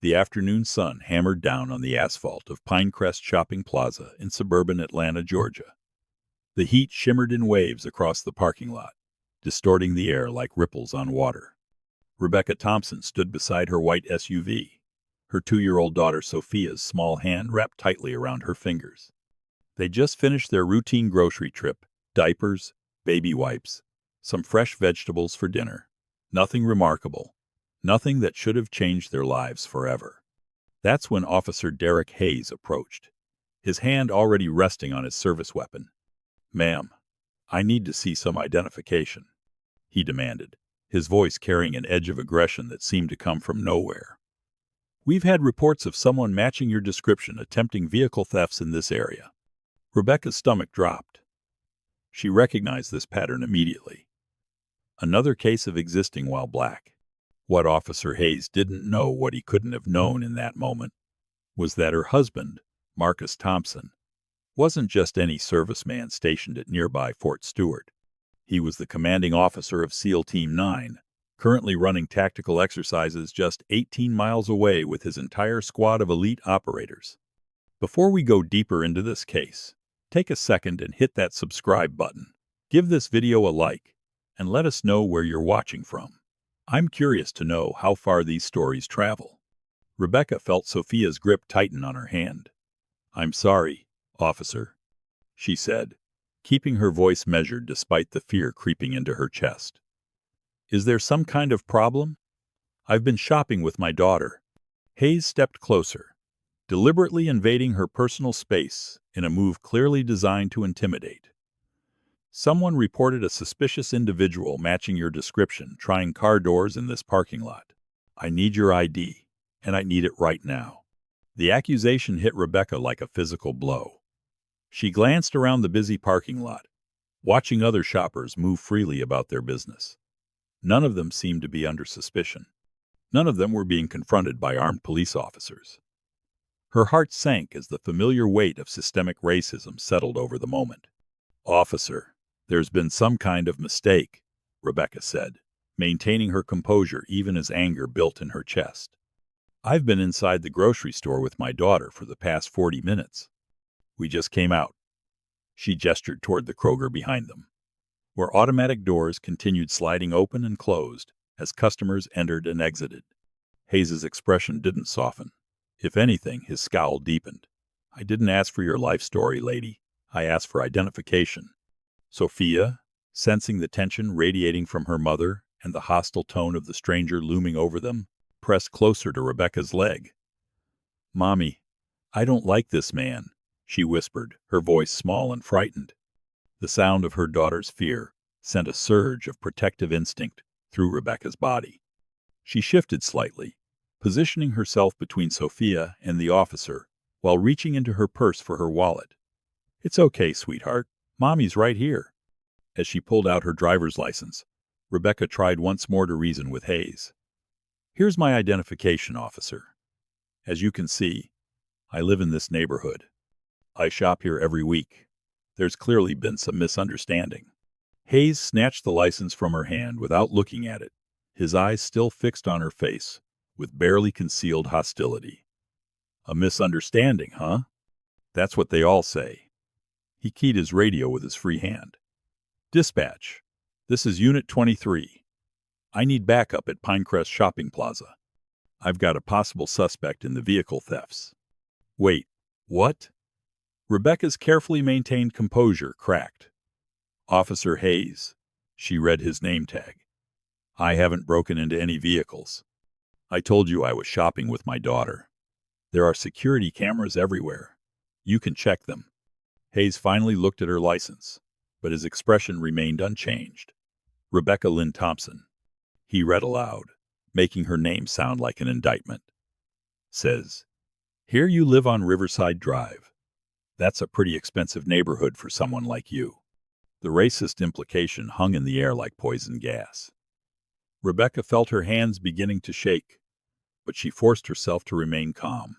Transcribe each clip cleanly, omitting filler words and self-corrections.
The afternoon sun hammered down on the asphalt of Pinecrest Shopping Plaza in suburban Atlanta, Georgia. The heat shimmered in waves across the parking lot, distorting the air like ripples on water. Rebecca Thompson stood beside her white SUV, her 2-year-old daughter Sophia's small hand wrapped tightly around her fingers. They just finished their routine grocery trip: diapers, baby wipes, some fresh vegetables for dinner. Nothing remarkable, nothing that should have changed their lives forever. That's when Officer Derek Hayes approached, his hand already resting on his service weapon. "Ma'am, I need to see some identification," he demanded, his voice carrying an edge of aggression that seemed to come from nowhere. "We've had reports of someone matching your description attempting vehicle thefts in this area." Rebecca's stomach dropped. She recognized this pattern immediately. Another case of existing while black. What Officer Hayes didn't know, what he couldn't have known in that moment, was that her husband, Marcus Thompson, wasn't just any serviceman stationed at nearby Fort Stewart. He was the commanding officer of SEAL Team 9, currently running tactical exercises just 18 miles away with his entire squad of elite operators. Before we go deeper into this case, take a second and hit that subscribe button. Give this video a like, and let us know where you're watching from. I'm curious to know how far these stories travel. Rebecca felt Sophia's grip tighten on her hand. "I'm sorry, officer," she said, keeping her voice measured despite the fear creeping into her chest. "Is there some kind of problem? I've been shopping with my daughter." Hayes stepped closer, deliberately invading her personal space in a move clearly designed to intimidate. "Someone reported a suspicious individual matching your description trying car doors in this parking lot. I need your ID, and I need it right now." The accusation hit Rebecca like a physical blow. She glanced around the busy parking lot, watching other shoppers move freely about their business. None of them seemed to be under suspicion. None of them were being confronted by armed police officers. Her heart sank as the familiar weight of systemic racism settled over the moment. "Officer, there's been some kind of mistake," Rebecca said, maintaining her composure even as anger built in her chest. "I've been inside the grocery store with my daughter for the past 40 minutes. We just came out." She gestured toward the Kroger behind them, where automatic doors continued sliding open and closed as customers entered and exited. Hayes's expression didn't soften. If anything, his scowl deepened. "I didn't ask for your life story, lady. I asked for identification." Sophia, sensing the tension radiating from her mother and the hostile tone of the stranger looming over them, pressed closer to Rebecca's leg. "Mommy, I don't like this man," she whispered, her voice small and frightened. The sound of her daughter's fear sent a surge of protective instinct through Rebecca's body. She shifted slightly, positioning herself between Sophia and the officer while reaching into her purse for her wallet. "It's okay, sweetheart. Mommy's right here." As she pulled out her driver's license, Rebecca tried once more to reason with Hayes. "Here's my identification, officer. As you can see, I live in this neighborhood. I shop here every week. There's clearly been some misunderstanding." Hayes snatched the license from her hand without looking at it, his eyes still fixed on her face, with barely concealed hostility. "A misunderstanding, huh? That's what they all say." He keyed his radio with his free hand. "Dispatch, this is Unit 23. I need backup at Pinecrest Shopping Plaza. I've got a possible suspect in the vehicle thefts." "Wait, what?" Rebecca's carefully maintained composure cracked. "Officer Hayes." She read his name tag. "I haven't broken into any vehicles. I told you I was shopping with my daughter. There are security cameras everywhere. You can check them." Hayes finally looked at her license, but his expression remained unchanged. "Rebecca Lynn Thompson," he read aloud, making her name sound like an indictment. "Says, here you live on Riverside Drive. That's a pretty expensive neighborhood for someone like you." The racist implication hung in the air like poison gas. Rebecca felt her hands beginning to shake, but she forced herself to remain calm.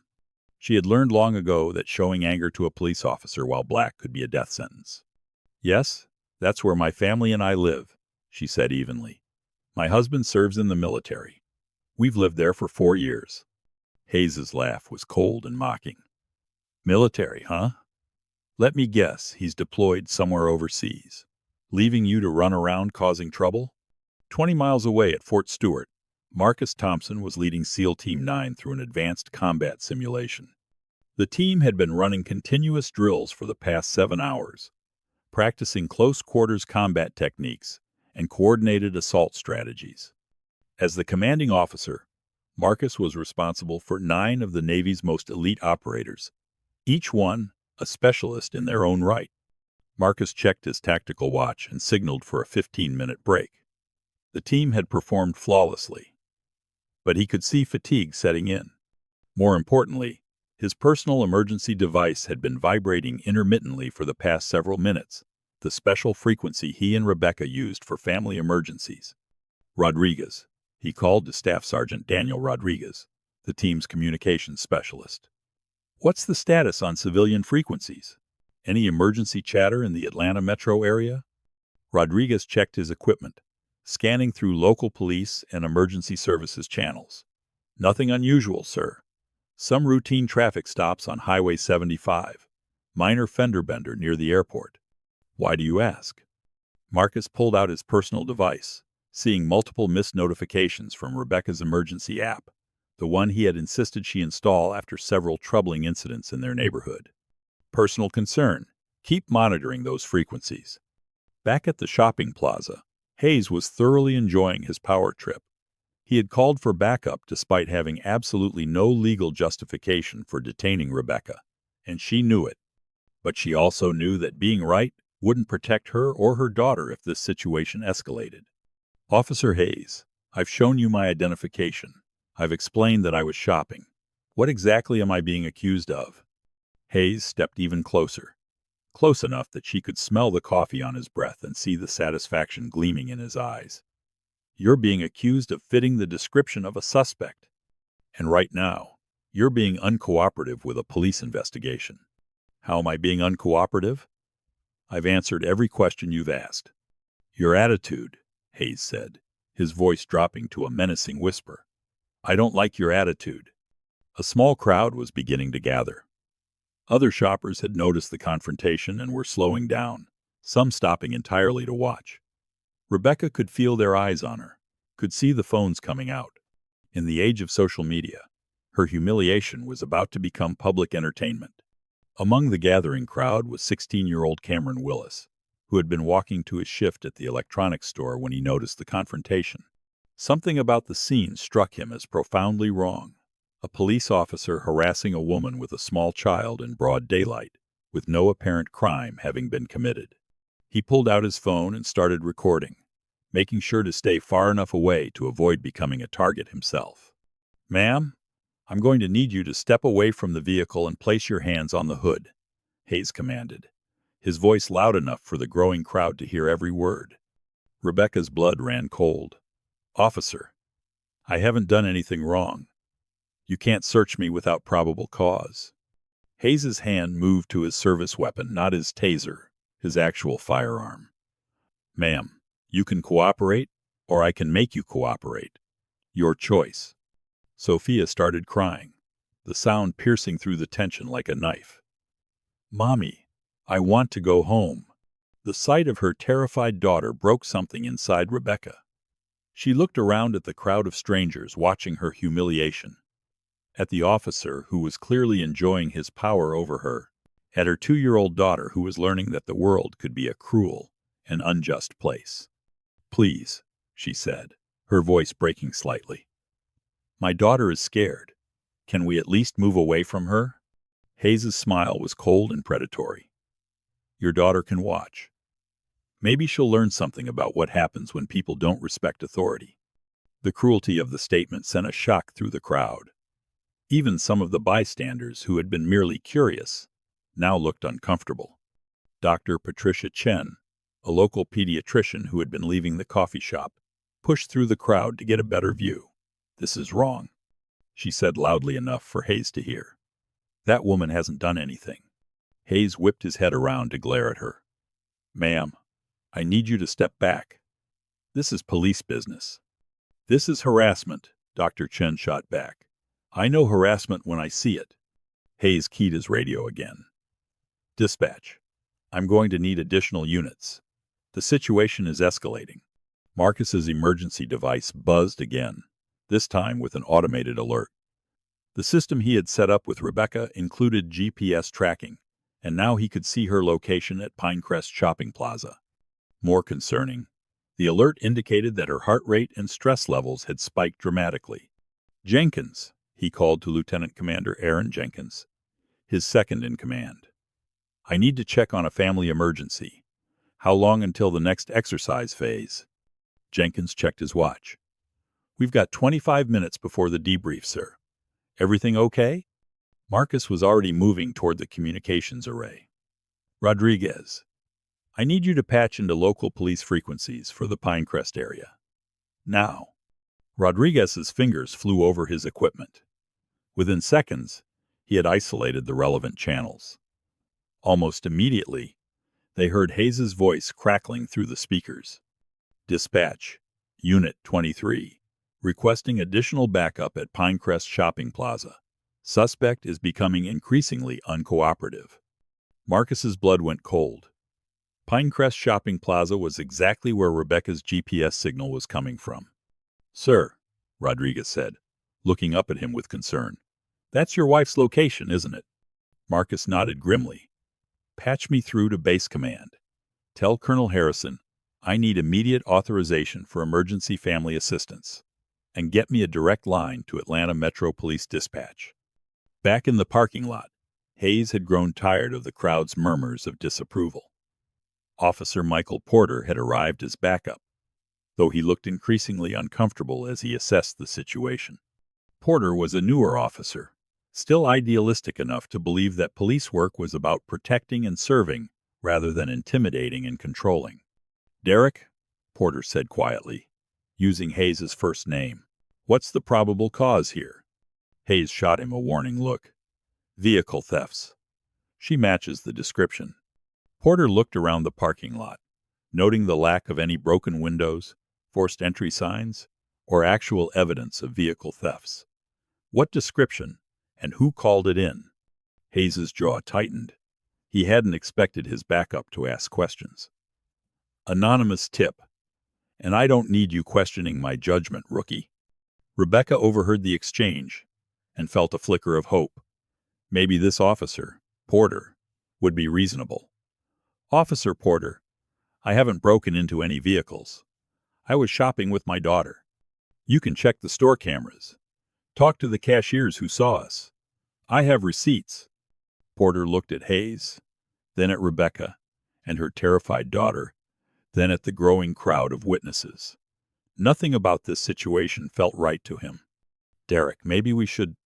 She had learned long ago that showing anger to a police officer while black could be a death sentence. "Yes, that's where my family and I live," she said evenly. "My husband serves in the military. We've lived there for 4 years." Hayes's laugh was cold and mocking. Military, huh? Let me guess, he's deployed somewhere overseas, leaving you to run around causing trouble? 20 miles away at Fort Stewart, Marcus Thompson was leading SEAL Team 9 through an advanced combat simulation. The team had been running continuous drills for the past 7 hours, practicing close-quarters combat techniques and coordinated assault strategies. As the commanding officer, Marcus was responsible for 9 of the Navy's most elite operators, each one a specialist in their own right. Marcus checked his tactical watch and signaled for a 15-minute break. The team had performed flawlessly, but he could see fatigue setting in. More importantly, his personal emergency device had been vibrating intermittently for the past several minutes, the special frequency he and Rebecca used for family emergencies. Rodriguez, he called to Staff Sergeant Daniel Rodriguez, the team's communications specialist. What's the status on civilian frequencies? Any emergency chatter in the Atlanta metro area? Rodriguez checked his equipment, scanning through local police and emergency services channels. Nothing unusual, sir. Some routine traffic stops on Highway 75. Minor fender bender near the airport. Why do you ask? Marcus pulled out his personal device, seeing multiple missed notifications from Rebecca's emergency app, the one he had insisted she install after several troubling incidents in their neighborhood. Personal concern. Keep monitoring those frequencies. Back at the shopping plaza, Hayes was thoroughly enjoying his power trip. He had called for backup despite having absolutely no legal justification for detaining Rebecca, and she knew it. But she also knew that being right wouldn't protect her or her daughter if this situation escalated. Officer Hayes, I've shown you my identification. I've explained that I was shopping. What exactly am I being accused of? Hayes stepped even closer, close enough that she could smell the coffee on his breath and see the satisfaction gleaming in his eyes. You're being accused of fitting the description of a suspect. And right now, you're being uncooperative with a police investigation. How am I being uncooperative? I've answered every question you've asked. Your attitude, Hayes said, his voice dropping to a menacing whisper. I don't like your attitude. A small crowd was beginning to gather. Other shoppers had noticed the confrontation and were slowing down, some stopping entirely to watch. Rebecca could feel their eyes on her, could see the phones coming out. In the age of social media, her humiliation was about to become public entertainment. Among the gathering crowd was 16-year-old Cameron Willis, who had been walking to his shift at the electronics store when he noticed the confrontation. Something about the scene struck him as profoundly wrong. A police officer harassing a woman with a small child in broad daylight, with no apparent crime having been committed. He pulled out his phone and started recording, making sure to stay far enough away to avoid becoming a target himself. Ma'am, I'm going to need you to step away from the vehicle and place your hands on the hood, Hayes commanded, his voice loud enough for the growing crowd to hear every word. Rebecca's blood ran cold. Officer, I haven't done anything wrong. You can't search me without probable cause. Hayes's hand moved to his service weapon, not his taser, his actual firearm. Ma'am, you can cooperate, or I can make you cooperate. Your choice. Sophia started crying, the sound piercing through the tension like a knife. Mommy, I want to go home. The sight of her terrified daughter broke something inside Rebecca. She looked around at the crowd of strangers watching her humiliation, at the officer who was clearly enjoying his power over her, at her 2-year-old daughter who was learning that the world could be a cruel and unjust place. Please, she said, her voice breaking slightly. My daughter is scared. Can we at least move away from her? Hayes's smile was cold and predatory. Your daughter can watch. Maybe she'll learn something about what happens when people don't respect authority. The cruelty of the statement sent a shock through the crowd. Even some of the bystanders who had been merely curious now looked uncomfortable. Dr. Patricia Chen, a local pediatrician who had been leaving the coffee shop, pushed through the crowd to get a better view. This is wrong, she said loudly enough for Hayes to hear. That woman hasn't done anything. Hayes whipped his head around to glare at her. Ma'am, I need you to step back. This is police business. This is harassment, Dr. Chen shot back. I know harassment when I see it. Hayes keyed his radio again. Dispatch. I'm going to need additional units. The situation is escalating. Marcus's emergency device buzzed again, this time with an automated alert. The system he had set up with Rebecca included GPS tracking, and now he could see her location at Pinecrest Shopping Plaza. More concerning, the alert indicated that her heart rate and stress levels had spiked dramatically. Jenkins, he called to Lieutenant Commander Aaron Jenkins, his second in command. I need to check on a family emergency. How long until the next exercise phase? Jenkins checked his watch. We've got 25 minutes before the debrief, sir. Everything okay? Marcus was already moving toward the communications array. Rodriguez, I need you to patch into local police frequencies for the Pinecrest area. Now. Rodriguez's fingers flew over his equipment. Within seconds, he had isolated the relevant channels. Almost immediately, they heard Hayes's voice crackling through the speakers. Dispatch, Unit 23, requesting additional backup at Pinecrest Shopping Plaza. Suspect is becoming increasingly uncooperative. Marcus's blood went cold. Pinecrest Shopping Plaza was exactly where Rebecca's GPS signal was coming from. Sir, Rodriguez said, looking up at him with concern. That's your wife's location, isn't it? Marcus nodded grimly. Patch me through to base command. Tell Colonel Harrison I need immediate authorization for emergency family assistance. And get me a direct line to Atlanta Metro Police Dispatch. Back in the parking lot, Hayes had grown tired of the crowd's murmurs of disapproval. Officer Michael Porter had arrived as backup, though he looked increasingly uncomfortable as he assessed the situation. Porter was a newer officer, still idealistic enough to believe that police work was about protecting and serving rather than intimidating and controlling. Derek, Porter said quietly, using Hayes's first name, what's the probable cause here? Hayes shot him a warning look. Vehicle thefts. She matches the description. Porter looked around the parking lot, noting the lack of any broken windows, forced entry signs, or actual evidence of vehicle thefts. What description, and who called it in? Hayes's jaw tightened. He hadn't expected his backup to ask questions. Anonymous tip. And I don't need you questioning my judgment, rookie. Rebecca overheard the exchange and felt a flicker of hope. Maybe this officer, Porter, would be reasonable. Officer Porter, I haven't broken into any vehicles. I was shopping with my daughter. You can check the store cameras. Talk to the cashiers who saw us. I have receipts. Porter looked at Hayes, then at Rebecca and her terrified daughter, then at the growing crowd of witnesses. Nothing about this situation felt right to him. Derek, maybe you should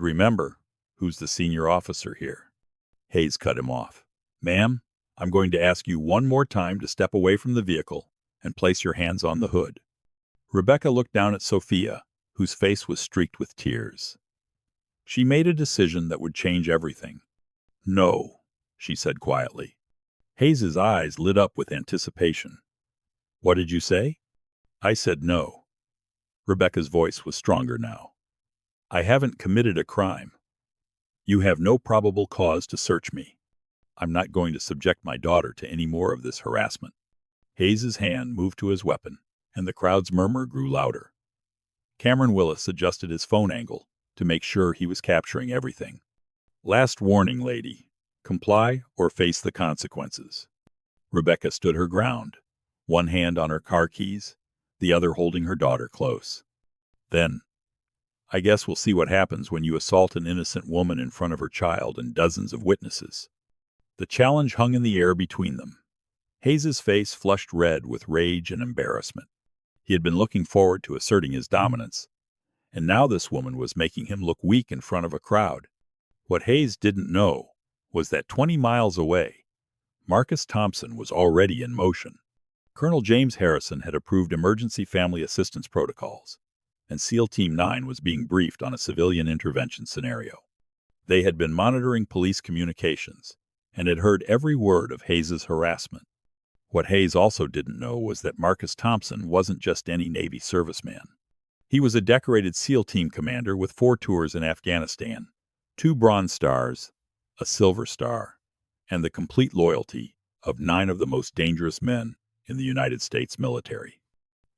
remember who's the senior officer here. Hayes cut him off. Ma'am, I'm going to ask you one more time to step away from the vehicle and place your hands on the hood. Rebecca looked down at Sophia, whose face was streaked with tears. She made a decision that would change everything. No, she said quietly. Hayes's eyes lit up with anticipation. What did you say? I said no. Rebecca's voice was stronger now. I haven't committed a crime. You have no probable cause to search me. I'm not going to subject my daughter to any more of this harassment. Hayes's hand moved to his weapon, and the crowd's murmur grew louder. Cameron Willis adjusted his phone angle to make sure he was capturing everything. Last warning, lady. Comply or face the consequences. Rebecca stood her ground, one hand on her car keys, the other holding her daughter close. Then, I guess we'll see what happens when you assault an innocent woman in front of her child and dozens of witnesses. The challenge hung in the air between them. Hayes's face flushed red with rage and embarrassment. He had been looking forward to asserting his dominance, and now this woman was making him look weak in front of a crowd. What Hayes didn't know was that 20 miles away, Marcus Thompson was already in motion. Colonel James Harrison had approved emergency family assistance protocols, and SEAL Team 9 was being briefed on a civilian intervention scenario. They had been monitoring police communications and had heard every word of Hayes's harassment. What Hayes also didn't know was that Marcus Thompson wasn't just any Navy serviceman. He was a decorated SEAL team commander with 4 tours in Afghanistan, 2 Bronze Stars, a Silver Star, and the complete loyalty of 9 of the most dangerous men in the United States military.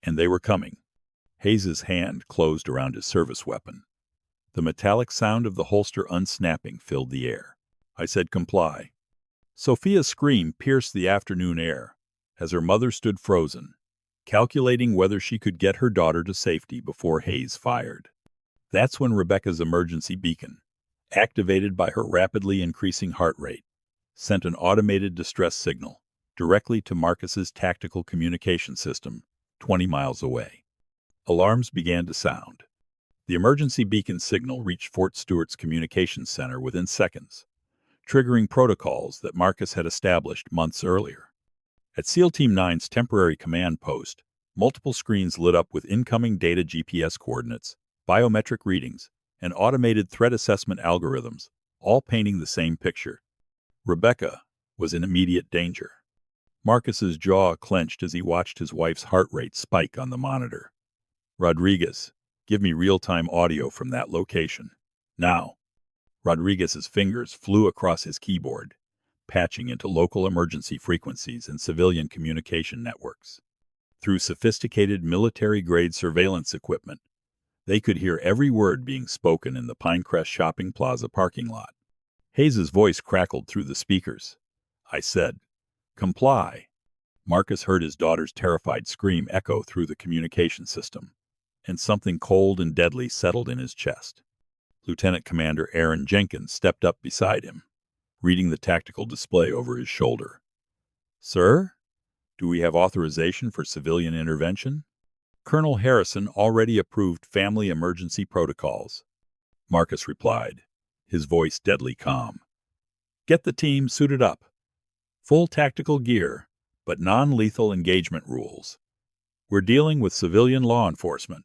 And they were coming. Hayes's hand closed around his service weapon. The metallic sound of the holster unsnapping filled the air. I said, "Comply." Sophia's scream pierced the afternoon air as her mother stood frozen, calculating whether she could get her daughter to safety before Hayes fired. That's when Rebecca's emergency beacon, activated by her rapidly increasing heart rate, sent an automated distress signal directly to Marcus's tactical communication system 20 miles away. Alarms began to sound. The emergency beacon signal reached Fort Stewart's communications center within seconds, triggering protocols that Marcus had established months earlier. At SEAL Team 9's temporary command post, multiple screens lit up with incoming data, GPS coordinates, biometric readings, and automated threat assessment algorithms, all painting the same picture. Rebecca was in immediate danger. Marcus's jaw clenched as he watched his wife's heart rate spike on the monitor. "Rodriguez, give me real-time audio from that location. Now." Rodriguez's fingers flew across his keyboard, patching into local emergency frequencies and civilian communication networks. Through sophisticated military-grade surveillance equipment, they could hear every word being spoken in the Pinecrest Shopping Plaza parking lot. Hayes's voice crackled through the speakers. I said, "Comply." Marcus heard his daughter's terrified scream echo through the communication system, and something cold and deadly settled in his chest. Lieutenant Commander Aaron Jenkins stepped up beside him, reading the tactical display over his shoulder. "Sir, do we have authorization for civilian intervention?" Colonel Harrison already approved family emergency protocols. Marcus replied, his voice deadly calm. "Get the team suited up. Full tactical gear, but non-lethal engagement rules. We're dealing with civilian law enforcement."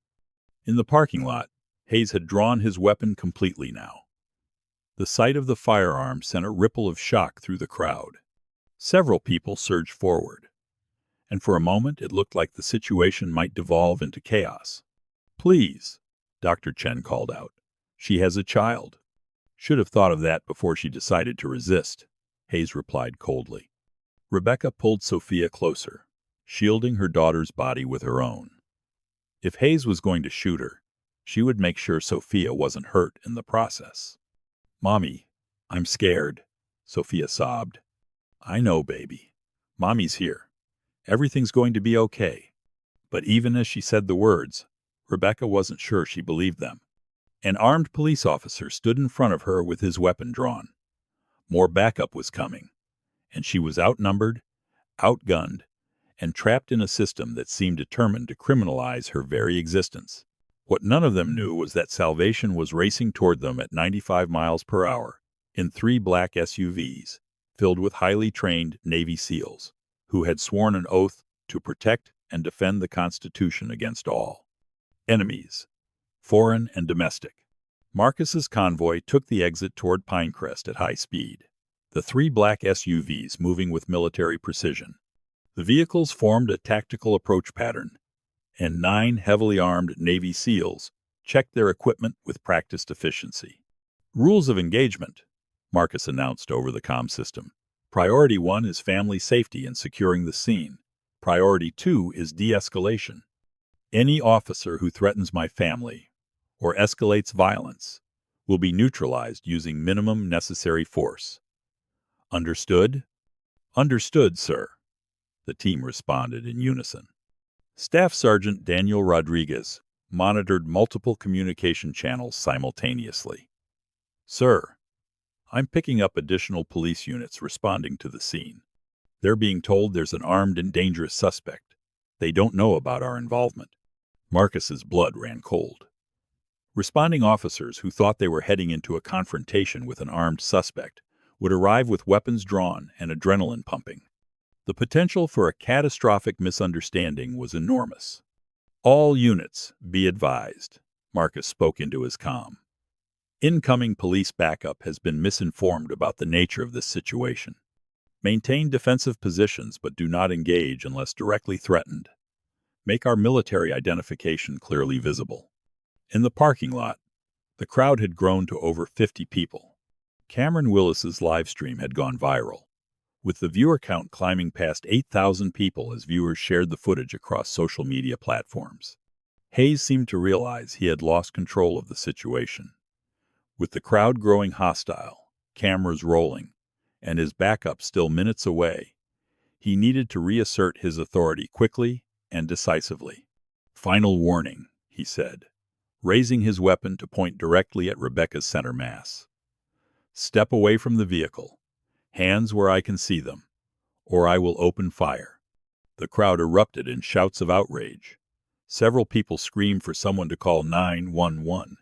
In the parking lot, Hayes had drawn his weapon completely now. The sight of the firearm sent a ripple of shock through the crowd. Several people surged forward, and for a moment it looked like the situation might devolve into chaos. "Please," Dr. Chen called out. "She has a child." "Should have thought of that before she decided to resist," Hayes replied coldly. Rebecca pulled Sophia closer, shielding her daughter's body with her own. If Hayes was going to shoot her, she would make sure Sophia wasn't hurt in the process. "Mommy, I'm scared," Sophia sobbed. "I know, baby. Mommy's here. Everything's going to be okay." But even as she said the words, Rebecca wasn't sure she believed them. An armed police officer stood in front of her with his weapon drawn. More backup was coming, and she was outnumbered, outgunned, and trapped in a system that seemed determined to criminalize her very existence. What none of them knew was that salvation was racing toward them at 95 miles per hour in 3 black SUVs filled with highly trained Navy SEALs who had sworn an oath to protect and defend the Constitution against all enemies, foreign and domestic. Marcus's convoy took the exit toward Pinecrest at high speed, the 3 black SUVs moving with military precision. The vehicles formed a tactical approach pattern, and 9 heavily armed Navy SEALs checked their equipment with practiced efficiency. "Rules of engagement," Marcus announced over the comm system. "Priority 1 is family safety and securing the scene. Priority 2 is de-escalation. Any officer who threatens my family or escalates violence will be neutralized using minimum necessary force. Understood?" "Understood, sir," the team responded in unison. Staff Sergeant Daniel Rodriguez monitored multiple communication channels simultaneously. "Sir, I'm picking up additional police units responding to the scene. They're being told there's an armed and dangerous suspect. They don't know about our involvement." Marcus's blood ran cold. Responding officers who thought they were heading into a confrontation with an armed suspect would arrive with weapons drawn and adrenaline pumping. The potential for a catastrophic misunderstanding was enormous. "All units, be advised," Marcus spoke into his comm. "Incoming police backup has been misinformed about the nature of this situation. Maintain defensive positions but do not engage unless directly threatened. Make our military identification clearly visible. In the parking lot, the crowd had grown to over 50 people. Cameron Willis's live stream had gone viral, with the viewer count climbing past 8,000 people as viewers shared the footage across social media platforms. Hayes seemed to realize he had lost control of the situation. With the crowd growing hostile, cameras rolling, and his backup still minutes away, he needed to reassert his authority quickly and decisively. "Final warning," he said, raising his weapon to point directly at Rebecca's center mass. "Step away from the vehicle, hands where I can see them, or I will open fire." The crowd erupted in shouts of outrage. Several people screamed for someone to call 911,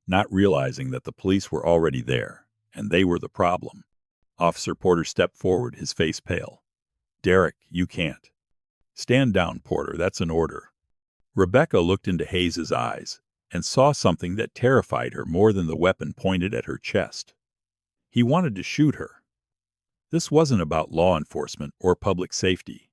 not realizing that the police were already there, and they were the problem. Officer Porter stepped forward, his face pale. "Derek, you can't." "Stand down, Porter, that's an order." Rebecca looked into Hayes's eyes and saw something that terrified her more than the weapon pointed at her chest. He wanted to shoot her. This wasn't about law enforcement or public safety.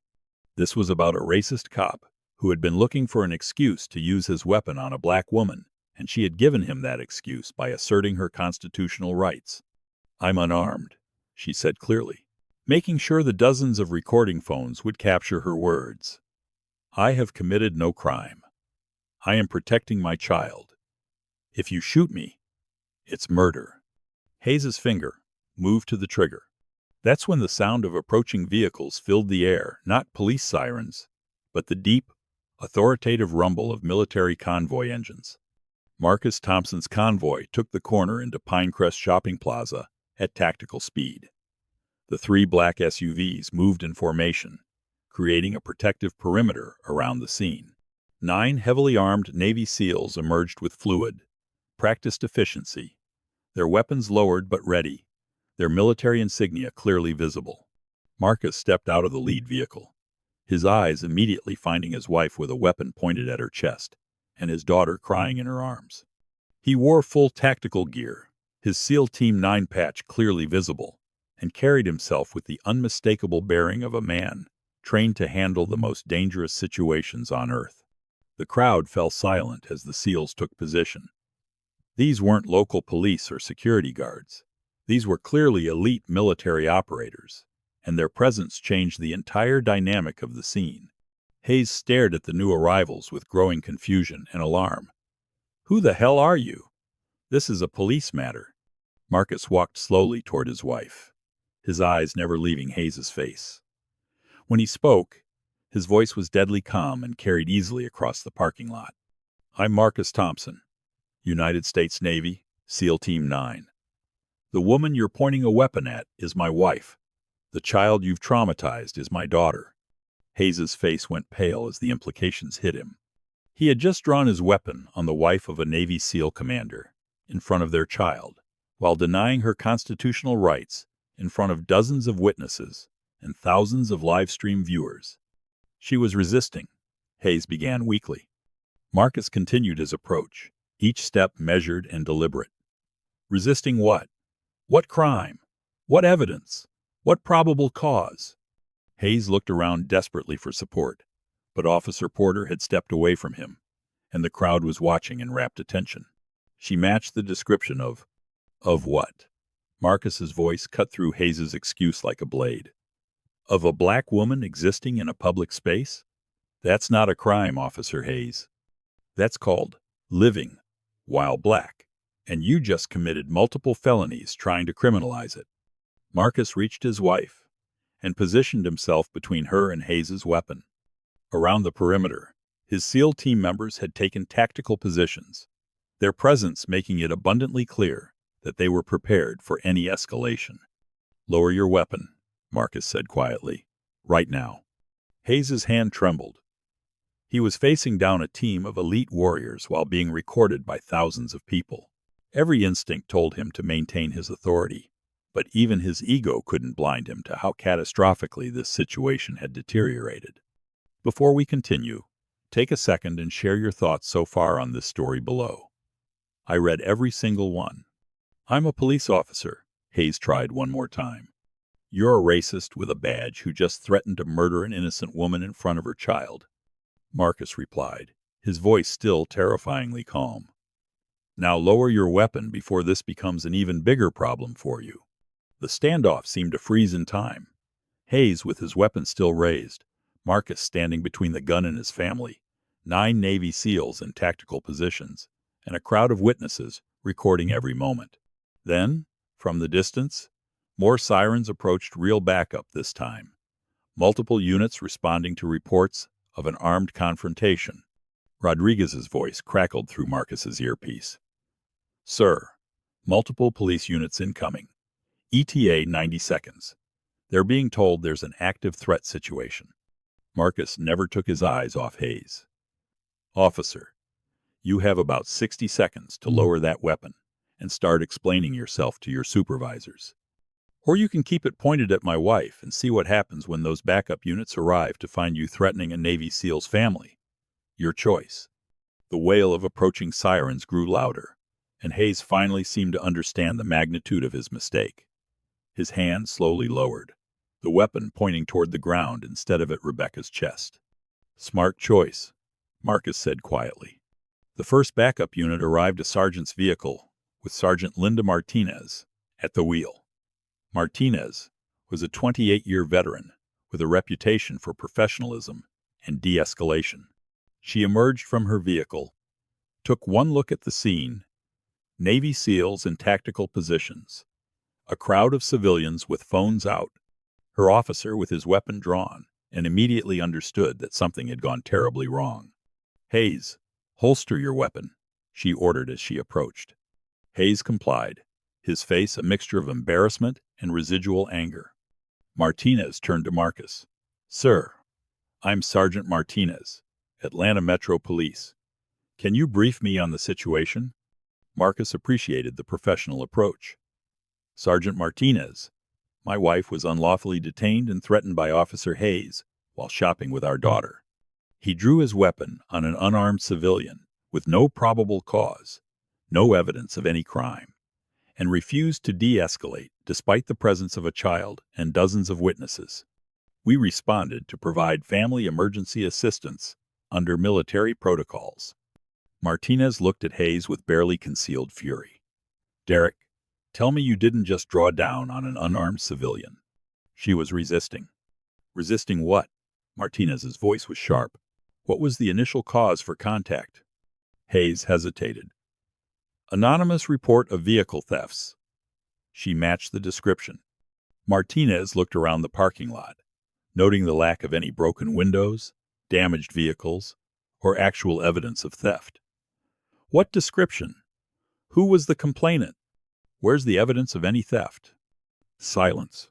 This was about a racist cop who had been looking for an excuse to use his weapon on a black woman, and she had given him that excuse by asserting her constitutional rights. "I'm unarmed," she said clearly, making sure the dozens of recording phones would capture her words. "I have committed no crime. I am protecting my child. If you shoot me, it's murder." Hayes's finger moved to the trigger. That's when the sound of approaching vehicles filled the air, not police sirens, but the deep, authoritative rumble of military convoy engines. Marcus Thompson's convoy took the corner into Pinecrest Shopping Plaza at tactical speed. The 3 black SUVs moved in formation, creating a protective perimeter around the scene. 9 heavily armed Navy SEALs emerged with fluid, practiced efficiency, their weapons lowered but ready, their military insignia clearly visible. Marcus stepped out of the lead vehicle, his eyes immediately finding his wife with a weapon pointed at her chest and his daughter crying in her arms. He wore full tactical gear, his SEAL Team 9 patch clearly visible, and carried himself with the unmistakable bearing of a man trained to handle the most dangerous situations on Earth. The crowd fell silent as the SEALs took position. These weren't local police or security guards. These were clearly elite military operators, and their presence changed the entire dynamic of the scene. Hayes stared at the new arrivals with growing confusion and alarm. "Who the hell are you? This is a police matter." Marcus walked slowly toward his wife, his eyes never leaving Hayes's face. When he spoke, his voice was deadly calm and carried easily across the parking lot. "I'm Marcus Thompson, United States Navy, SEAL Team 9. The woman you're pointing a weapon at is my wife. The child you've traumatized is my daughter." Hayes's face went pale as the implications hit him. He had just drawn his weapon on the wife of a Navy SEAL commander, in front of their child, while denying her constitutional rights in front of dozens of witnesses and thousands of live-stream viewers. She was resisting. Hayes began weakly. Marcus continued his approach, each step measured and deliberate. Resisting what? What crime? What evidence? What probable cause? Hayes looked around desperately for support, but Officer Porter had stepped away from him, and the crowd was watching in rapt attention. She matched the description of what? Marcus's voice cut through Hayes's excuse like a blade. Of a black woman existing in a public space? That's not a crime, Officer Hayes. That's called living while black, and you just committed multiple felonies trying to criminalize it. Marcus reached his wife and positioned himself between her and Hayes's weapon. Around the perimeter, his SEAL team members had taken tactical positions, their presence making it abundantly clear that they were prepared for any escalation. "Lower your weapon," Marcus said quietly. "Right now." Hayes's hand trembled. He was facing down a team of elite warriors while being recorded by thousands of people. Every instinct told him to maintain his authority, but even his ego couldn't blind him to how catastrophically this situation had deteriorated. Before we continue, take a second and share your thoughts so far on this story below. I read every single one. I'm a police officer, Hayes tried one more time. You're a racist with a badge who just threatened to murder an innocent woman in front of her child. Marcus replied, his voice still terrifyingly calm. Now lower your weapon before this becomes an even bigger problem for you." The standoff seemed to freeze in time. Hayes with his weapon still raised, Marcus standing between the gun and his family, 9 Navy SEALs in tactical positions, and a crowd of witnesses recording every moment. Then, from the distance, more sirens approached, real backup this time. Multiple units responding to reports of an armed confrontation. Rodriguez's voice crackled through Marcus's earpiece. "Sir, multiple police units incoming. ETA 90 seconds. They're being told there's an active threat situation." Marcus never took his eyes off Hayes. "Officer, you have about 60 seconds to lower that weapon and start explaining yourself to your supervisors. Or you can keep it pointed at my wife and see what happens when those backup units arrive to find you threatening a Navy SEAL's family. Your choice." The wail of approaching sirens grew louder, and Hayes finally seemed to understand the magnitude of his mistake. His hand slowly lowered, the weapon pointing toward the ground instead of at Rebecca's chest. "Smart choice," Marcus said quietly. The first backup unit arrived a sergeant's vehicle, with Sergeant Linda Martinez at the wheel. Martinez was a 28-year veteran with a reputation for professionalism and de-escalation. She emerged from her vehicle, took one look at the scene: Navy SEALs in tactical positions, a crowd of civilians with phones out, her officer with his weapon drawn, and immediately understood that something had gone terribly wrong. "Hayes, holster your weapon," she ordered as she approached. Hayes complied, his face a mixture of embarrassment and residual anger. Martinez turned to Marcus. "Sir, I'm Sergeant Martinez, Atlanta Metro Police. Can you brief me on the situation?" Marcus appreciated the professional approach. "Sergeant Martinez, my wife was unlawfully detained and threatened by Officer Hayes while shopping with our daughter. He drew his weapon on an unarmed civilian with no probable cause, no evidence of any crime, and refused to de-escalate despite the presence of a child and dozens of witnesses. We responded to provide family emergency assistance under military protocols." Martinez looked at Hayes with barely concealed fury. "Derek, tell me you didn't just draw down on an unarmed civilian." She was resisting. "Resisting what?" Martinez's voice was sharp. "What was the initial cause for contact?" Hayes hesitated. "Anonymous report of vehicle thefts." She matched the description. Martinez looked around the parking lot, noting the lack of any broken windows, damaged vehicles, or actual evidence of theft. "What description? Who was the complainant? Where's the evidence of any theft?" Silence.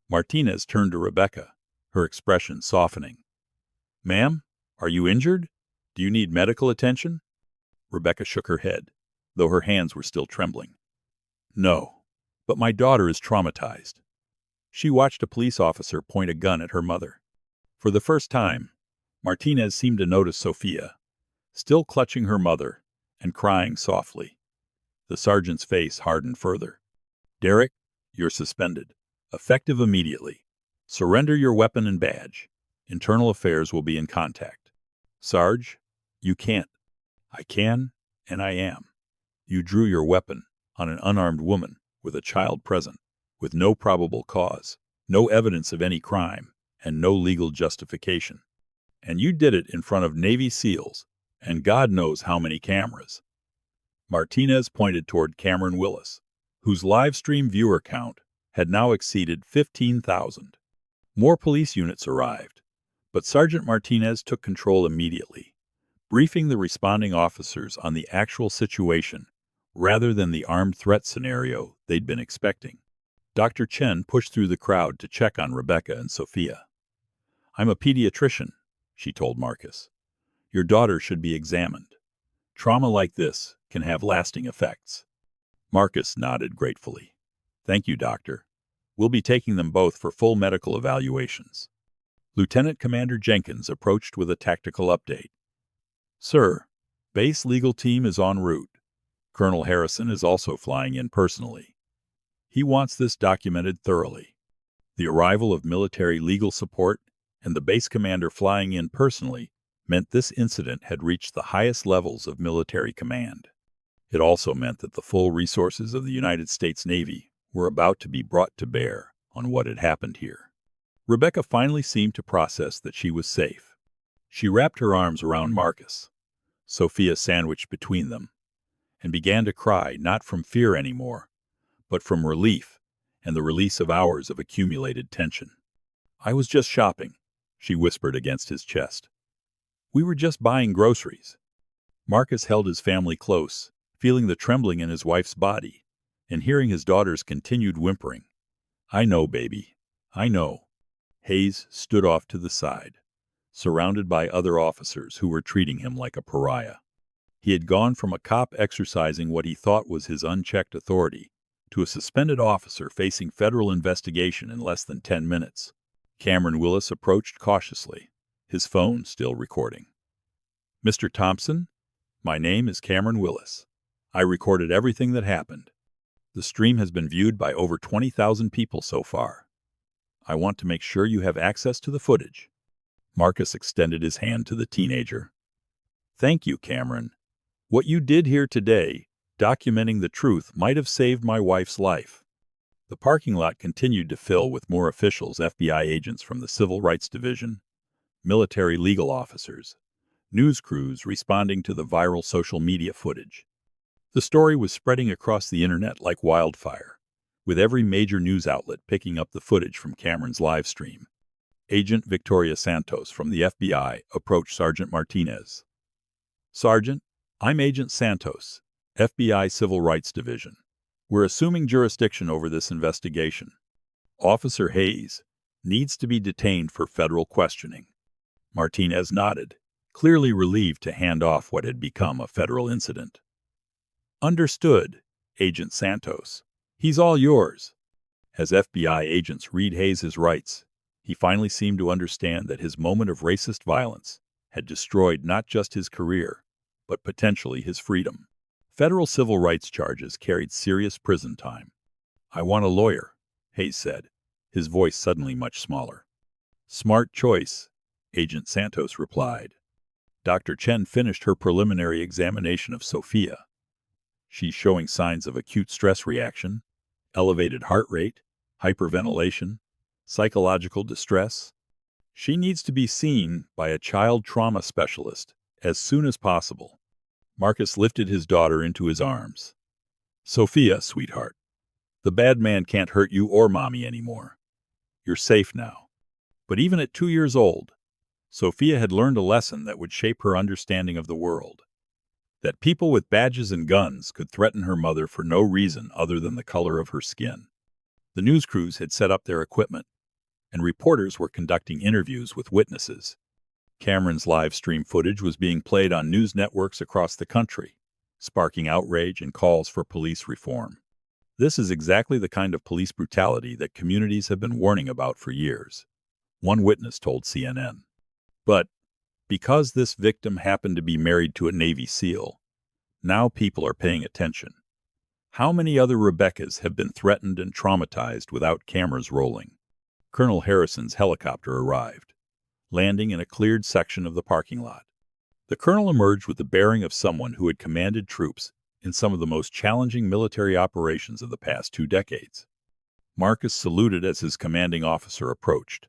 Martinez turned to Rebecca, her expression softening. "Ma'am, are you injured? Do you need medical attention?" Rebecca shook her head, though her hands were still trembling. "No, but my daughter is traumatized." She watched a police officer point a gun at her mother. For the first time, Martinez seemed to notice Sophia, still clutching her mother and crying softly. The sergeant's face hardened further. "Derek, you're suspended. Effective immediately. Surrender your weapon and badge. Internal Affairs will be in contact." "Sarge, you can't." "I can, and I am. You drew your weapon on an unarmed woman with a child present, with no probable cause, no evidence of any crime, and no legal justification. And you did it in front of Navy SEALs and God knows how many cameras." Martinez pointed toward Cameron Willis, whose live stream viewer count had now exceeded 15,000. More police units arrived, but Sergeant Martinez took control immediately, briefing the responding officers on the actual situation rather than the armed threat scenario they'd been expecting. Dr. Chen pushed through the crowd to check on Rebecca and Sophia. "I'm a pediatrician," she told Marcus. "Your daughter should be examined. Trauma like this can have lasting effects." Marcus nodded gratefully. "Thank you, doctor. We'll be taking them both for full medical evaluations." Lieutenant Commander Jenkins approached with a tactical update. "Sir, base legal team is en route. Colonel Harrison is also flying in personally. He wants this documented thoroughly. The arrival of military legal support and the base commander flying in personally meant this incident had reached the highest levels of military command. It also meant that the full resources of the United States Navy were about to be brought to bear on what had happened here. Rebecca finally seemed to process that she was safe. She wrapped her arms around Marcus, Sophia sandwiched between them, and began to cry, not from fear anymore, but from relief and the release of hours of accumulated tension. "I was just shopping," she whispered against his chest. "We were just buying groceries." Marcus held his family close, feeling the trembling in his wife's body, and hearing his daughter's continued whimpering. "I know, baby. I know." Hayes stood off to the side, surrounded by other officers who were treating him like a pariah. He had gone from a cop exercising what he thought was his unchecked authority to a suspended officer facing federal investigation in less than 10 minutes. Cameron Willis approached cautiously, his phone still recording. "Mr. Thompson, my name is Cameron Willis. I recorded everything that happened. The stream has been viewed by over 20,000 people so far. I want to make sure you have access to the footage." Marcus extended his hand to the teenager. "Thank you, Cameron. What you did here today, documenting the truth, might have saved my wife's life." The parking lot continued to fill with more officials, FBI agents from the Civil Rights Division, military legal officers, news crews responding to the viral social media footage. The story was spreading across the internet like wildfire, with every major news outlet picking up the footage from Cameron's live stream. Agent Victoria Santos from the FBI approached Sergeant Martinez. "Sergeant, I'm Agent Santos, FBI Civil Rights Division. We're assuming jurisdiction over this investigation. Officer Hayes needs to be detained for federal questioning." Martinez nodded, clearly relieved to hand off what had become a federal incident. "Understood, Agent Santos. He's all yours." As FBI agents read Hayes' rights, he finally seemed to understand that his moment of racist violence had destroyed not just his career, but potentially his freedom. Federal civil rights charges carried serious prison time. "I want a lawyer," Hayes said, his voice suddenly much smaller. "Smart choice," Agent Santos replied. Dr. Chen finished her preliminary examination of Sophia. "She's showing signs of acute stress reaction, elevated heart rate, hyperventilation, psychological distress. She needs to be seen by a child trauma specialist as soon as possible." Marcus lifted his daughter into his arms. "Sophia, sweetheart, the bad man can't hurt you or Mommy anymore. You're safe now." But even at 2 years old, Sophia had learned a lesson that would shape her understanding of the world. That people with badges and guns could threaten her mother for no reason other than the color of her skin. The news crews had set up their equipment, and reporters were conducting interviews with witnesses. Cameron's live stream footage was being played on news networks across the country, sparking outrage and calls for police reform. This is exactly the kind of police brutality that communities have been warning about for years, one witness told CNN. But because this victim happened to be married to a Navy SEAL, now people are paying attention. How many other Rebeccas have been threatened and traumatized without cameras rolling? Colonel Harrison's helicopter arrived, landing in a cleared section of the parking lot. The colonel emerged with the bearing of someone who had commanded troops in some of the most challenging military operations of the past 2 decades. Marcus saluted as his commanding officer approached.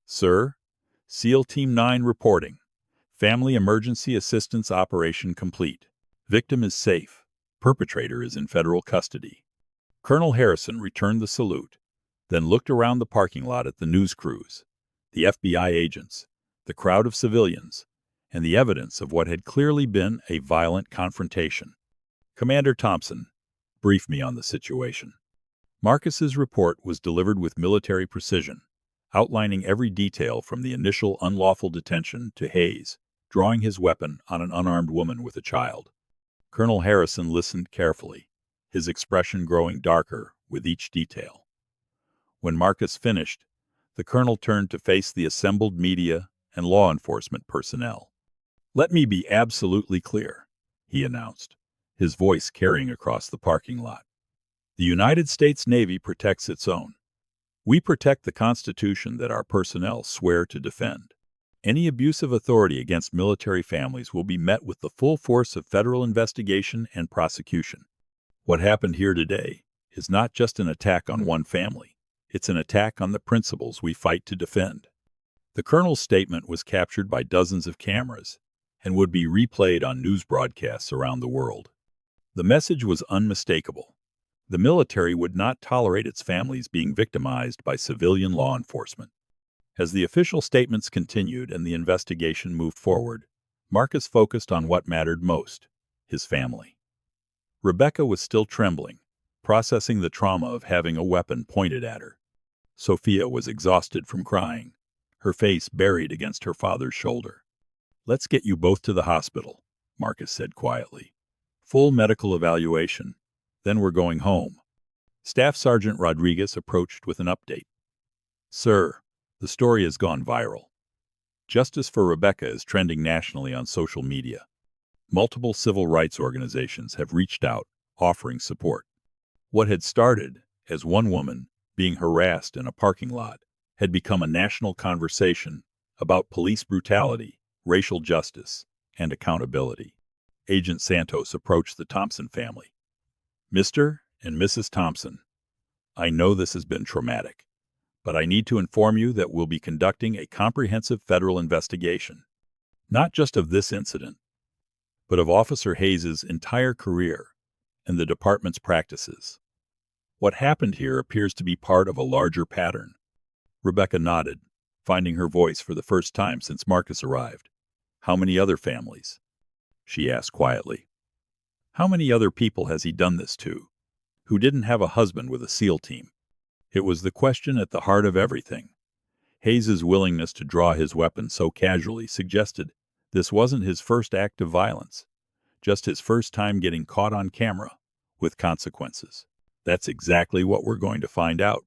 "Sir, SEAL Team 9 reporting. Family emergency assistance operation complete. Victim is safe. Perpetrator is in federal custody." Colonel Harrison returned the salute, then looked around the parking lot at the news crews, the FBI agents, the crowd of civilians, and the evidence of what had clearly been a violent confrontation. "Commander Thompson, brief me on the situation." Marcus's report was delivered with military precision, outlining every detail from the initial unlawful detention to Hayes drawing his weapon on an unarmed woman with a child. Colonel Harrison listened carefully, his expression growing darker with each detail. When Marcus finished, the colonel turned to face the assembled media and law enforcement personnel. "Let me be absolutely clear," he announced, his voice carrying across the parking lot. "The United States Navy protects its own. We protect the Constitution that our personnel swear to defend. Any abuse of authority against military families will be met with the full force of federal investigation and prosecution. What happened here today is not just an attack on one family. It's an attack on the principles we fight to defend. The colonel's statement was captured by dozens of cameras and would be replayed on news broadcasts around the world. The message was unmistakable. The military would not tolerate its families being victimized by civilian law enforcement. As the official statements continued and the investigation moved forward, Marcus focused on what mattered most: his family. Rebecca was still trembling, processing the trauma of having a weapon pointed at her. Sophia was exhausted from crying, her face buried against her father's shoulder. "Let's get you both to the hospital," Marcus said quietly. "Full medical evaluation. Then we're going home." Staff Sergeant Rodriguez approached with an update. "Sir, the story has gone viral. Justice for Rebecca is trending nationally on social media. Multiple civil rights organizations have reached out, offering support. What had started as one woman being harassed in a parking lot had become a national conversation about police brutality, racial justice, and accountability." Agent Santos approached the Thompson family. "Mr. and Mrs. Thompson, I know this has been traumatic, but I need to inform you that we'll be conducting a comprehensive federal investigation, not just of this incident, but of Officer Hayes' entire career and the department's practices. What happened here appears to be part of a larger pattern." Rebecca nodded, finding her voice for the first time since Marcus arrived. "How many other families?" she asked quietly. "How many other people has he done this to, who didn't have a husband with a SEAL team?" It was the question at the heart of everything. Hayes' willingness to draw his weapon so casually suggested this wasn't his first act of violence, just his first time getting caught on camera, with consequences. "That's exactly what we're going to find out,"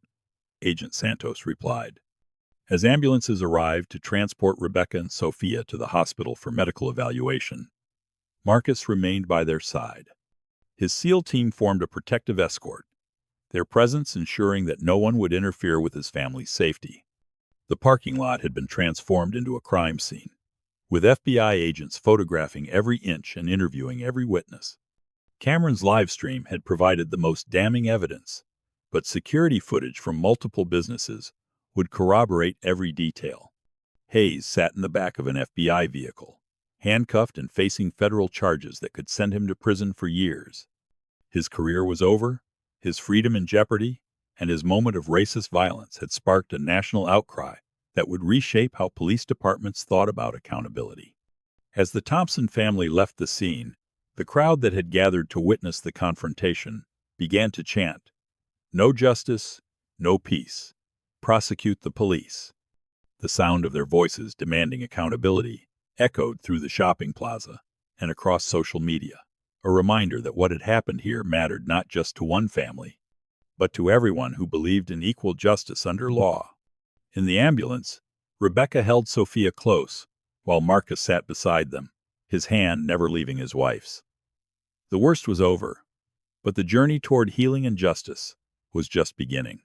Agent Santos replied. As ambulances arrived to transport Rebecca and Sophia to the hospital for medical evaluation, Marcus remained by their side. His SEAL team formed a protective escort, their presence ensuring that no one would interfere with his family's safety. The parking lot had been transformed into a crime scene, with FBI agents photographing every inch and interviewing every witness. Cameron's live stream had provided the most damning evidence, but security footage from multiple businesses would corroborate every detail. Hayes sat in the back of an FBI vehicle, handcuffed and facing federal charges that could send him to prison for years. His career was over, his freedom in jeopardy, and his moment of racist violence had sparked a national outcry that would reshape how police departments thought about accountability. As the Thompson family left the scene, the crowd that had gathered to witness the confrontation began to chant, "No justice, no peace. Prosecute the police." The sound of their voices demanding accountability echoed through the shopping plaza and across social media, a reminder that what had happened here mattered not just to one family, but to everyone who believed in equal justice under law. In the ambulance, Rebecca held Sophia close, while Marcus sat beside them, his hand never leaving his wife's. The worst was over, but the journey toward healing and justice was just beginning.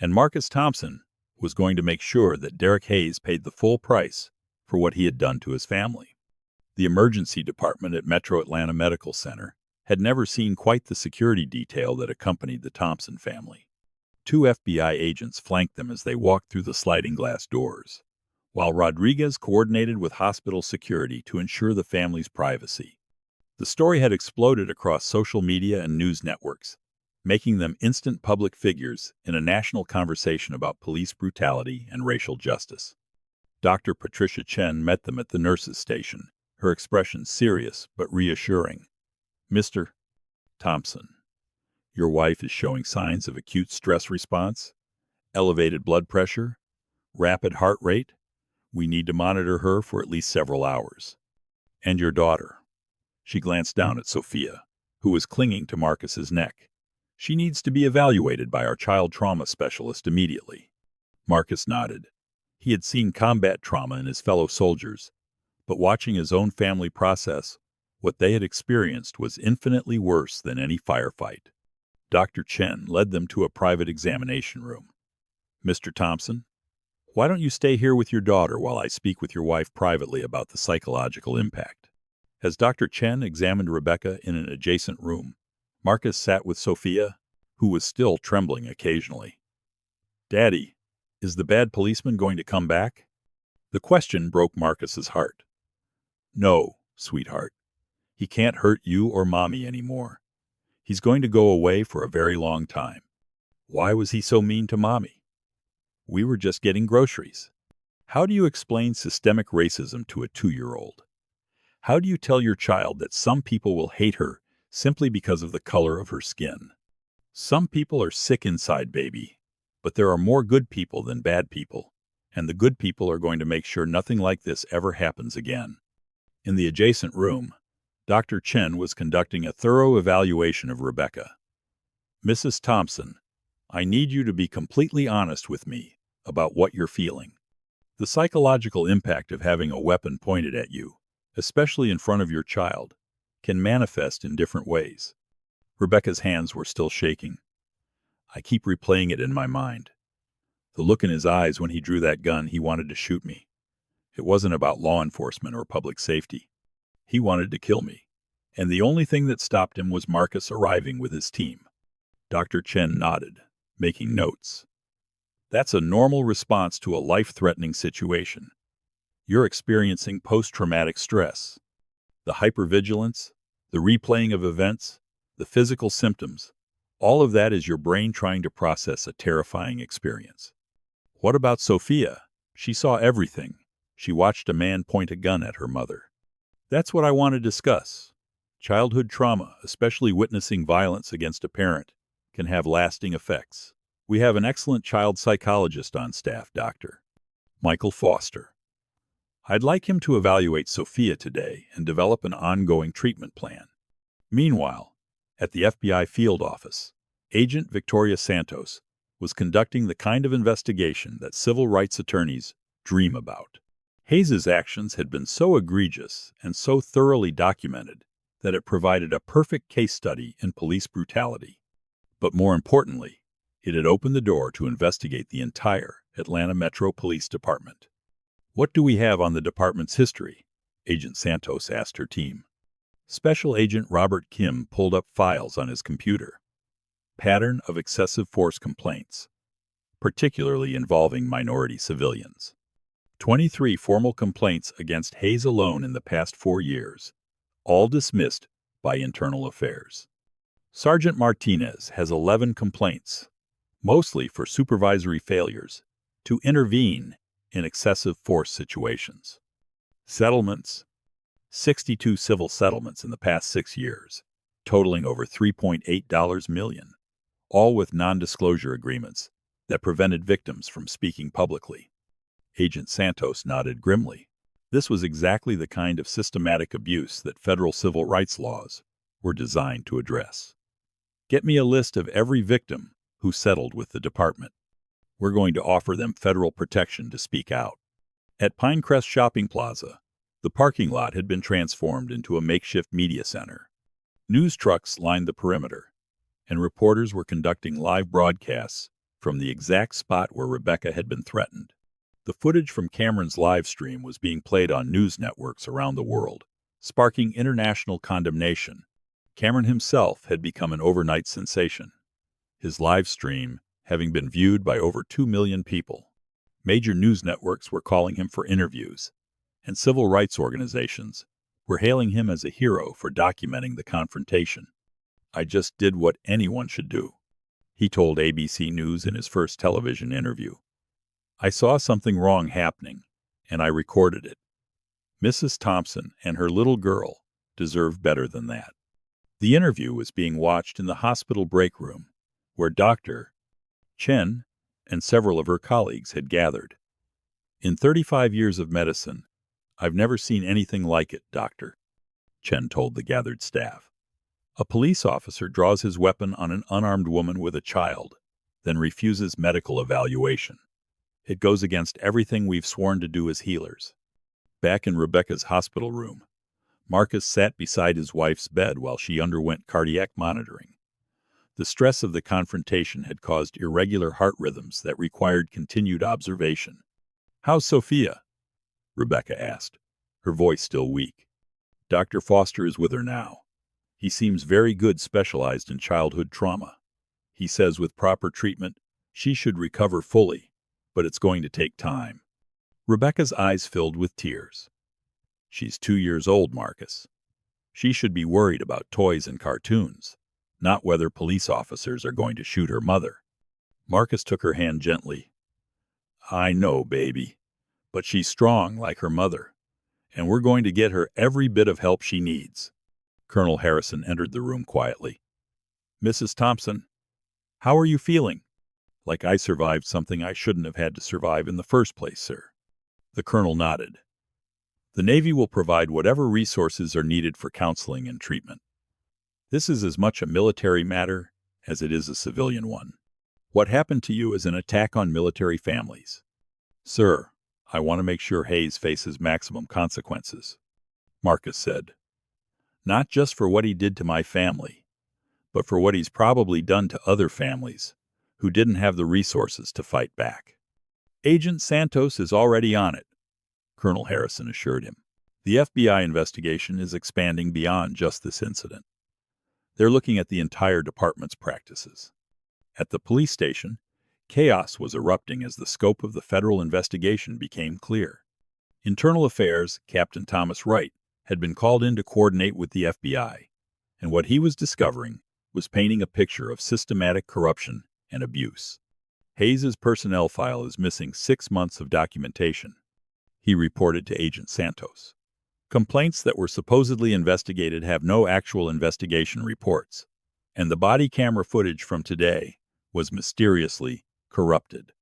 And Marcus Thompson was going to make sure that Derek Hayes paid the full price for what he had done to his family. The emergency department at Metro Atlanta Medical Center had never seen quite the security detail that accompanied the Thompson family. 2 FBI agents flanked them as they walked through the sliding glass doors, while Rodriguez coordinated with hospital security to ensure the family's privacy. The story had exploded across social media and news networks, making them instant public figures in a national conversation about police brutality and racial justice. Dr. Patricia Chen met them at the nurses' station, her expression serious but reassuring. "Mr. Thompson, your wife is showing signs of acute stress response, elevated blood pressure, rapid heart rate. We need to monitor her for at least several hours. And your daughter." She glanced down at Sophia, who was clinging to Marcus's neck. "She needs to be evaluated by our child trauma specialist immediately." Marcus nodded. He had seen combat trauma in his fellow soldiers, but watching his own family process what they had experienced was infinitely worse than any firefight. Dr. Chen led them to a private examination room. "Mr. Thompson, Why don't you stay here with your daughter while I speak with your wife privately about the psychological impact? As Dr. Chen examined Rebecca in an adjacent room, Marcus sat with Sophia, who was still trembling occasionally. Daddy, is the bad policeman going to come back? The question broke Marcus's heart. No, sweetheart. He can't hurt you or Mommy anymore. He's going to go away for a very long time. Why was he so mean to Mommy? We were just getting groceries. How do you explain systemic racism to a 2-year-old? How do you tell your child that some people will hate her simply because of the color of her skin? Some people are sick inside, baby, but there are more good people than bad people, and the good people are going to make sure nothing like this ever happens again. In the adjacent room, Dr. Chen was conducting a thorough evaluation of Rebecca. Mrs. Thompson, I need you to be completely honest with me about what you're feeling. The psychological impact of having a weapon pointed at you, especially in front of your child, can manifest in different ways. Rebecca's hands were still shaking. I keep replaying it in my mind. The look in his eyes when he drew that gun, he wanted to shoot me. It wasn't about law enforcement or public safety. He wanted to kill me. And the only thing that stopped him was Marcus arriving with his team. Dr. Chen nodded, making notes. That's a normal response to a life-threatening situation. You're experiencing post-traumatic stress. The hypervigilance, the replaying of events, the physical symptoms, all of that is your brain trying to process a terrifying experience. What about Sophia? She saw everything. She watched a man point a gun at her mother. That's what I want to discuss. Childhood trauma, especially witnessing violence against a parent, can have lasting effects. We have an excellent child psychologist on staff, Dr. Michael Foster. I'd like him to evaluate Sophia today and develop an ongoing treatment plan. Meanwhile, at the FBI field office, Agent Victoria Santos was conducting the kind of investigation that civil rights attorneys dream about. Hayes's actions had been so egregious and so thoroughly documented that it provided a perfect case study in police brutality. But more importantly, it had opened the door to investigate the entire Atlanta Metro Police Department. What do we have on the department's history? Agent Santos asked her team. Special Agent Robert Kim pulled up files on his computer. Pattern of excessive force complaints, particularly involving minority civilians. 23 formal complaints against Hayes alone in the past 4 years, all dismissed by Internal Affairs. Sergeant Martinez has 11 complaints, mostly for supervisory failures to intervene in excessive force situations. Settlements: 62 civil settlements in the past 6 years, totaling over $3.8 million, all with non-disclosure agreements that prevented victims from speaking publicly. Agent Santos nodded grimly. This was exactly the kind of systematic abuse that federal civil rights laws were designed to address. Get me a list of every victim who settled with the department. We're going to offer them federal protection to speak out. At Pinecrest Shopping Plaza, the parking lot had been transformed into a makeshift media center. News trucks lined the perimeter, and reporters were conducting live broadcasts from the exact spot where Rebecca had been threatened. The footage from Cameron's live stream was being played on news networks around the world, sparking international condemnation. Cameron himself had become an overnight sensation, his live stream having been viewed by over 2 million people. Major news networks were calling him for interviews, and civil rights organizations were hailing him as a hero for documenting the confrontation. I just did what anyone should do, he told ABC News in his first television interview. I saw something wrong happening, and I recorded it. Mrs. Thompson and her little girl deserve better than that. The interview was being watched in the hospital break room, where Dr. Chen and several of her colleagues had gathered. In 35 years of medicine, I've never seen anything like it, Doctor, Chen told the gathered staff. A police officer draws his weapon on an unarmed woman with a child, then refuses medical evaluation. It goes against everything we've sworn to do as healers. Back in Rebecca's hospital room, Marcus sat beside his wife's bed while she underwent cardiac monitoring. The stress of the confrontation had caused irregular heart rhythms that required continued observation. "How's Sophia?" Rebecca asked, her voice still weak. "Dr. Foster is with her now. He seems very good, specialized in childhood trauma. He says with proper treatment, she should recover fully, but it's going to take time." Rebecca's eyes filled with tears. "She's 2 years old, Marcus. She should be worried about toys and cartoons, not whether police officers are going to shoot her mother." Marcus took her hand gently. "I know, baby, but she's strong like her mother, and we're going to get her every bit of help she needs." Colonel Harrison entered the room quietly. "Mrs. Thompson, how are you feeling?" "Like I survived something I shouldn't have had to survive in the first place, sir." The colonel nodded. "The Navy will provide whatever resources are needed for counseling and treatment. This is as much a military matter as it is a civilian one. What happened to you is an attack on military families. Sir, I want to make sure Hayes faces maximum consequences," Marcus said. "Not just for what he did to my family, but for what he's probably done to other families who didn't have the resources to fight back." "Agent Santos is already on it," Colonel Harrison assured him. "The FBI investigation is expanding beyond just this incident. They're looking at the entire department's practices." At the police station, chaos was erupting as the scope of the federal investigation became clear. Internal Affairs Captain Thomas Wright had been called in to coordinate with the FBI, and what he was discovering was painting a picture of systematic corruption and abuse. "Hayes's personnel file is missing 6 months of documentation," he reported to Agent Santos. "Complaints that were supposedly investigated have no actual investigation reports, and the body camera footage from today was mysteriously corrupted."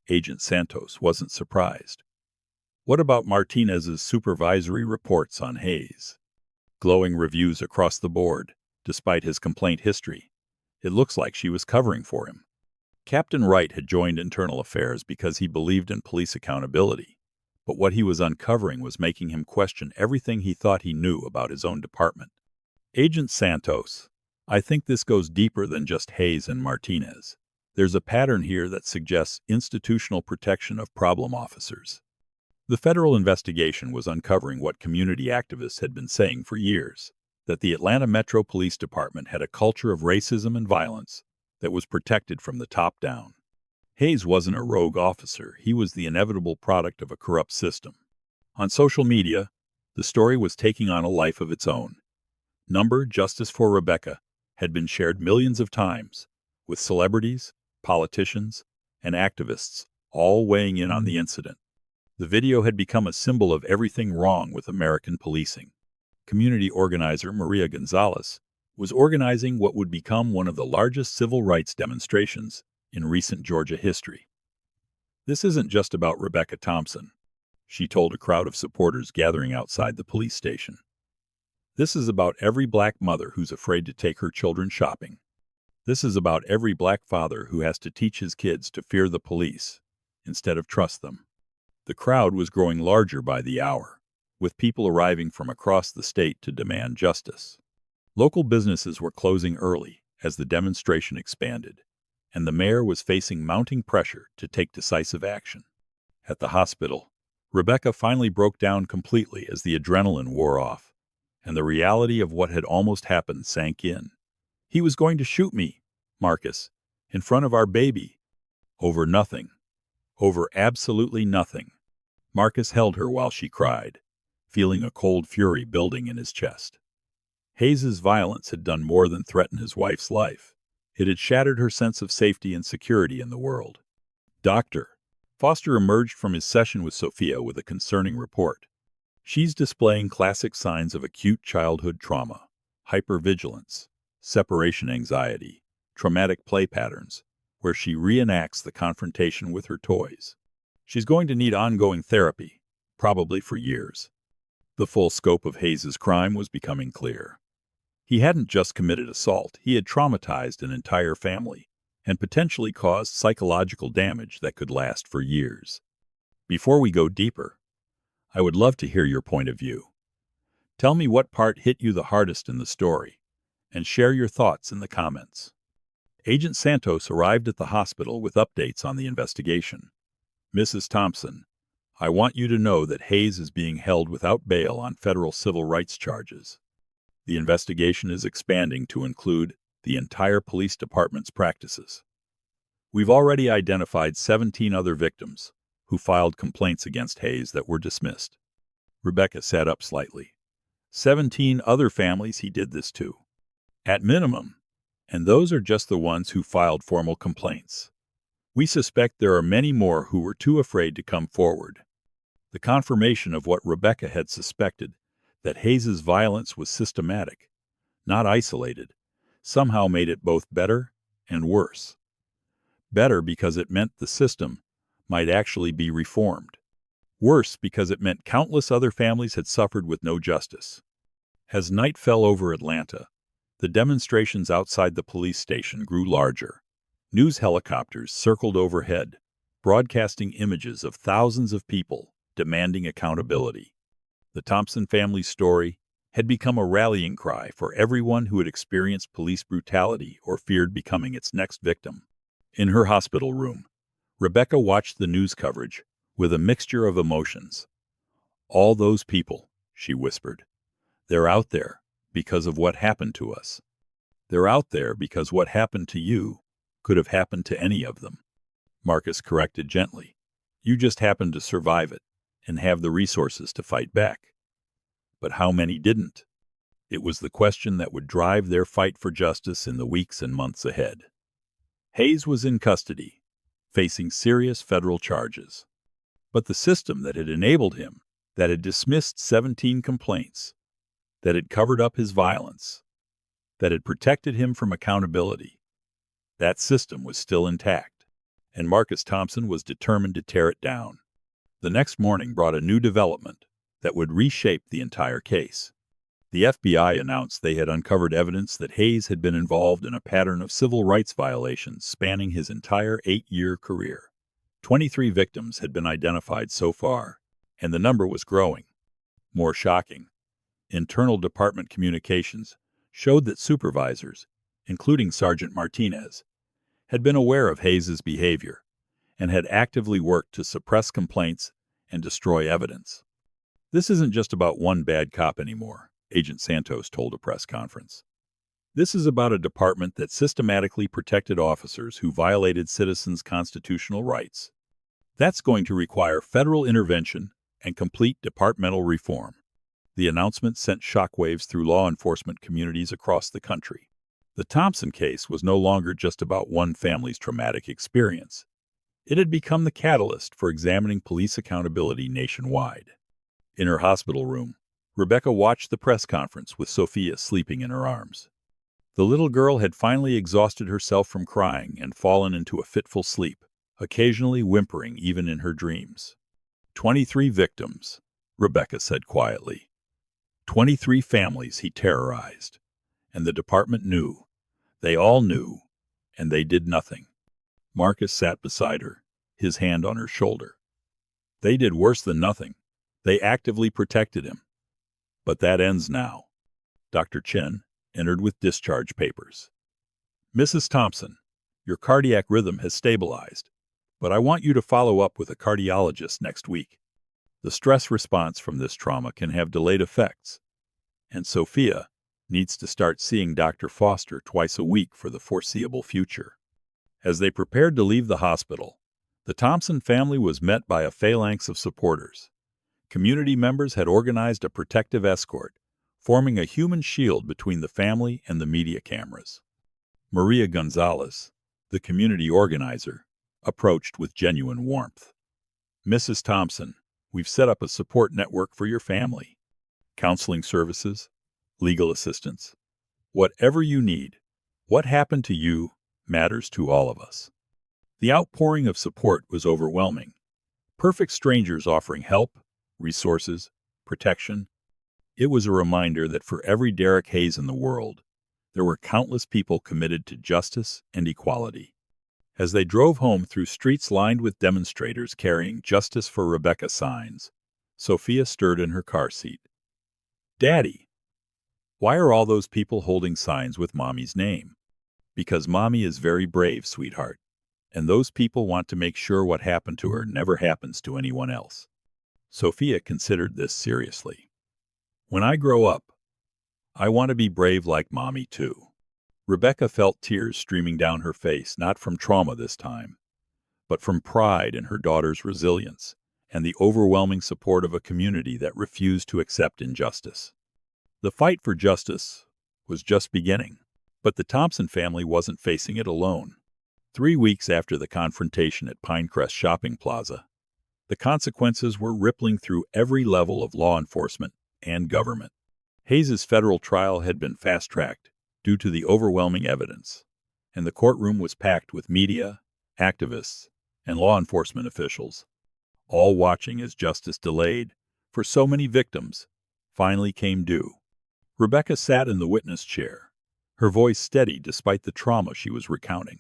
Agent Santos wasn't surprised. "What about Martinez's supervisory reports on Hayes? Glowing reviews across the board, despite his complaint history. It looks like she was covering for him." Captain Wright had joined Internal Affairs because he believed in police accountability, but what he was uncovering was making him question everything he thought he knew about his own department. "Agent Santos, I think this goes deeper than just Hayes and Martinez. There's a pattern here that suggests institutional protection of problem officers." The federal investigation was uncovering what community activists had been saying for years, that the Atlanta Metro Police Department had a culture of racism and violence that was protected from the top down. Hayes wasn't a rogue officer, he was the inevitable product of a corrupt system. On social media, the story was taking on a life of its own. Number Justice for Rebecca had been shared millions of times, with celebrities, politicians, and activists all weighing in on the incident. The video had become a symbol of everything wrong with American policing. Community organizer Maria Gonzalez was organizing what would become one of the largest civil rights demonstrations in recent Georgia history. "This isn't just about Rebecca Thompson," she told a crowd of supporters gathering outside the police station. "This is about every black mother who's afraid to take her children shopping. This is about every black father who has to teach his kids to fear the police instead of trust them." The crowd was growing larger by the hour, with people arriving from across the state to demand justice. Local businesses were closing early as the demonstration expanded, and the mayor was facing mounting pressure to take decisive action. At the hospital, Rebecca finally broke down completely as the adrenaline wore off, and the reality of what had almost happened sank in. "He was going to shoot me, Marcus, in front of our baby. Over nothing. Over absolutely nothing." Marcus held her while she cried, feeling a cold fury building in his chest. Hayes's violence had done more than threaten his wife's life. It had shattered her sense of safety and security in the world. "Doctor." Foster emerged from his session with Sophia with a concerning report. "She's displaying classic signs of acute childhood trauma, hypervigilance, separation anxiety, traumatic play patterns, where she reenacts the confrontation with her toys. She's going to need ongoing therapy, probably for years." The full scope of Hayes's crime was becoming clear. He hadn't just committed assault, he had traumatized an entire family and potentially caused psychological damage that could last for years. Before we go deeper, I would love to hear your point of view. Tell me what part hit you the hardest in the story, and share your thoughts in the comments. Agent Santos arrived at the hospital with updates on the investigation. "Mrs. Thompson, I want you to know that Hayes is being held without bail on federal civil rights charges. The investigation is expanding to include the entire police department's practices. We've already identified 17 other victims who filed complaints against Hayes that were dismissed. Rebecca sat up slightly. 17 other families he did this to. At minimum. And those are just the ones who filed formal complaints. We suspect there are many more who were too afraid to come forward. The confirmation of what Rebecca had suspected, that Hayes's violence was systematic, not isolated, somehow made it both better and worse. Better because it meant the system might actually be reformed. Worse because it meant countless other families had suffered with no justice. As night fell over Atlanta, the demonstrations outside the police station grew larger. News helicopters circled overhead, broadcasting images of thousands of people demanding accountability. The Thompson family's story had become a rallying cry for everyone who had experienced police brutality or feared becoming its next victim. In her hospital room, Rebecca watched the news coverage with a mixture of emotions. "All those people," she whispered. "They're out there because of what happened to us. They're out there because what happened to you could have happened to any of them." Marcus corrected gently. "You just happened to survive it and have the resources to fight back." But how many didn't? It was the question that would drive their fight for justice in the weeks and months ahead. Hayes was in custody, facing serious federal charges. But the system that had enabled him, that had dismissed 17 complaints, that had covered up his violence, that had protected him from accountability, that system was still intact, and Marcus Thompson was determined to tear it down. The next morning brought a new development that would reshape the entire case. The FBI announced they had uncovered evidence that Hayes had been involved in a pattern of civil rights violations spanning his entire 8-year career. 23 victims had been identified so far, and the number was growing. More shocking, internal department communications showed that supervisors, including Sergeant Martinez, had been aware of Hayes's behavior and had actively worked to suppress complaints and destroy evidence. "This isn't just about one bad cop anymore," Agent Santos told a press conference. "This is about a department that systematically protected officers who violated citizens' constitutional rights. That's going to require federal intervention and complete departmental reform." The announcement sent shockwaves through law enforcement communities across the country. The Thompson case was no longer just about one family's traumatic experience. It had become the catalyst for examining police accountability nationwide. In her hospital room, Rebecca watched the press conference with Sophia sleeping in her arms. The little girl had finally exhausted herself from crying and fallen into a fitful sleep, occasionally whimpering even in her dreams. 23 victims, Rebecca said quietly. 23 families he terrorized. And the department knew. They all knew. And they did nothing. Marcus sat beside her, his hand on her shoulder. "They did worse than nothing. They actively protected him. But that ends now." Dr. Chen entered with discharge papers. "Mrs. Thompson, your cardiac rhythm has stabilized, but I want you to follow up with a cardiologist next week. The stress response from this trauma can have delayed effects, and Sophia needs to start seeing Dr. Foster twice a week for the foreseeable future." As they prepared to leave the hospital, the Thompson family was met by a phalanx of supporters. Community members had organized a protective escort, forming a human shield between the family and the media cameras. Maria Gonzalez, the community organizer, approached with genuine warmth. "Mrs. Thompson, we've set up a support network for your family. Counseling services, legal assistance, whatever you need. What happened to you matters to all of us." The outpouring of support was overwhelming. Perfect strangers offering help, resources, protection. It was a reminder that for every Derek Hayes in the world, there were countless people committed to justice and equality. As they drove home through streets lined with demonstrators carrying "Justice for Rebecca" signs, Sophia stirred in her car seat. "Daddy, why are all those people holding signs with Mommy's name?" "Because Mommy is very brave, sweetheart, and those people want to make sure what happened to her never happens to anyone else." Sophia considered this seriously. When I grow up, I want to be brave like Mommy, too. Rebecca felt tears streaming down her face, not from trauma this time, but from pride in her daughter's resilience and the overwhelming support of a community that refused to accept injustice. The fight for justice was just beginning, but the Thompson family wasn't facing it alone. 3 weeks after the confrontation at Pinecrest Shopping Plaza, the consequences were rippling through every level of law enforcement and government. Hayes's federal trial had been fast-tracked due to the overwhelming evidence, and the courtroom was packed with media, activists, and law enforcement officials, all watching as justice delayed for so many victims finally came due. Rebecca sat in the witness chair, her voice steady despite the trauma she was recounting.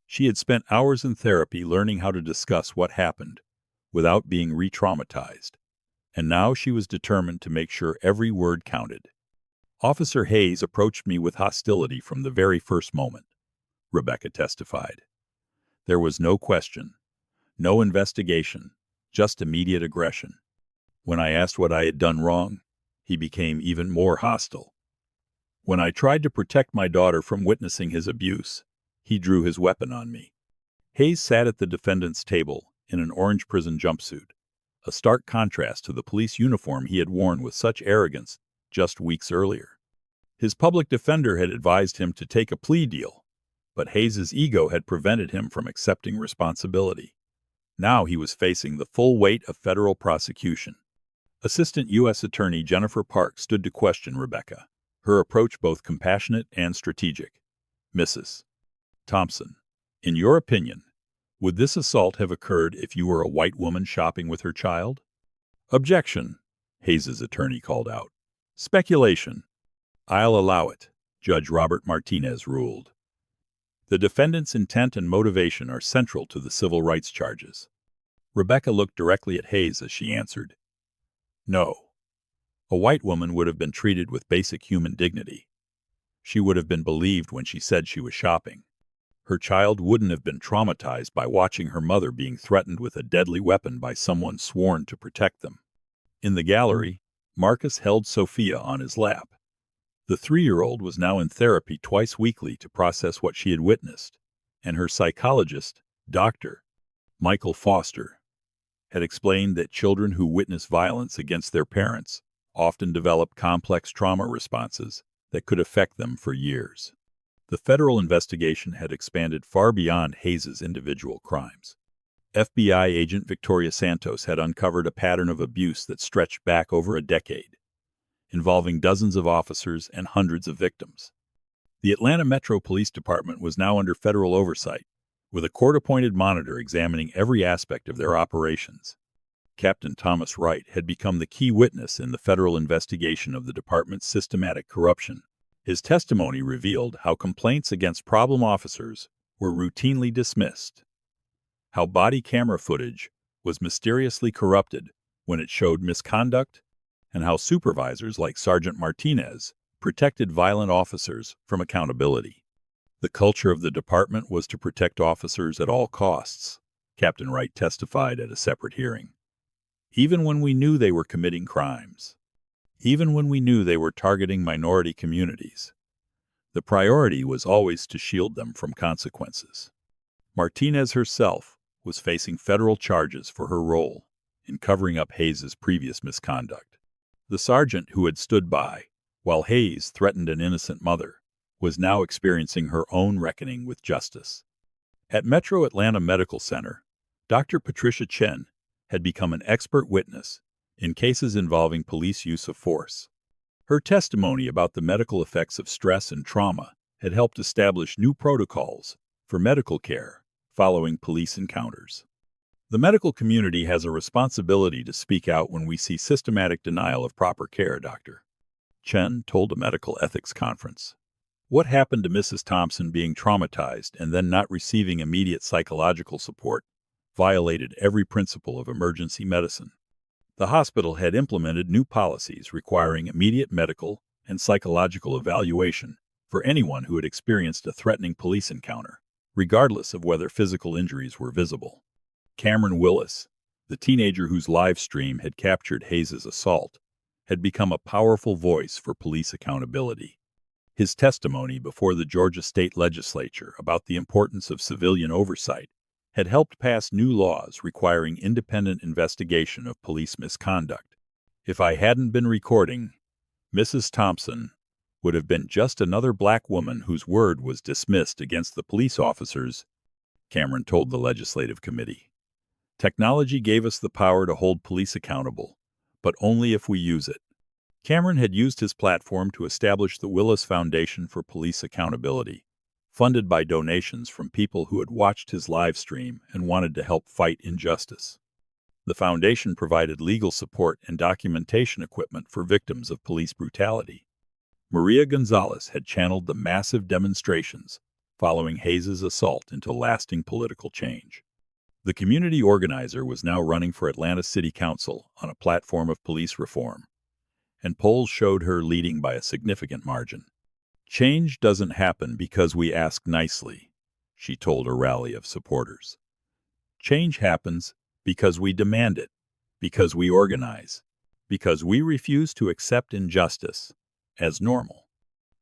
She had spent hours in therapy learning how to discuss what happened without being re-traumatized, and now she was determined to make sure every word counted. Officer Hayes approached me with hostility from the very first moment, Rebecca testified. There was no question, no investigation, just immediate aggression. When I asked what I had done wrong, he became even more hostile. When I tried to protect my daughter from witnessing his abuse, he drew his weapon on me. Hayes sat at the defendant's table in an orange prison jumpsuit, a stark contrast to the police uniform he had worn with such arrogance just weeks earlier. His public defender had advised him to take a plea deal, but Hayes's ego had prevented him from accepting responsibility. Now he was facing the full weight of federal prosecution. Assistant U.S. Attorney Jennifer Park stood to question Rebecca, her approach both compassionate and strategic. Mrs. Thompson, in your opinion, would this assault have occurred if you were a white woman shopping with her child? Objection, Hayes's attorney called out. Speculation. I'll allow it, Judge Robert Martinez ruled. The defendant's intent and motivation are central to the civil rights charges. Rebecca looked directly at Hayes as she answered. No. A white woman would have been treated with basic human dignity. She would have been believed when she said she was shopping. Her child wouldn't have been traumatized by watching her mother being threatened with a deadly weapon by someone sworn to protect them. In the gallery, Marcus held Sophia on his lap. The 3-year-old was now in therapy twice weekly to process what she had witnessed, and her psychologist, Dr. Michael Foster, had explained that children who witness violence against their parents often develop complex trauma responses that could affect them for years. The federal investigation had expanded far beyond Hayes's individual crimes. FBI agent Victoria Santos had uncovered a pattern of abuse that stretched back over a decade, involving dozens of officers and hundreds of victims. The Atlanta Metro Police Department was now under federal oversight, with a court-appointed monitor examining every aspect of their operations. Captain Thomas Wright had become the key witness in the federal investigation of the department's systematic corruption. His testimony revealed how complaints against problem officers were routinely dismissed, how body camera footage was mysteriously corrupted when it showed misconduct, and how supervisors like Sergeant Martinez protected violent officers from accountability. The culture of the department was to protect officers at all costs, Captain Wright testified at a separate hearing. Even when we knew they were committing crimes, even when we knew they were targeting minority communities, the priority was always to shield them from consequences. Martinez herself was facing federal charges for her role in covering up Hayes's previous misconduct. The sergeant who had stood by while Hayes threatened an innocent mother was now experiencing her own reckoning with justice. At Metro Atlanta Medical Center, Dr. Patricia Chen had become an expert witness in cases involving police use of force. Her testimony about the medical effects of stress and trauma had helped establish new protocols for medical care following police encounters. The medical community has a responsibility to speak out when we see systematic denial of proper care, Dr. Chen told a medical ethics conference. What happened to Mrs. Thompson being traumatized and then not receiving immediate psychological support violated every principle of emergency medicine. The hospital had implemented new policies requiring immediate medical and psychological evaluation for anyone who had experienced a threatening police encounter, regardless of whether physical injuries were visible. Cameron Willis, The teenager whose live stream had captured Hayes's assault had become a powerful voice for police accountability. His testimony before the Georgia state legislature about the importance of civilian oversight had helped pass new laws requiring independent investigation of police misconduct. If I hadn't been recording, Mrs. Thompson would have been just another black woman whose word was dismissed against the police officers, Cameron told the legislative committee. Technology gave us the power to hold police accountable, but only if we use it. Cameron had used his platform to establish the Willis Foundation for Police Accountability, funded by donations from people who had watched his live stream and wanted to help fight injustice. The foundation provided legal support and documentation equipment for victims of police brutality. Maria Gonzalez had channeled the massive demonstrations following Hayes's assault into lasting political change. The community organizer was now running for Atlanta City Council on a platform of police reform, and polls showed her leading by a significant margin. Change doesn't happen because we ask nicely, she told a rally of supporters. Change happens because we demand it, because we organize, because we refuse to accept injustice as normal.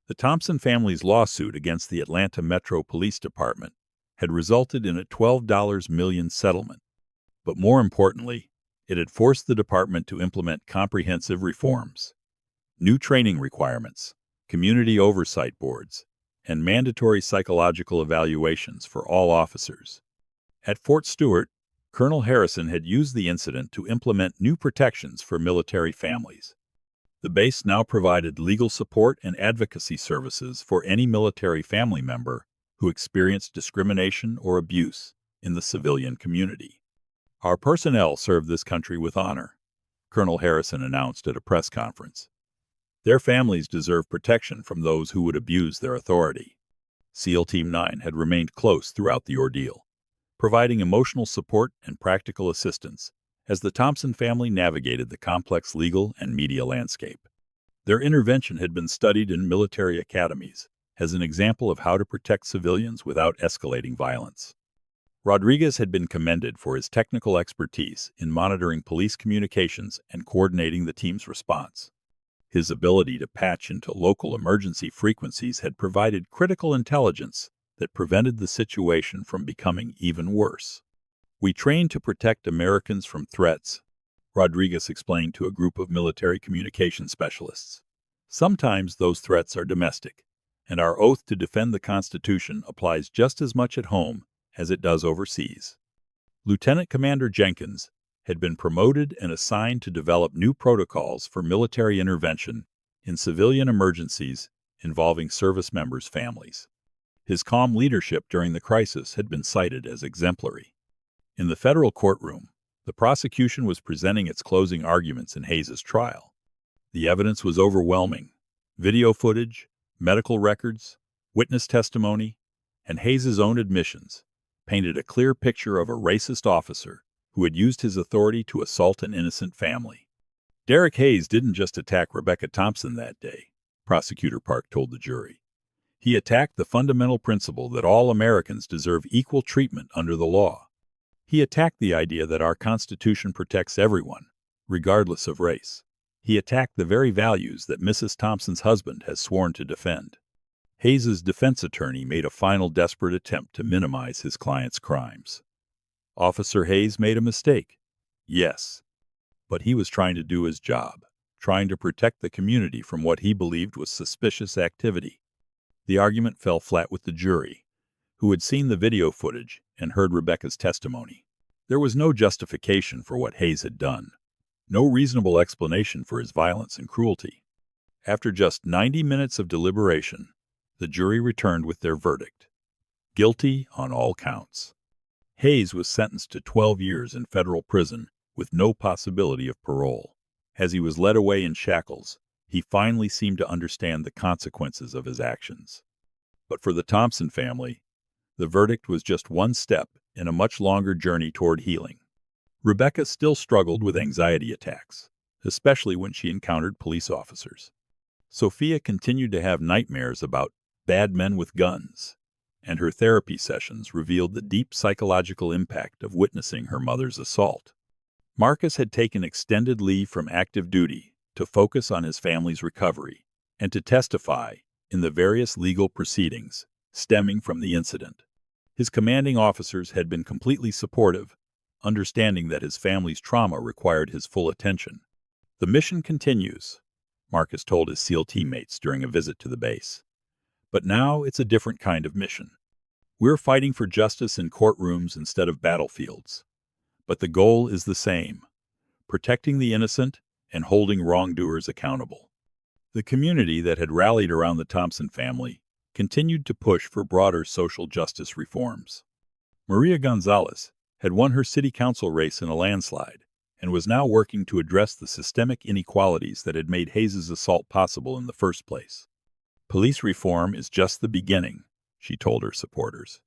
The Thompson family's lawsuit against the Atlanta Metro Police Department had resulted in a $12 million settlement, but more importantly, it had forced the department to implement comprehensive reforms. New training requirements, community oversight boards, and mandatory psychological evaluations for all officers. At Fort Stewart, Colonel Harrison had used the incident to implement new protections for military families. The base now provided legal support and advocacy services for any military family member who experienced discrimination or abuse in the civilian community. Our personnel serve this country with honor, Colonel Harrison announced at a press conference. Their families deserve protection from those who would abuse their authority. SEAL Team 9 had remained close throughout the ordeal, providing emotional support and practical assistance as the Thompson family navigated the complex legal and media landscape. Their intervention had been studied in military academies as an example of how to protect civilians without escalating violence. Rodriguez had been commended for his technical expertise in monitoring police communications and coordinating the team's response. His ability to patch into local emergency frequencies had provided critical intelligence that prevented the situation from becoming even worse. We train to protect Americans from threats, Rodriguez explained to a group of military communication specialists. Sometimes those threats are domestic, and our oath to defend the Constitution applies just as much at home as it does overseas. Lieutenant Commander Jenkins had been promoted and assigned to develop new protocols for military intervention in civilian emergencies involving service members' families. His calm leadership during the crisis had been cited as exemplary. In the federal courtroom, the prosecution was presenting its closing arguments in Hayes's trial. The evidence was overwhelming. Video footage, medical records, witness testimony, and Hayes's own admissions painted a clear picture of a racist officer who had used his authority to assault an innocent family. Derek Hayes didn't just attack Rebecca Thompson that day, Prosecutor Park told the jury. He attacked the fundamental principle that all Americans deserve equal treatment under the law. He attacked the idea that our Constitution protects everyone, regardless of race. He attacked the very values that Mrs. Thompson's husband has sworn to defend. Hayes's defense attorney made a final desperate attempt to minimize his client's crimes. Officer Hayes made a mistake. Yes, but he was trying to do his job, trying to protect the community from what he believed was suspicious activity. The argument fell flat with the jury, who had seen the video footage and heard Rebecca's testimony. There was no justification for what Hayes had done, no reasonable explanation for his violence and cruelty. After just 90 minutes of deliberation, the jury returned with their verdict: guilty on all counts. Hayes was sentenced to 12 years in federal prison with no possibility of parole. As he was led away in shackles, he finally seemed to understand the consequences of his actions. But for the Thompson family, the verdict was just one step in a much longer journey toward healing. Rebecca still struggled with anxiety attacks, especially when she encountered police officers. Sophia continued to have nightmares about bad men with guns, and her therapy sessions revealed the deep psychological impact of witnessing her mother's assault. Marcus had taken extended leave from active duty to focus on his family's recovery and to testify in the various legal proceedings stemming from the incident. His commanding officers had been completely supportive, understanding that his family's trauma required his full attention. "The mission continues," Marcus told his SEAL teammates during a visit to the base. "But now it's a different kind of mission. We're fighting for justice in courtrooms instead of battlefields. But the goal is the same: protecting the innocent and holding wrongdoers accountable." The community that had rallied around the Thompson family continued to push for broader social justice reforms. Maria Gonzalez had won her city council race in a landslide and was now working to address the systemic inequalities that had made Hayes' assault possible in the first place. "Police reform is just the beginning," she told her supporters.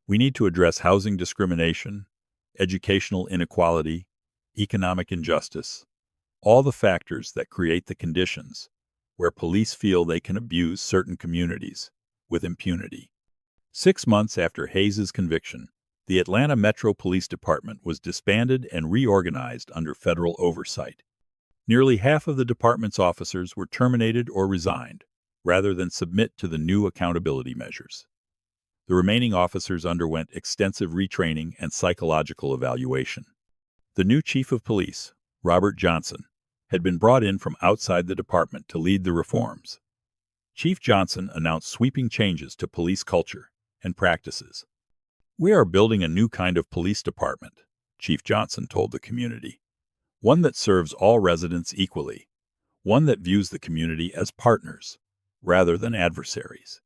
"We need to address housing discrimination, educational inequality, economic injustice, all the factors that create the conditions where police feel they can abuse certain communities with impunity." 6 months after Hayes' conviction, the Atlanta Metro Police Department was disbanded and reorganized under federal oversight. Nearly half of the department's officers were terminated or resigned, rather than submit to the new accountability measures. The remaining officers underwent extensive retraining and psychological evaluation. The new chief of police, Robert Johnson, had been brought in from outside the department to lead the reforms. Chief Johnson announced sweeping changes to police culture and practices. "We are building a new kind of police department," Chief Johnson told the community. "One that serves all residents equally. One that views the community as partners, rather than adversaries.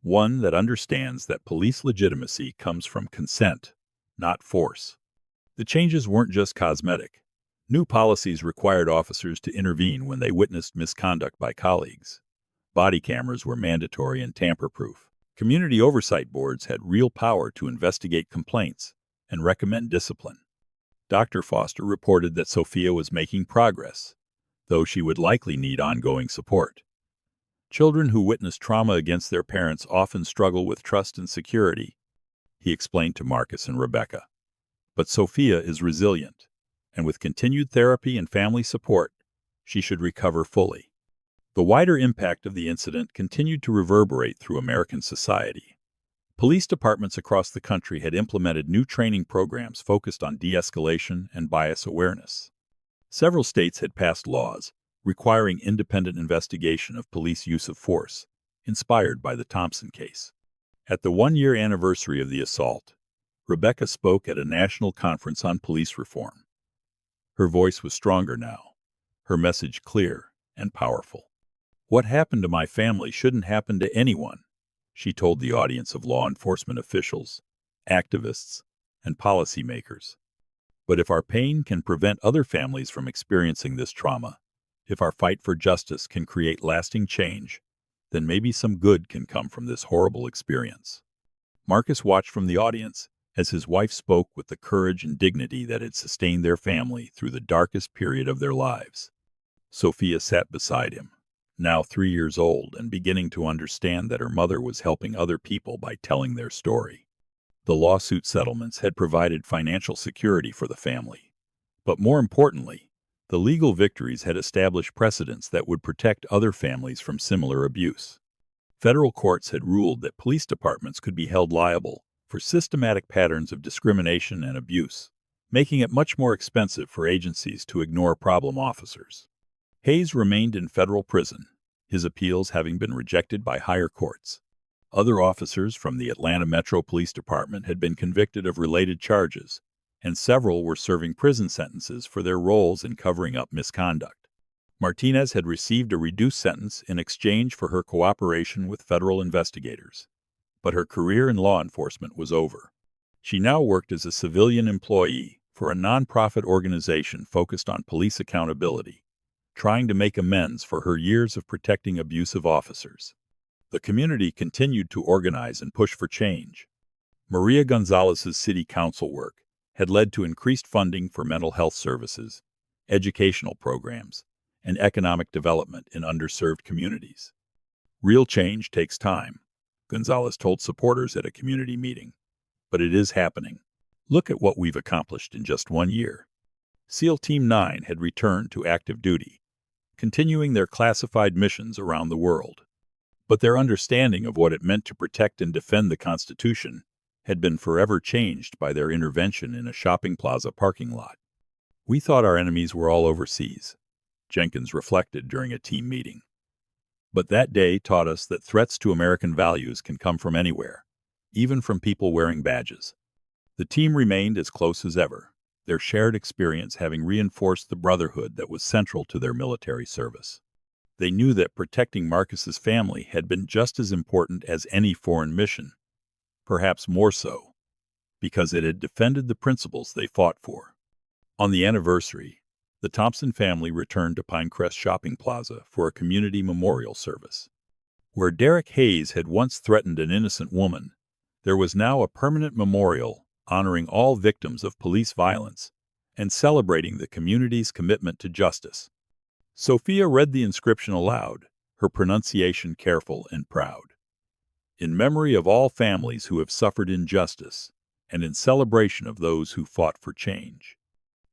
One that understands that police legitimacy comes from consent, not force." The changes weren't just cosmetic. New policies required officers to intervene when they witnessed misconduct by colleagues. Body cameras were mandatory and tamper-proof. Community oversight boards had real power to investigate complaints and recommend discipline. Dr. Foster reported that Sophia was making progress, though she would likely need ongoing support. "Children who witness trauma against their parents often struggle with trust and security," he explained to Marcus and Rebecca. "But Sophia is resilient, and with continued therapy and family support, she should recover fully." The wider impact of the incident continued to reverberate through American society. Police departments across the country had implemented new training programs focused on de-escalation and bias awareness. Several states had passed laws requiring independent investigation of police use of force, inspired by the Thompson case. At the one-year anniversary of the assault, Rebecca spoke at a national conference on police reform. Her voice was stronger now, her message clear and powerful. "What happened to my family shouldn't happen to anyone," she told the audience of law enforcement officials, activists, and policymakers. "But if our pain can prevent other families from experiencing this trauma, if our fight for justice can create lasting change, then maybe some good can come from this horrible experience." Marcus watched from the audience as his wife spoke with the courage and dignity that had sustained their family through the darkest period of their lives. Sophia sat beside him, now 3 years old and beginning to understand that her mother was helping other people by telling their story. The lawsuit settlements had provided financial security for the family. But more importantly, the legal victories had established precedents that would protect other families from similar abuse. Federal courts had ruled that police departments could be held liable for systematic patterns of discrimination and abuse, making it much more expensive for agencies to ignore problem officers. Hayes remained in federal prison, his appeals having been rejected by higher courts. Other officers from the Atlanta Metro Police Department had been convicted of related charges, and several were serving prison sentences for their roles in covering up misconduct. Martinez had received a reduced sentence in exchange for her cooperation with federal investigators. But her career in law enforcement was over. She now worked as a civilian employee for a nonprofit organization focused on police accountability, trying to make amends for her years of protecting abusive officers. The community continued to organize and push for change. Maria Gonzalez's city council work had led to increased funding for mental health services, educational programs, and economic development in underserved communities. "Real change takes time," Gonzalez told supporters at a community meeting, "but it is happening. Look at what we've accomplished in just 1 year." SEAL Team 9 had returned to active duty, continuing their classified missions around the world. But their understanding of what it meant to protect and defend the Constitution had been forever changed by their intervention in a shopping plaza parking lot. "We thought our enemies were all overseas," Jenkins reflected during a team meeting. "But that day taught us that threats to American values can come from anywhere, even from people wearing badges." The team remained as close as ever, their shared experience having reinforced the brotherhood that was central to their military service. They knew that protecting Marcus's family had been just as important as any foreign mission, perhaps more so, because it had defended the principles they fought for. On the anniversary, the Thompson family returned to Pinecrest Shopping Plaza for a community memorial service. Where Derek Hayes had once threatened an innocent woman, there was now a permanent memorial honoring all victims of police violence and celebrating the community's commitment to justice. Sophia read the inscription aloud, her pronunciation careful and proud. "In memory of all families who have suffered injustice, and in celebration of those who fought for change."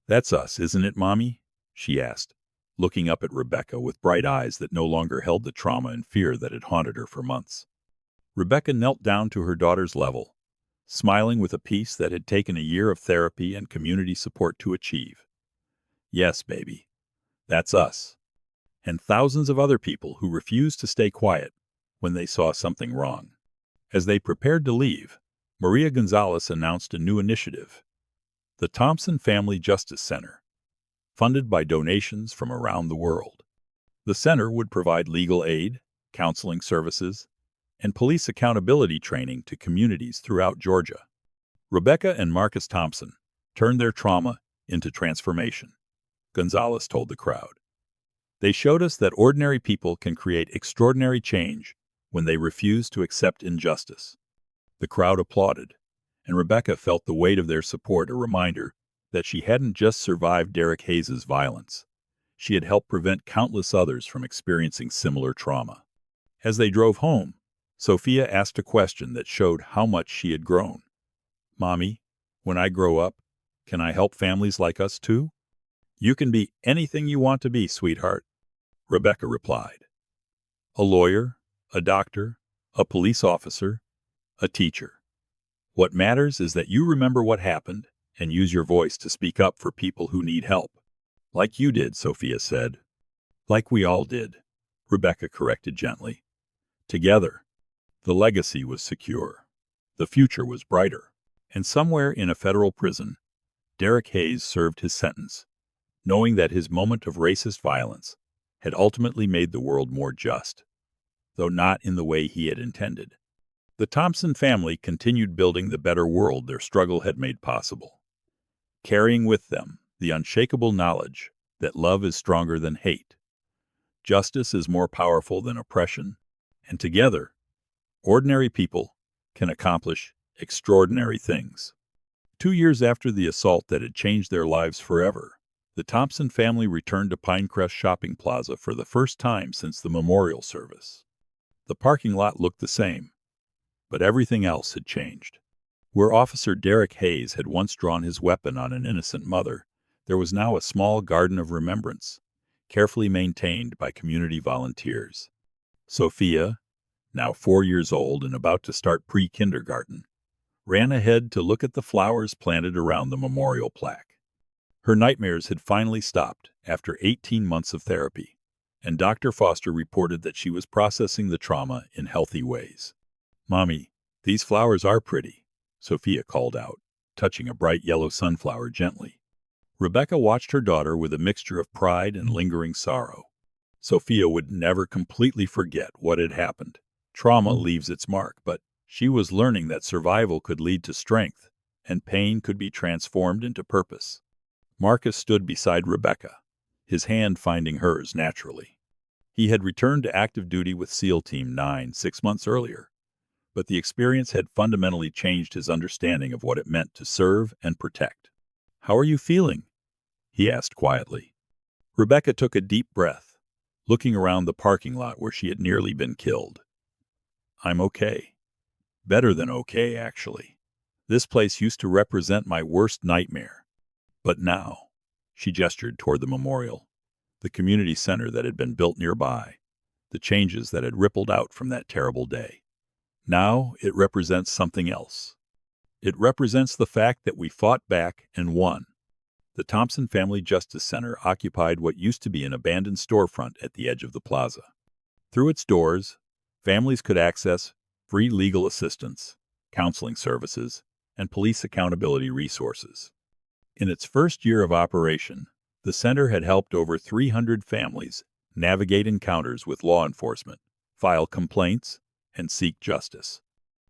"That's us, isn't it, Mommy?" she asked, looking up at Rebecca with bright eyes that no longer held the trauma and fear that had haunted her for months. Rebecca knelt down to her daughter's level, smiling with a peace that had taken a year of therapy and community support to achieve. "Yes, baby, that's us. And thousands of other people who refused to stay quiet when they saw something wrong." As they prepared to leave, Maria Gonzalez announced a new initiative, the Thompson Family Justice Center, funded by donations from around the world. The center would provide legal aid, counseling services, and police accountability training to communities throughout Georgia. Rebecca and Marcus Thompson turned their trauma into transformation, Gonzalez told the crowd. "They showed us that ordinary people can create extraordinary change when they refuse to accept injustice." The crowd applauded, and Rebecca felt the weight of their support, a reminder that she hadn't just survived Derek Hayes' violence. She had helped prevent countless others from experiencing similar trauma. As they drove home, Sophia asked a question that showed how much she had grown. "Mommy, when I grow up, can I help families like us too?" "You can be anything you want to be, sweetheart," Rebecca replied. "A lawyer, a doctor, a police officer, a teacher. What matters is that you remember what happened and use your voice to speak up for people who need help." "Like you did," Sophia said. "Like we all did," Rebecca corrected gently. Together, the legacy was secure. The future was brighter. And somewhere in a federal prison, Derek Hayes served his sentence, knowing that his moment of racist violence had ultimately made the world more just, though not in the way he had intended. The Thompson family continued building the better world their struggle had made possible, carrying with them the unshakable knowledge that love is stronger than hate, justice is more powerful than oppression, and together, ordinary people can accomplish extraordinary things. 2 years after the assault that had changed their lives forever, the Thompson family returned to Pinecrest Shopping Plaza for the first time since the memorial service. The parking lot looked the same, but everything else had changed. Where Officer Derek Hayes had once drawn his weapon on an innocent mother, there was now a small garden of remembrance, carefully maintained by community volunteers. Sophia, now 4 years old and about to start pre-kindergarten, ran ahead to look at the flowers planted around the memorial plaque. Her nightmares had finally stopped after 18 months of therapy, and Dr. Foster reported that she was processing the trauma in healthy ways. "Mommy, these flowers are pretty," Sophia called out, touching a bright yellow sunflower gently. Rebecca watched her daughter with a mixture of pride and lingering sorrow. Sophia would never completely forget what had happened. Trauma leaves its mark, but she was learning that survival could lead to strength, and pain could be transformed into purpose. Marcus stood beside Rebecca, his hand finding hers naturally. He had returned to active duty with SEAL Team 9 6 months earlier, but the experience had fundamentally changed his understanding of what it meant to serve and protect. "How are you feeling?" he asked quietly. Rebecca took a deep breath, looking around the parking lot where she had nearly been killed. "I'm okay. Better than okay, actually. This place used to represent my worst nightmare. But now, She gestured toward the memorial, the community center that had been built nearby, the changes that had rippled out from that terrible day. Now it represents something else. It represents the fact that we fought back and won. The Thompson Family Justice Center occupied what used to be an abandoned storefront at the edge of the plaza. Through its doors, families could access free legal assistance, counseling services, and police accountability resources. In its first year of operation, the center had helped over 300 families navigate encounters with law enforcement, file complaints, and seek justice.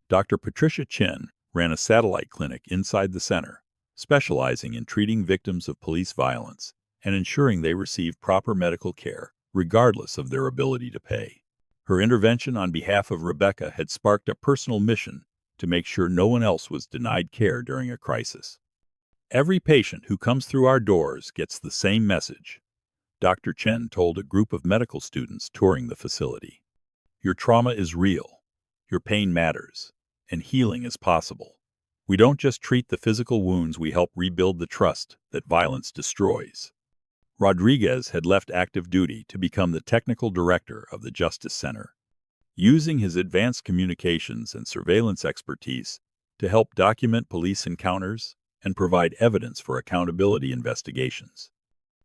Dr. Patricia Chin ran a satellite clinic inside the center, specializing in treating victims of police violence and ensuring they receive proper medical care, regardless of their ability to pay. Her intervention on behalf of Rebecca had sparked a personal mission to make sure no one else was denied care during a crisis. Every patient who comes through our doors gets the same message, Dr. Chen told a group of medical students touring the facility. Your trauma is real, your pain matters, and healing is possible. We don't just treat the physical wounds, we help rebuild the trust that violence destroys. Rodriguez had left active duty to become the technical director of the Justice Center, using his advanced communications and surveillance expertise to help document police encounters and provide evidence for accountability investigations.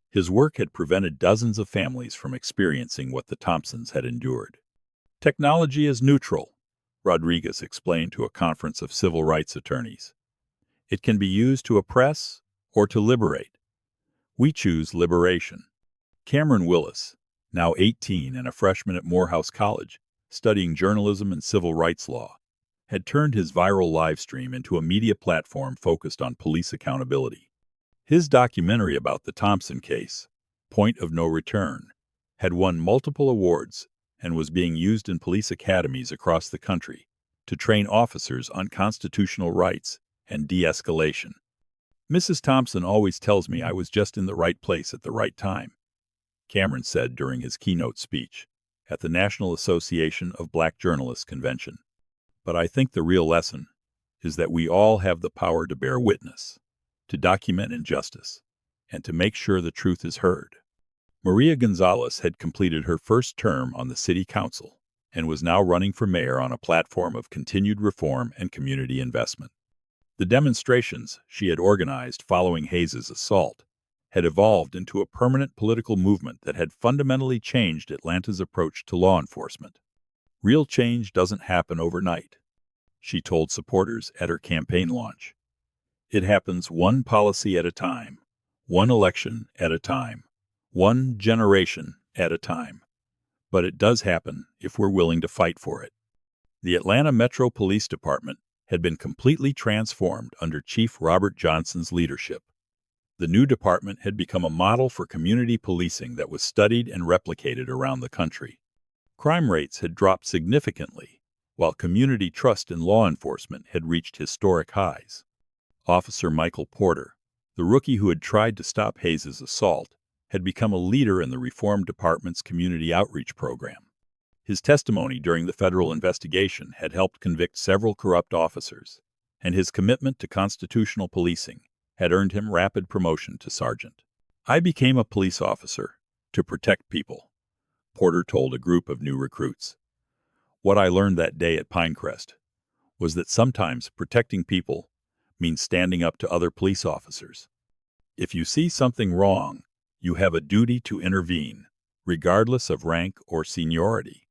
His work had prevented dozens of families from experiencing what the Thompsons had endured. Technology is neutral, Rodriguez explained to a conference of civil rights attorneys. It can be used to oppress or to liberate. We choose liberation. Cameron Willis, now 18 and a freshman at Morehouse College, studying journalism and civil rights law, had turned his viral live stream into a media platform focused on police accountability. His documentary about the Thompson case, Point of No Return, had won multiple awards and was being used in police academies across the country to train officers on constitutional rights and de-escalation. Mrs. Thompson always tells me I was just in the right place at the right time, Cameron said during his keynote speech at the National Association of Black Journalists Convention. But I think the real lesson is that we all have the power to bear witness, to document injustice, and to make sure the truth is heard. Maria Gonzalez had completed her first term on the city council and was now running for mayor on a platform of continued reform and community investment. The demonstrations she had organized following Hayes's assault had evolved into a permanent political movement that had fundamentally changed Atlanta's approach to law enforcement. Real change doesn't happen overnight, she told supporters at her campaign launch. It happens one policy at a time, one election at a time, one generation at a time. But it does happen if we're willing to fight for it. The Atlanta Metro Police Department had been completely transformed under Chief Robert Johnson's leadership. The new department had become a model for community policing that was studied and replicated around the country. Crime rates had dropped significantly, while community trust in law enforcement had reached historic highs. Officer Michael Porter, the rookie who had tried to stop Hayes's assault, had become a leader in the Reform Department's community outreach program. His testimony during the federal investigation had helped convict several corrupt officers, and his commitment to constitutional policing had earned him rapid promotion to sergeant. I became a police officer to protect people, Porter told a group of new recruits. What I learned that day at Pinecrest was that sometimes protecting people means standing up to other police officers. If you see something wrong, you have a duty to intervene, regardless of rank or seniority.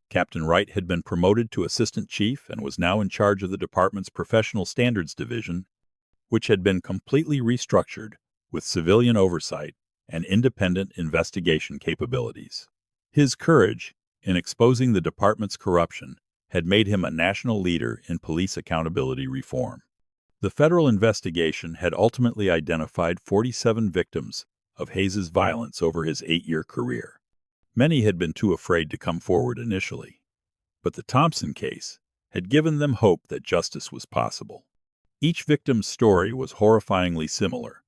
Captain Wright had been promoted to assistant chief and was now in charge of the department's professional standards division, which had been completely restructured with civilian oversight and independent investigation capabilities. His courage in exposing the department's corruption had made him a national leader in police accountability reform. The federal investigation had ultimately identified 47 victims of Hayes's violence over his 8-year career. Many had been too afraid to come forward initially, but the Thompson case had given them hope that justice was possible. Each victim's story was horrifyingly similar: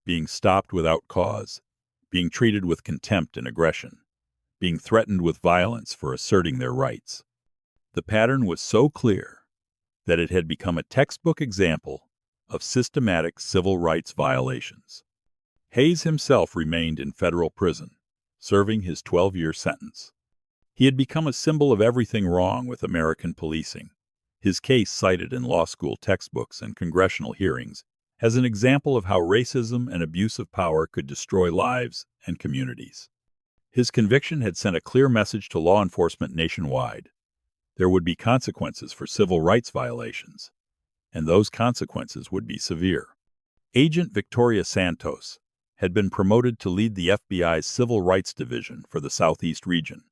being stopped without cause, being treated with contempt and aggression, being threatened with violence for asserting their rights. The pattern was so clear that it had become a textbook example of systematic civil rights violations. Hayes himself remained in federal prison, serving his 12-year sentence. He had become a symbol of everything wrong with American policing. His case, cited in law school textbooks and congressional hearings, as an example of how racism and abuse of power could destroy lives and communities. His conviction had sent a clear message to law enforcement nationwide. There would be consequences for civil rights violations, and those consequences would be severe. Agent Victoria Santos had been promoted to lead the FBI's Civil Rights Division for the Southeast region.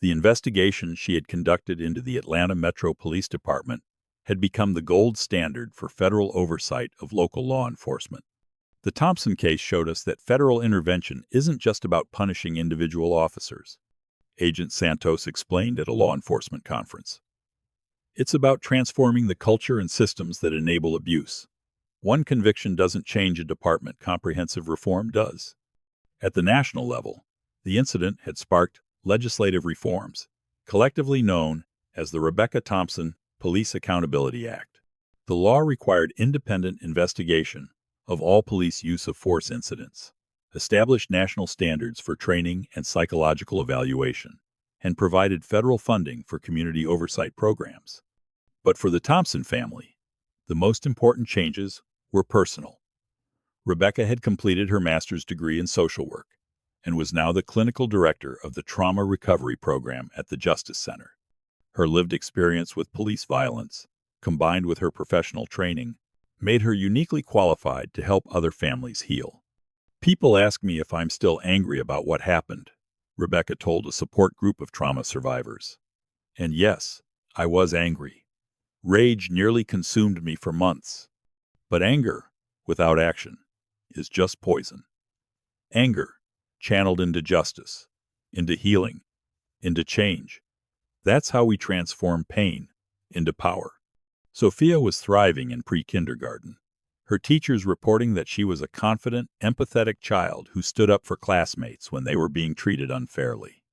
The investigation she had conducted into the Atlanta Metro Police Department had become the gold standard for federal oversight of local law enforcement. The Thompson case showed us that federal intervention isn't just about punishing individual officers. Agent Santos explained at a law enforcement conference. It's about transforming the culture and systems that enable abuse. One conviction doesn't change a department, comprehensive reform does. At the national level, the incident had sparked legislative reforms, collectively known as the Rebecca Thompson Police Accountability Act. The law required independent investigation of all police use of force incidents, established national standards for training and psychological evaluation, and provided federal funding for community oversight programs. But for the Thompson family, the most important changes were personal. Rebecca had completed her master's degree in social work and was now the clinical director of the Trauma Recovery Program at the Justice Center. Her lived experience with police violence, combined with her professional training, made her uniquely qualified to help other families heal. People ask me if I'm still angry about what happened, Rebecca told a support group of trauma survivors. And yes, I was angry. Rage nearly consumed me for months. But anger, without action, is just poison. Anger, channeled into justice, into healing, into change. That's how we transform pain into power. Sophia was thriving in pre-kindergarten, her teachers reporting that she was a confident, empathetic child who stood up for classmates when they were being treated unfairly.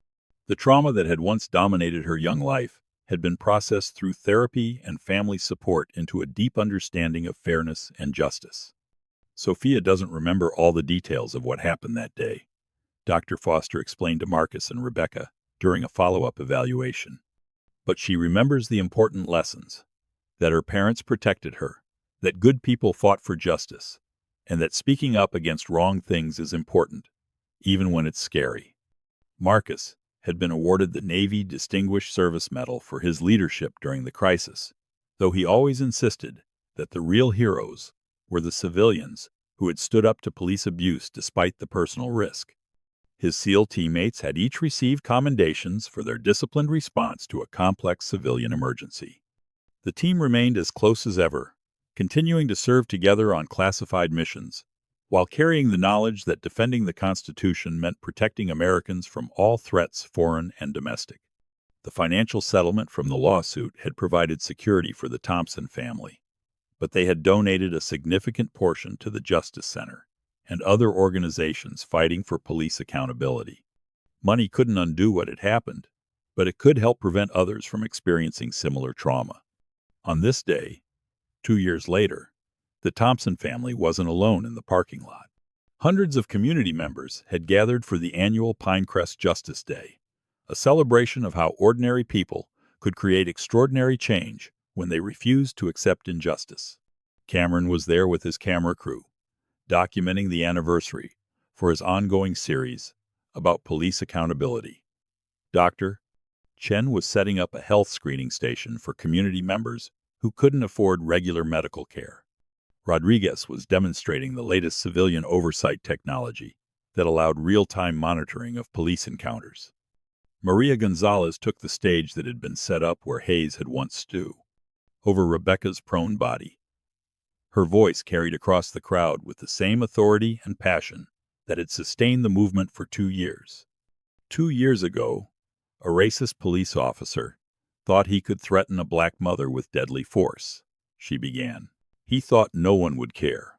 The trauma that had once dominated her young life had been processed through therapy and family support into a deep understanding of fairness and justice. Sophia doesn't remember all the details of what happened that day, Dr. Foster explained to Marcus and Rebecca during a follow-up evaluation. But she remembers the important lessons, that her parents protected her, that good people fought for justice, and that speaking up against wrong things is important, even when it's scary. Marcus had been awarded the Navy Distinguished Service Medal for his leadership during the crisis, though he always insisted that the real heroes were the civilians who had stood up to police abuse despite the personal risk. His SEAL teammates had each received commendations for their disciplined response to a complex civilian emergency. The team remained as close as ever, continuing to serve together on classified missions, while carrying the knowledge that defending the Constitution meant protecting Americans from all threats, foreign and domestic. The financial settlement from the lawsuit had provided security for the Thompson family, but they had donated a significant portion to the Justice Center and other organizations fighting for police accountability. Money couldn't undo what had happened, but it could help prevent others from experiencing similar trauma. On this day, 2 years later, the Thompson family wasn't alone in the parking lot. Hundreds of community members had gathered for the annual Pinecrest Justice Day, a celebration of how ordinary people could create extraordinary change when they refused to accept injustice. Cameron was there with his camera crew, documenting the anniversary for his ongoing series about police accountability. Dr. Chen was setting up a health screening station for community members who couldn't afford regular medical care. Rodriguez was demonstrating the latest civilian oversight technology that allowed real-time monitoring of police encounters. Maria Gonzalez took the stage that had been set up where Hayes had once stood, over Rebecca's prone body. Her voice carried across the crowd with the same authority and passion that had sustained the movement for 2 years. 2 years ago, a racist police officer thought he could threaten a black mother with deadly force, she began. He thought no one would care.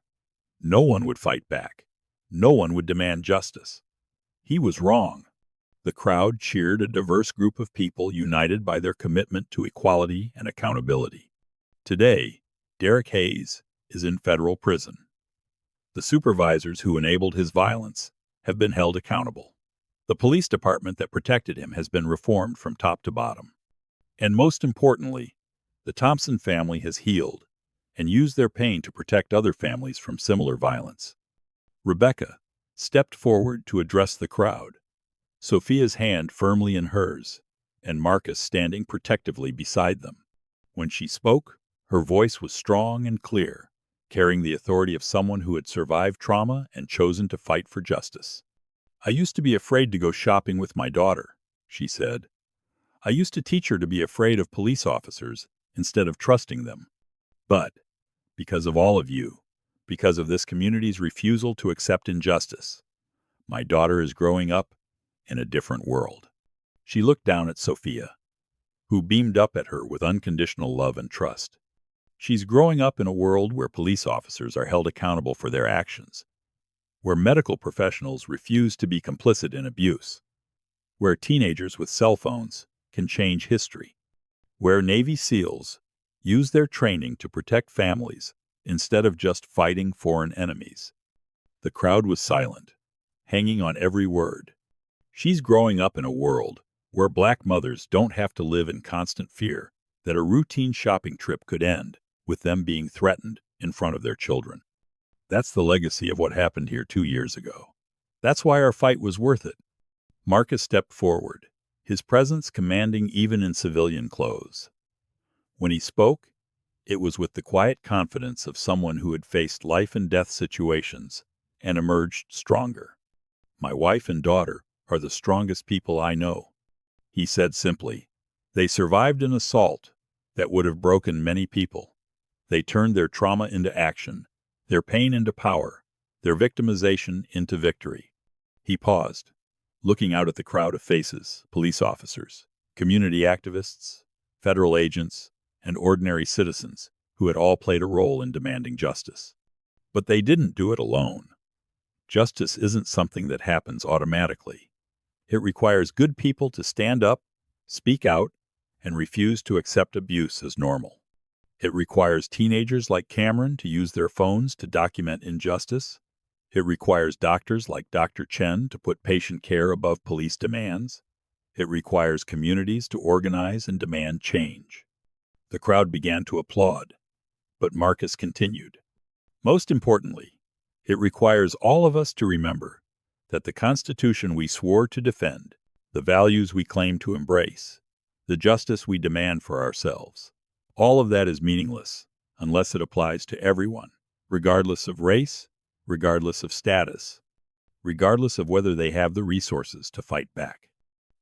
No one would fight back. No one would demand justice. He was wrong. The crowd cheered a diverse group of people united by their commitment to equality and accountability. Today, Derek Hayes is in federal prison. The supervisors who enabled his violence have been held accountable. The police department that protected him has been reformed from top to bottom. And most importantly, the Thompson family has healed and used their pain to protect other families from similar violence. Rebecca stepped forward to address the crowd, Sophia's hand firmly in hers, and Marcus standing protectively beside them. When she spoke, her voice was strong and clear, carrying the authority of someone who had survived trauma and chosen to fight for justice. "I used to be afraid to go shopping with my daughter," she said. "I used to teach her to be afraid of police officers instead of trusting them. But because of all of you, because of this community's refusal to accept injustice, my daughter is growing up in a different world." She looked down at Sophia, who beamed up at her with unconditional love and trust. She's growing up in a world where police officers are held accountable for their actions, where medical professionals refuse to be complicit in abuse, where teenagers with cell phones can change history, where Navy SEALs use their training to protect families instead of just fighting foreign enemies. The crowd was silent, hanging on every word. She's growing up in a world where Black mothers don't have to live in constant fear that a routine shopping trip could end with them being threatened in front of their children. That's the legacy of what happened here 2 years ago. That's why our fight was worth it. Marcus stepped forward, his presence commanding even in civilian clothes. When he spoke, it was with the quiet confidence of someone who had faced life and death situations and emerged stronger. "My wife and daughter are the strongest people I know," he said simply. "They survived an assault that would have broken many people. They turned their trauma into action, their pain into power, their victimization into victory." He paused, looking out at the crowd of faces, police officers, community activists, federal agents, and ordinary citizens who had all played a role in demanding justice. But they didn't do it alone. Justice isn't something that happens automatically. It requires good people to stand up, speak out, and refuse to accept abuse as normal. It requires teenagers like Cameron to use their phones to document injustice. It requires doctors like Dr. Chen to put patient care above police demands. It requires communities to organize and demand change. The crowd began to applaud, but Marcus continued. "Most importantly, it requires all of us to remember that the Constitution we swore to defend, the values we claim to embrace, the justice we demand for ourselves, all of that is meaningless unless it applies to everyone, regardless of race, regardless of status, regardless of whether they have the resources to fight back."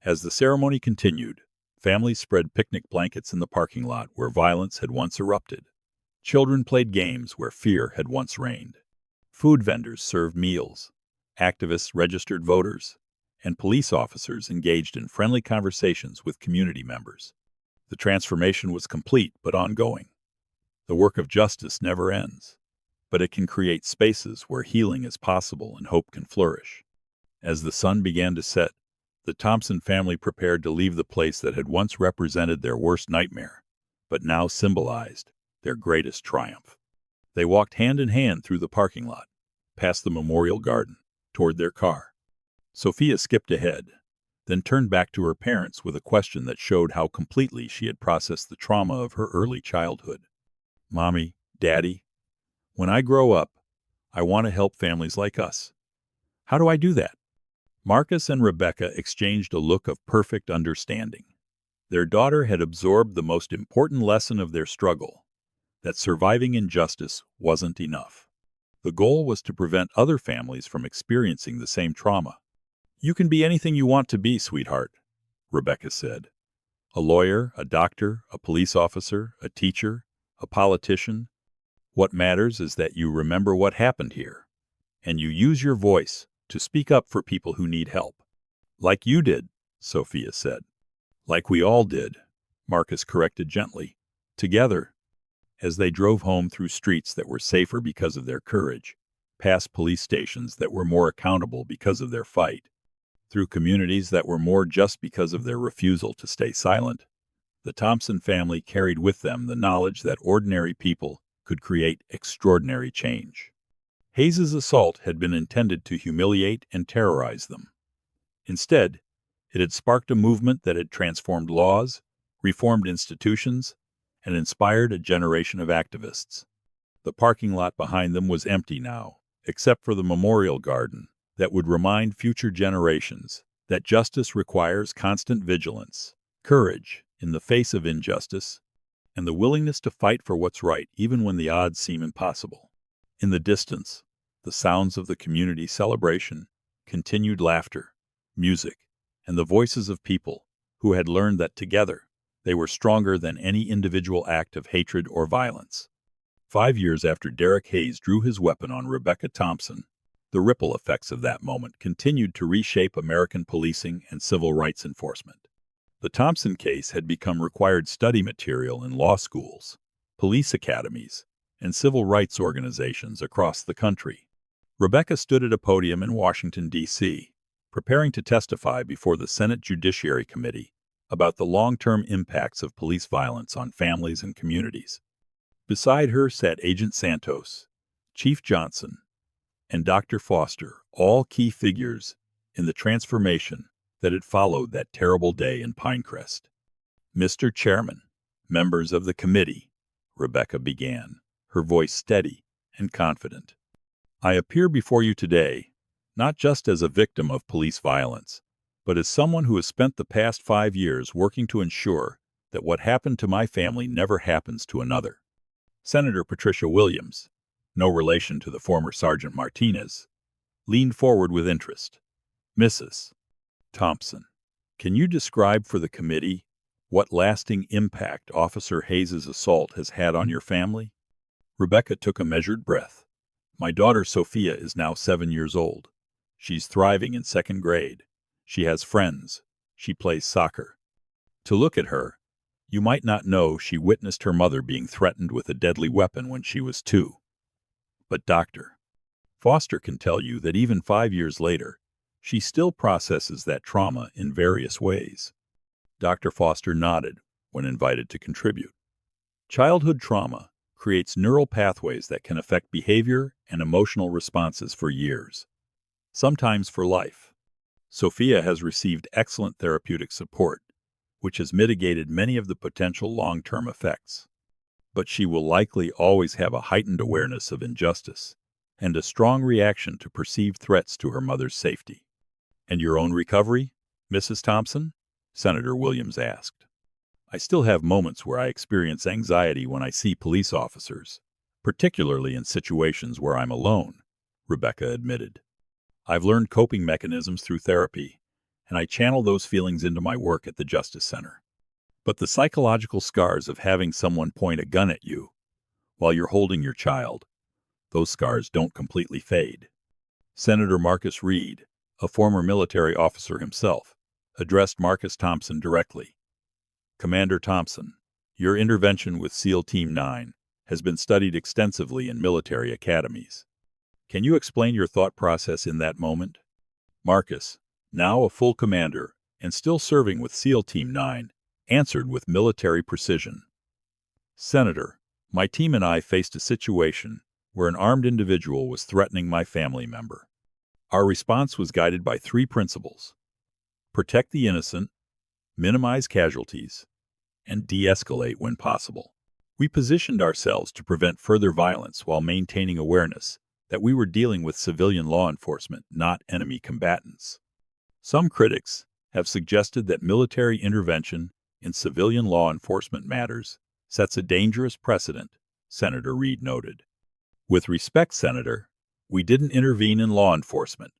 As the ceremony continued, families spread picnic blankets in the parking lot where violence had once erupted. Children played games where fear had once reigned. Food vendors served meals. Activists registered voters, and police officers engaged in friendly conversations with community members. The transformation was complete but ongoing. The work of justice never ends, but it can create spaces where healing is possible and hope can flourish. As the sun began to set, the Thompson family prepared to leave the place that had once represented their worst nightmare, but now symbolized their greatest triumph. They walked hand in hand through the parking lot, past the memorial garden, toward their car. Sophia skipped ahead, then turned back to her parents with a question that showed how completely she had processed the trauma of her early childhood. "Mommy, Daddy, when I grow up, I want to help families like us. How do I do that?" Marcus and Rebecca exchanged a look of perfect understanding. Their daughter had absorbed the most important lesson of their struggle, that surviving injustice wasn't enough. The goal was to prevent other families from experiencing the same trauma. "You can be anything you want to be, sweetheart," Rebecca said. "A lawyer, a doctor, a police officer, a teacher, a politician. What matters is that you remember what happened here, and you use your voice to speak up for people who need help." "Like you did," Sophia said. "Like we all did," Marcus corrected gently. "Together." As they drove home through streets that were safer because of their courage, past police stations that were more accountable because of their fight, through communities that were more just because of their refusal to stay silent, the Thompson family carried with them the knowledge that ordinary people could create extraordinary change. Hayes's assault had been intended to humiliate and terrorize them. Instead, it had sparked a movement that had transformed laws, reformed institutions, and inspired a generation of activists. The parking lot behind them was empty now, except for the memorial garden that would remind future generations that justice requires constant vigilance, courage in the face of injustice, and the willingness to fight for what's right even when the odds seem impossible. In the distance, the sounds of the community celebration, continued laughter, music, and the voices of people who had learned that together they were stronger than any individual act of hatred or violence. 5 years after Derek Hayes drew his weapon on Rebecca Thompson, the ripple effects of that moment continued to reshape American policing and civil rights enforcement. The Thompson case had become required study material in law schools, police academies, and civil rights organizations across the country. Rebecca stood at a podium in Washington, D.C., preparing to testify before the Senate Judiciary Committee about the long-term impacts of police violence on families and communities. Beside her sat Agent Santos, Chief Johnson, and Dr. Foster, all key figures in the transformation that had followed that terrible day in Pinecrest. "Mr. Chairman, members of the committee," Rebecca began, her voice steady and confident. "I appear before you today, not just as a victim of police violence, but as someone who has spent the past 5 years working to ensure that what happened to my family never happens to another." Senator Patricia Williams, no relation to the former Sergeant Martinez, leaned forward with interest. "Mrs. Thompson, can you describe for the committee what lasting impact Officer Hayes's assault has had on your family?" Rebecca took a measured breath. "My daughter Sophia is now 7 years old. She's thriving in 2nd grade. She has friends. She plays soccer. To look at her, you might not know she witnessed her mother being threatened with a deadly weapon when she was 2. But Dr. Foster can tell you that even 5 years later, she still processes that trauma in various ways." Dr. Foster nodded when invited to contribute. "Childhood trauma creates neural pathways that can affect behavior and emotional responses for years, sometimes for life. Sophia has received excellent therapeutic support, which has mitigated many of the potential long-term effects. But she will likely always have a heightened awareness of injustice and a strong reaction to perceived threats to her mother's safety." "And your own recovery, Mrs. Thompson?" Senator Williams asked. "I still have moments where I experience anxiety when I see police officers, particularly in situations where I'm alone," Rebecca admitted. "I've learned coping mechanisms through therapy, and I channel those feelings into my work at the Justice Center. But the psychological scars of having someone point a gun at you while you're holding your child, those scars don't completely fade." Senator Marcus Reed, a former military officer himself, addressed Marcus Thompson directly. "Commander Thompson, your intervention with SEAL Team 9 has been studied extensively in military academies. Can you explain your thought process in that moment?" Marcus, now a full commander and still serving with SEAL Team 9, answered with military precision. "Senator, my team and I faced a situation where an armed individual was threatening my family member. Our response was guided by 3 principles: protect the innocent, minimize casualties, and de-escalate when possible. We positioned ourselves to prevent further violence while maintaining awareness that we were dealing with civilian law enforcement, not enemy combatants. Some critics have suggested that military intervention in civilian law enforcement matters sets a dangerous precedent," Senator Reed noted. "With respect, Senator, we didn't intervene in law enforcement.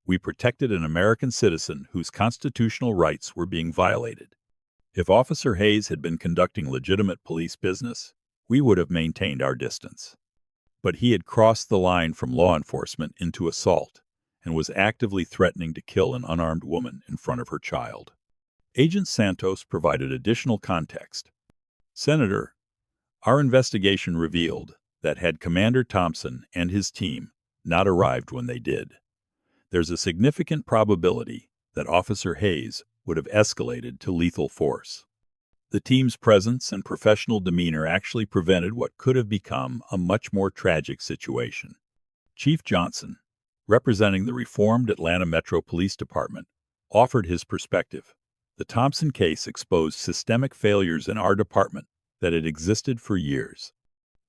We protected an American citizen whose constitutional rights were being violated. If Officer Hayes had been conducting legitimate police business, we would have maintained our distance. But he had crossed the line from law enforcement into assault and was actively threatening to kill an unarmed woman in front of her child." Agent Santos provided additional context. "Senator, our investigation revealed that had Commander Thompson and his team not arrived when they did, there's a significant probability that Officer Hayes would have escalated to lethal force. The team's presence and professional demeanor actually prevented what could have become a much more tragic situation." Chief Johnson, representing the reformed Atlanta Metro Police Department, offered his perspective. The Thompson case exposed systemic failures in our department that had existed for years.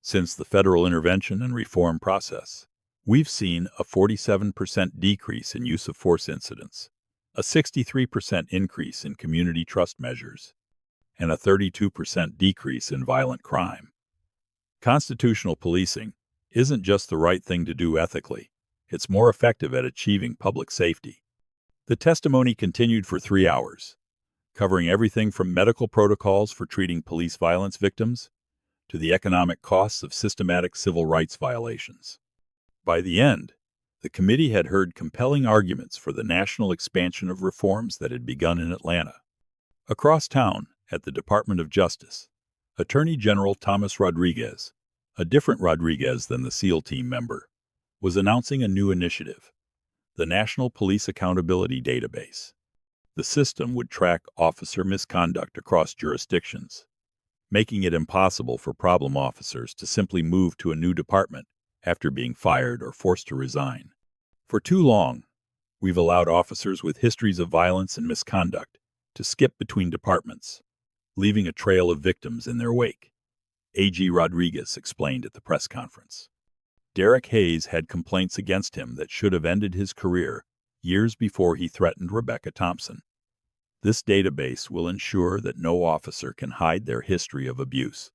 Since the federal intervention and reform process, we've seen a 47% decrease in use of force incidents, a 63% increase in community trust measures, and a 32% decrease in violent crime. Constitutional policing isn't just the right thing to do ethically, it's more effective at achieving public safety. The testimony continued for 3 hours, covering everything from medical protocols for treating police violence victims to the economic costs of systematic civil rights violations. By the end, the committee had heard compelling arguments for the national expansion of reforms that had begun in Atlanta. Across town, at the Department of Justice, Attorney General Thomas Rodriguez, a different Rodriguez than the SEAL team member, was announcing a new initiative, the National Police Accountability Database. The system would track officer misconduct across jurisdictions, making it impossible for problem officers to simply move to a new department after being fired or forced to resign. For too long, we've allowed officers with histories of violence and misconduct to skip between departments, leaving a trail of victims in their wake, AG Rodriguez explained at the press conference. Derek Hayes had complaints against him that should have ended his career years before he threatened Rebecca Thompson. This database will ensure that no officer can hide their history of abuse.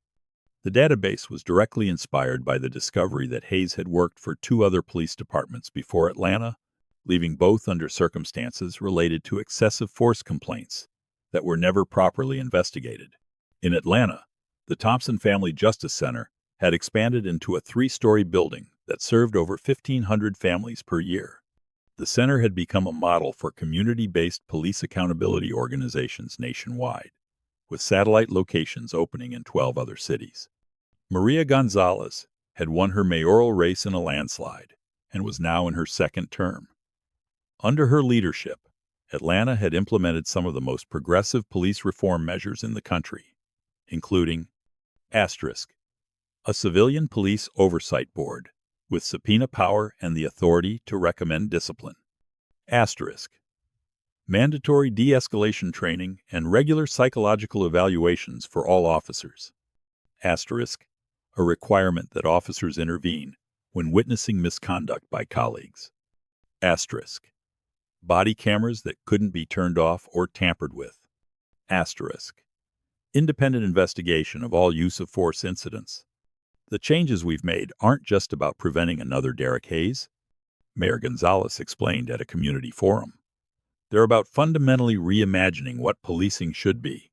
The database was directly inspired by the discovery that Hayes had worked for 2 other police departments before Atlanta, leaving both under circumstances related to excessive force complaints that were never properly investigated. In Atlanta, the Thompson Family Justice Center had expanded into a 3-story building that served over 1,500 families per year. The center had become a model for community-based police accountability organizations nationwide, with satellite locations opening in 12 other cities. Maria Gonzalez had won her mayoral race in a landslide and was now in her 2nd term. Under her leadership, Atlanta had implemented some of the most progressive police reform measures in the country, including a civilian police oversight board with subpoena power and the authority to recommend discipline. Mandatory de-escalation training and regular psychological evaluations for all officers. A requirement that officers intervene when witnessing misconduct by colleagues. Body cameras that couldn't be turned off or tampered with. Independent investigation of all use of force incidents. The changes we've made aren't just about preventing another Derek Hayes, Mayor Gonzalez explained at a community forum. They're about fundamentally reimagining what policing should be,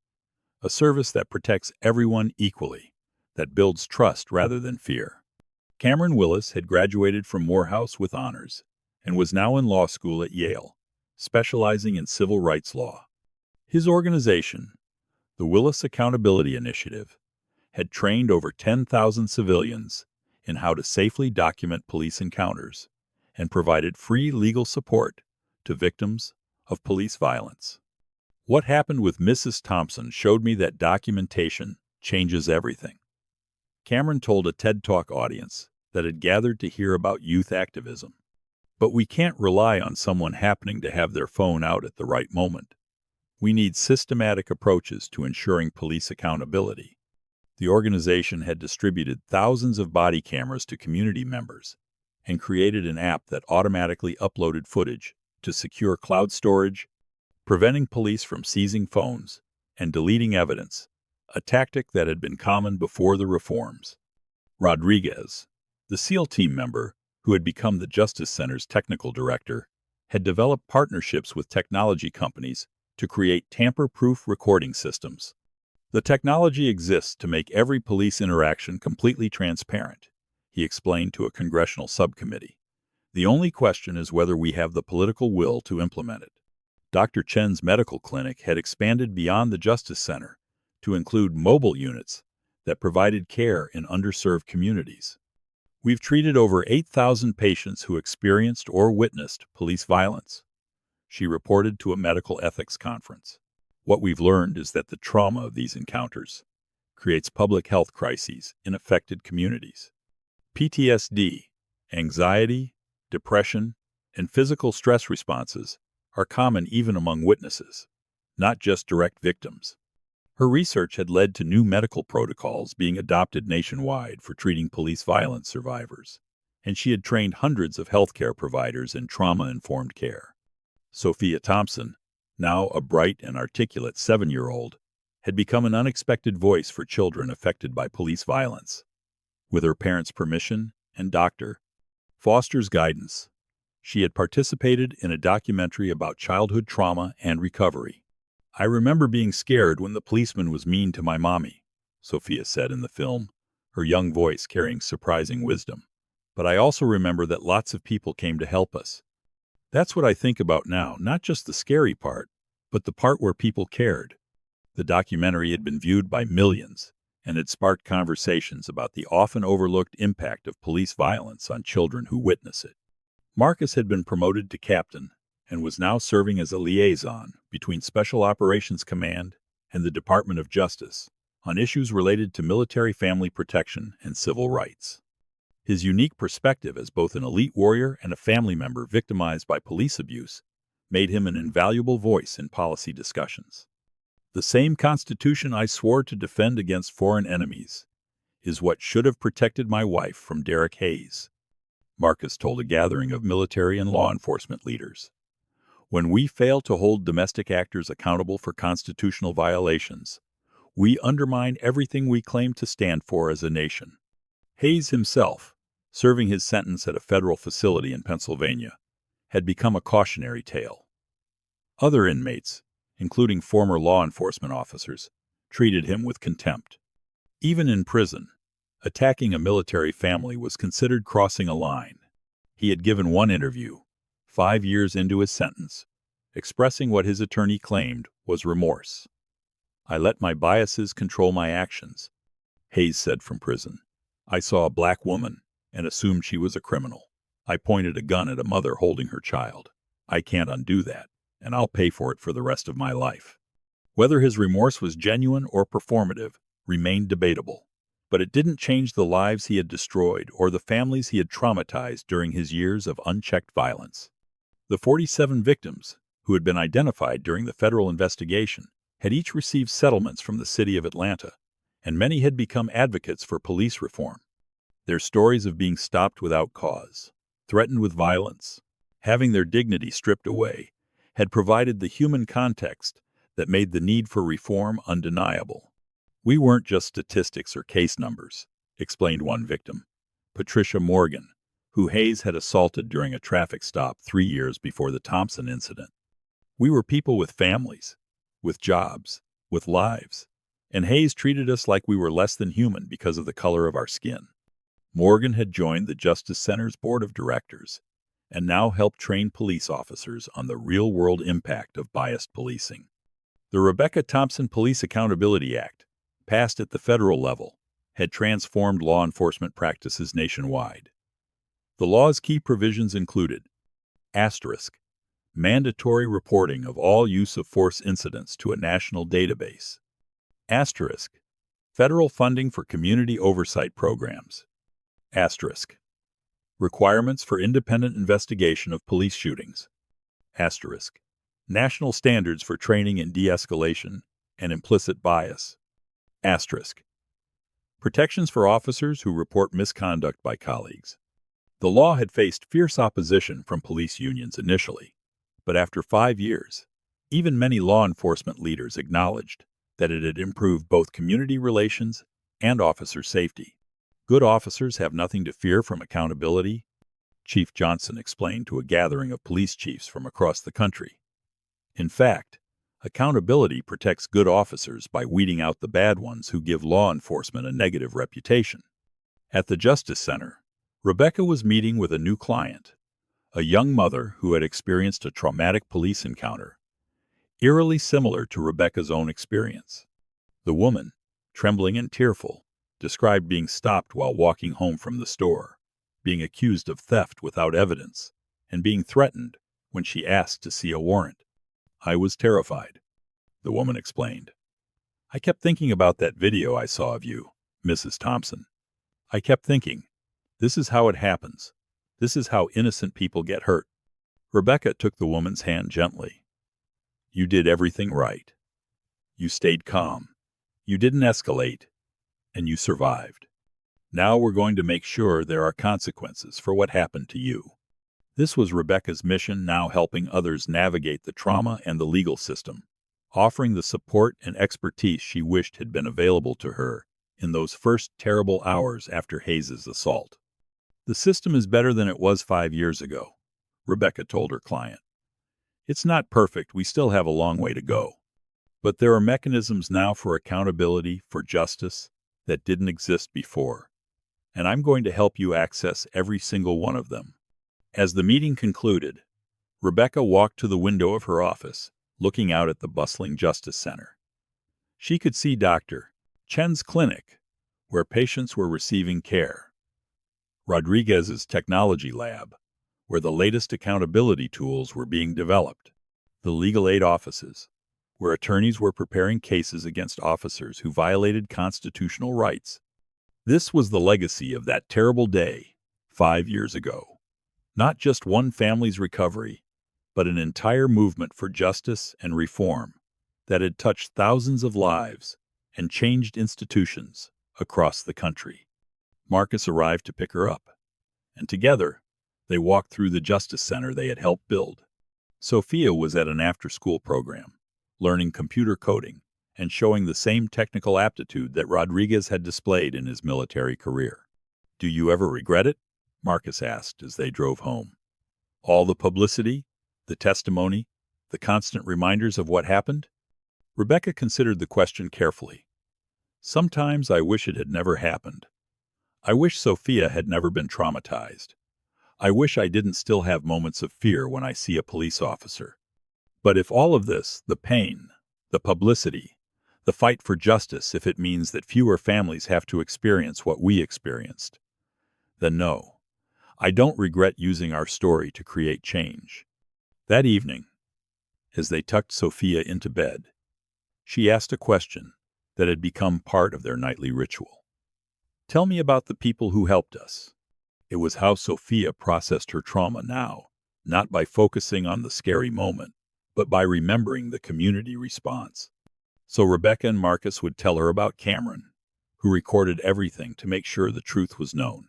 a service that protects everyone equally, that builds trust rather than fear. Cameron Willis had graduated from Morehouse with honors and was now in law school at Yale, specializing in civil rights law. His organization, the Willis Accountability Initiative, had trained over 10,000 civilians in how to safely document police encounters and provided free legal support to victims of police violence. What happened with Mrs. Thompson showed me that documentation changes everything. Cameron told a TED Talk audience that had gathered to hear about youth activism. But we can't rely on someone happening to have their phone out at the right moment. We need systematic approaches to ensuring police accountability. The organization had distributed thousands of body cameras to community members and created an app that automatically uploaded footage to secure cloud storage, preventing police from seizing phones and deleting evidence, a tactic that had been common before the reforms. Rodriguez, the SEAL team member who had become the Justice Center's technical director, had developed partnerships with technology companies to create tamper-proof recording systems. The technology exists to make every police interaction completely transparent, he explained to a congressional subcommittee. The only question is whether we have the political will to implement it. Dr. Chen's medical clinic had expanded beyond the Justice Center to include mobile units that provided care in underserved communities. We've treated over 8,000 patients who experienced or witnessed police violence, she reported to a medical ethics conference. What we've learned is that the trauma of these encounters creates public health crises in affected communities. PTSD, Anxiety, depression, and physical stress responses are common even among witnesses, not just direct victims. Her research had led to new medical protocols being adopted nationwide for treating police violence survivors, and she had trained hundreds of healthcare providers in trauma-informed care. Sophia Thompson, now a bright and articulate 7-year-old, had become an unexpected voice for children affected by police violence. With her parents' permission and Dr. Foster's guidance, she had participated in a documentary about childhood trauma and recovery. "I remember being scared when the policeman was mean to my mommy," Sophia said in the film, her young voice carrying surprising wisdom. "But I also remember that lots of people came to help us. That's what I think about now, not just the scary part, but the part where people cared." The documentary had been viewed by millions and had sparked conversations about the often overlooked impact of police violence on children who witness it. Marcus had been promoted to captain and was now serving as a liaison between Special Operations Command and the Department of Justice on issues related to military family protection and civil rights. His unique perspective as both an elite warrior and a family member victimized by police abuse made him an invaluable voice in policy discussions. "The same Constitution I swore to defend against foreign enemies is what should have protected my wife from Derek Hayes," Marcus told a gathering of military and law enforcement leaders. "When we fail to hold domestic actors accountable for constitutional violations, we undermine everything we claim to stand for as a nation." Hayes himself, serving his sentence at a federal facility in Pennsylvania, had become a cautionary tale. Other inmates, including former law enforcement officers, treated him with contempt. Even in prison, attacking a military family was considered crossing a line. He had given one interview, 5 years into his sentence, expressing what his attorney claimed was remorse. "I let my biases control my actions," Hayes said from prison. "I saw a black woman and assumed she was a criminal. I pointed a gun at a mother holding her child. I can't undo that, and I'll pay for it for the rest of my life." Whether his remorse was genuine or performative remained debatable, but it didn't change the lives he had destroyed or the families he had traumatized during his years of unchecked violence. The 47 victims, who had been identified during the federal investigation, had each received settlements from the city of Atlanta, and many had become advocates for police reform. Their stories of being stopped without cause, threatened with violence, having their dignity stripped away, had provided the human context that made the need for reform undeniable. "We weren't just statistics or case numbers," explained one victim, Patricia Morgan, who Hayes had assaulted during a traffic stop 3 years before the Thompson incident. "We were people with families, with jobs, with lives, and Hayes treated us like we were less than human because of the color of our skin." Morgan had joined the Justice Center's board of directors and now helped train police officers on the real-world impact of biased policing. The Rebecca Thompson Police Accountability Act, passed at the federal level, had transformed law enforcement practices nationwide. The law's key provisions included: asterisk, mandatory reporting of all use of force incidents to a national database; asterisk, federal funding for community oversight programs; asterisk, requirements for independent investigation of police shootings; asterisk, national standards for training in de-escalation and implicit bias; asterisk, protections for officers who report misconduct by colleagues. The law had faced fierce opposition from police unions initially, but after 5 years, even many law enforcement leaders acknowledged that it had improved both community relations and officer safety. "Good officers have nothing to fear from accountability," Chief Johnson explained to a gathering of police chiefs from across the country. "In fact, accountability protects good officers by weeding out the bad ones who give law enforcement a negative reputation." At the Justice Center, Rebecca was meeting with a new client, a young mother who had experienced a traumatic police encounter, eerily similar to Rebecca's own experience. The woman, trembling and tearful, described being stopped while walking home from the store, being accused of theft without evidence, and being threatened when she asked to see a warrant. "I was terrified," the woman explained. "I kept thinking about that video I saw of you, Mrs. Thompson. I kept thinking, this is how it happens, This is how innocent people get hurt." Rebecca took the woman's hand gently. "You did everything right. You stayed calm. You didn't escalate. And you survived. Now we're going to make sure there are consequences for what happened to you." This was Rebecca's mission, now helping others navigate the trauma and the legal system, offering the support and expertise she wished had been available to her in those first terrible hours after Hayes's assault. "The system is better than it was 5 years ago," Rebecca told her client. "It's not perfect, we still have a long way to go. But there are mechanisms now for accountability, for justice, that didn't exist before. And I'm going to help you access every single one of them." As the meeting concluded, Rebecca walked to the window of her office, looking out at the bustling Justice Center. She could see Dr. Chen's clinic, where patients were receiving care, Rodriguez's technology lab, where the latest accountability tools were being developed, the legal aid offices, where attorneys were preparing cases against officers who violated constitutional rights. This was the legacy of that terrible day 5 years ago. Not just one family's recovery, but an entire movement for justice and reform that had touched thousands of lives and changed institutions across the country. Marcus arrived to pick her up, and together they walked through the Justice Center they had helped build. Sophia was at an after-school program, learning computer coding and showing the same technical aptitude that Rodriguez had displayed in his military career. "Do you ever regret it?" Marcus asked as they drove home. "All the publicity, the testimony, the constant reminders of what happened?" Rebecca considered the question carefully. "Sometimes I wish it had never happened. I wish Sophia had never been traumatized. I wish I didn't still have moments of fear when I see a police officer. But if all of this, the pain, the publicity, the fight for justice, if it means that fewer families have to experience what we experienced, then no. I don't regret using our story to create change." That evening, as they tucked Sophia into bed, she asked a question that had become part of their nightly ritual. "Tell me about the people who helped us." It was how Sophia processed her trauma now, not by focusing on the scary moment, but by remembering the community response. So Rebecca and Marcus would tell her about Cameron, who recorded everything to make sure the truth was known.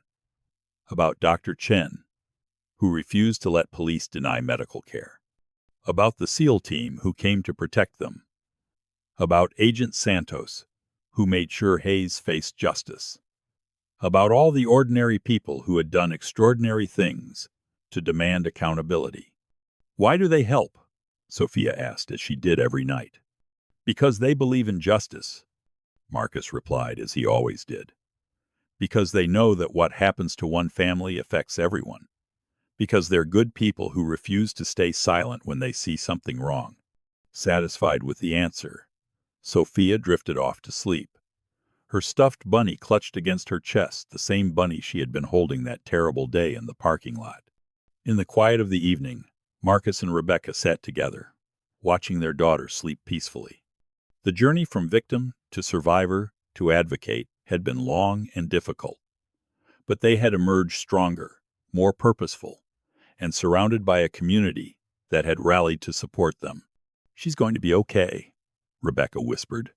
About Dr. Chen, who refused to let police deny medical care. About the SEAL team who came to protect them. About Agent Santos, who made sure Hayes faced justice. About all the ordinary people who had done extraordinary things to demand accountability. "Why do they help?" Sophia asked, as she did every night. "Because they believe in justice," Marcus replied, as he always did. "Because they know that what happens to one family affects everyone. Because they're good people who refuse to stay silent when they see something wrong." Satisfied with the answer, Sophia drifted off to sleep. Her stuffed bunny clutched against her chest, the same bunny she had been holding that terrible day in the parking lot. In the quiet of the evening, Marcus and Rebecca sat together, watching their daughter sleep peacefully. The journey from victim to survivor to advocate had been long and difficult, but they had emerged stronger, more purposeful, and surrounded by a community that had rallied to support them. "She's going to be okay," Rebecca whispered.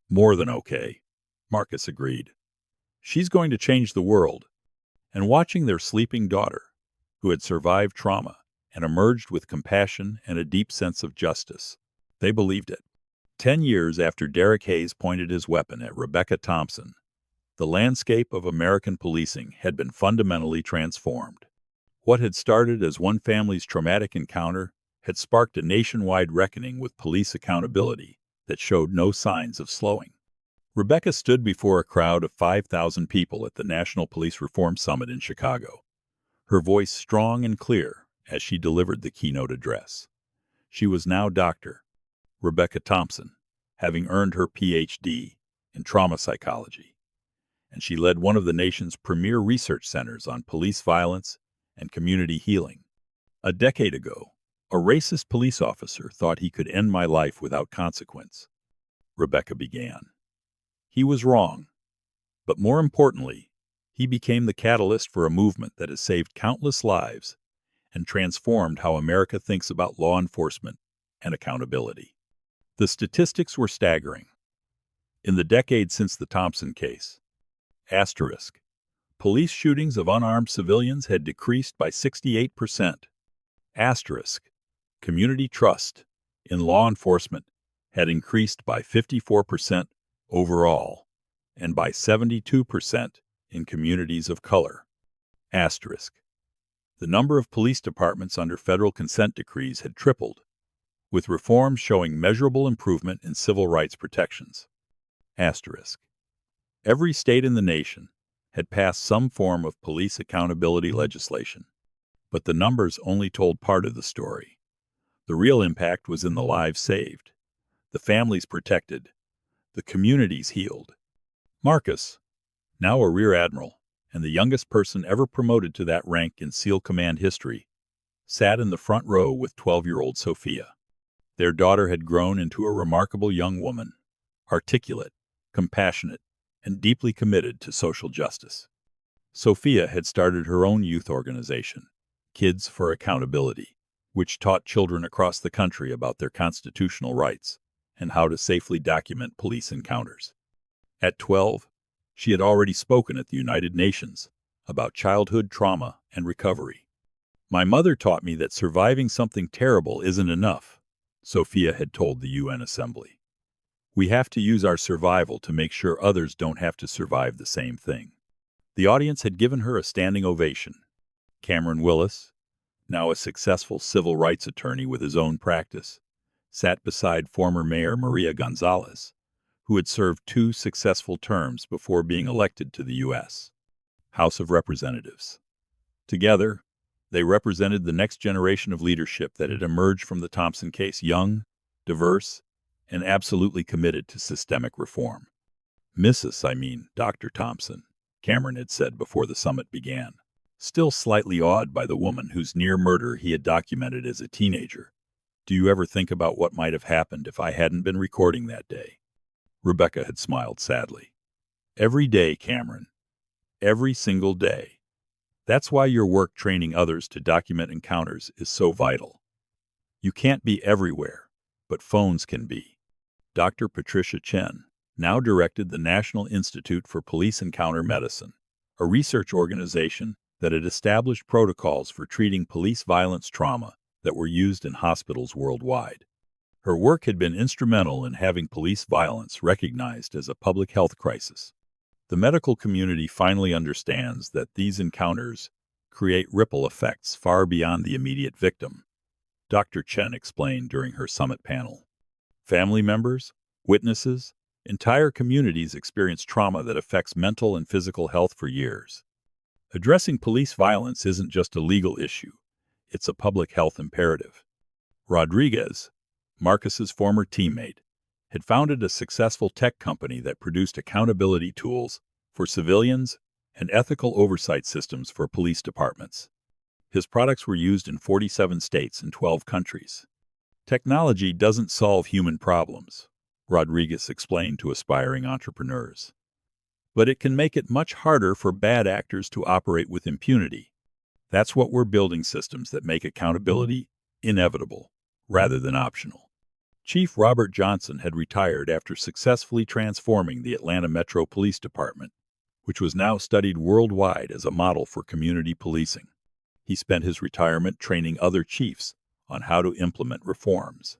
"More than okay," Marcus agreed. "She's going to change the world." And watching their sleeping daughter, who had survived trauma and emerged with compassion and a deep sense of justice, they believed it. 10 years after Derek Hayes pointed his weapon at Rebecca Thompson, the landscape of American policing had been fundamentally transformed. What had started as one family's traumatic encounter had sparked a nationwide reckoning with police accountability that showed no signs of slowing. Rebecca stood before a crowd of 5,000 people at the National Police Reform Summit in Chicago, her voice strong and clear as she delivered the keynote address. She was now Dr. Rebecca Thompson, having earned her Ph.D. in trauma psychology, and she led one of the nation's premier research centers on police violence and community healing. "A decade ago, a racist police officer thought he could end my life without consequence," Rebecca began. "He was wrong. But more importantly, He became the catalyst for a movement that has saved countless lives and transformed how America thinks about law enforcement and accountability. The statistics were staggering. In the decade since the Thompson case, asterisk, police shootings of unarmed civilians had decreased by 68%. Asterisk, community trust in law enforcement had increased by 54% overall and by 72% in communities of color. Asterisk, the number of police departments under federal consent decrees had tripled, with reforms showing measurable improvement in civil rights protections. Asterisk, every state in the nation had passed some form of police accountability legislation, but the numbers only told part of the story. The real impact was in the lives saved, the families protected, the communities healed. Marcus, now a rear admiral and the youngest person ever promoted to that rank in SEAL Command history, sat in the front row with 12-year-old Sophia. Their daughter had grown into a remarkable young woman, articulate, compassionate, and deeply committed to social justice. Sophia had started her own youth organization, Kids for Accountability, which taught children across the country about their constitutional rights and how to safely document police encounters. At 12, she had already spoken at the United Nations about childhood trauma and recovery. "My mother taught me that surviving something terrible isn't enough," Sophia had told the UN Assembly. "We have to use our survival to make sure others don't have to survive the same thing." The audience had given her a standing ovation. Cameron Willis, now a successful civil rights attorney with his own practice, sat beside former Mayor Maria Gonzalez, who had served 2 successful terms before being elected to the U.S. House of Representatives. Together, they represented the next generation of leadership that had emerged from the Thompson case, young, diverse, and absolutely committed to systemic reform. Dr. Thompson, Cameron had said before the summit began, still slightly awed by the woman whose near murder he had documented as a teenager. "Do you ever think about what might have happened if I hadn't been recording that day?" Rebecca had smiled sadly. "Every day, Cameron. Every single day. That's why your work training others to document encounters is so vital. You can't be everywhere, but phones can be." Dr. Patricia Chen now directed the National Institute for Police Encounter Medicine, a research organization that had established protocols for treating police violence trauma that were used in hospitals worldwide. Her work had been instrumental in having police violence recognized as a public health crisis. The medical community finally understands that these encounters create ripple effects far beyond the immediate victim, Dr. Chen explained during her summit panel. Family members, witnesses, entire communities experience trauma that affects mental and physical health for years. Addressing police violence isn't just a legal issue, it's a public health imperative. Rodriguez, Marcus's former teammate, had founded a successful tech company that produced accountability tools for civilians and ethical oversight systems for police departments. His products were used in 47 states and 12 countries. "Technology doesn't solve human problems," Rodriguez explained to aspiring entrepreneurs. "But it can make it much harder for bad actors to operate with impunity. That's what we're building, systems that make accountability inevitable rather than optional." Chief Robert Johnson had retired after successfully transforming the Atlanta Metro Police Department, which was now studied worldwide as a model for community policing. He spent his retirement training other chiefs on how to implement reforms.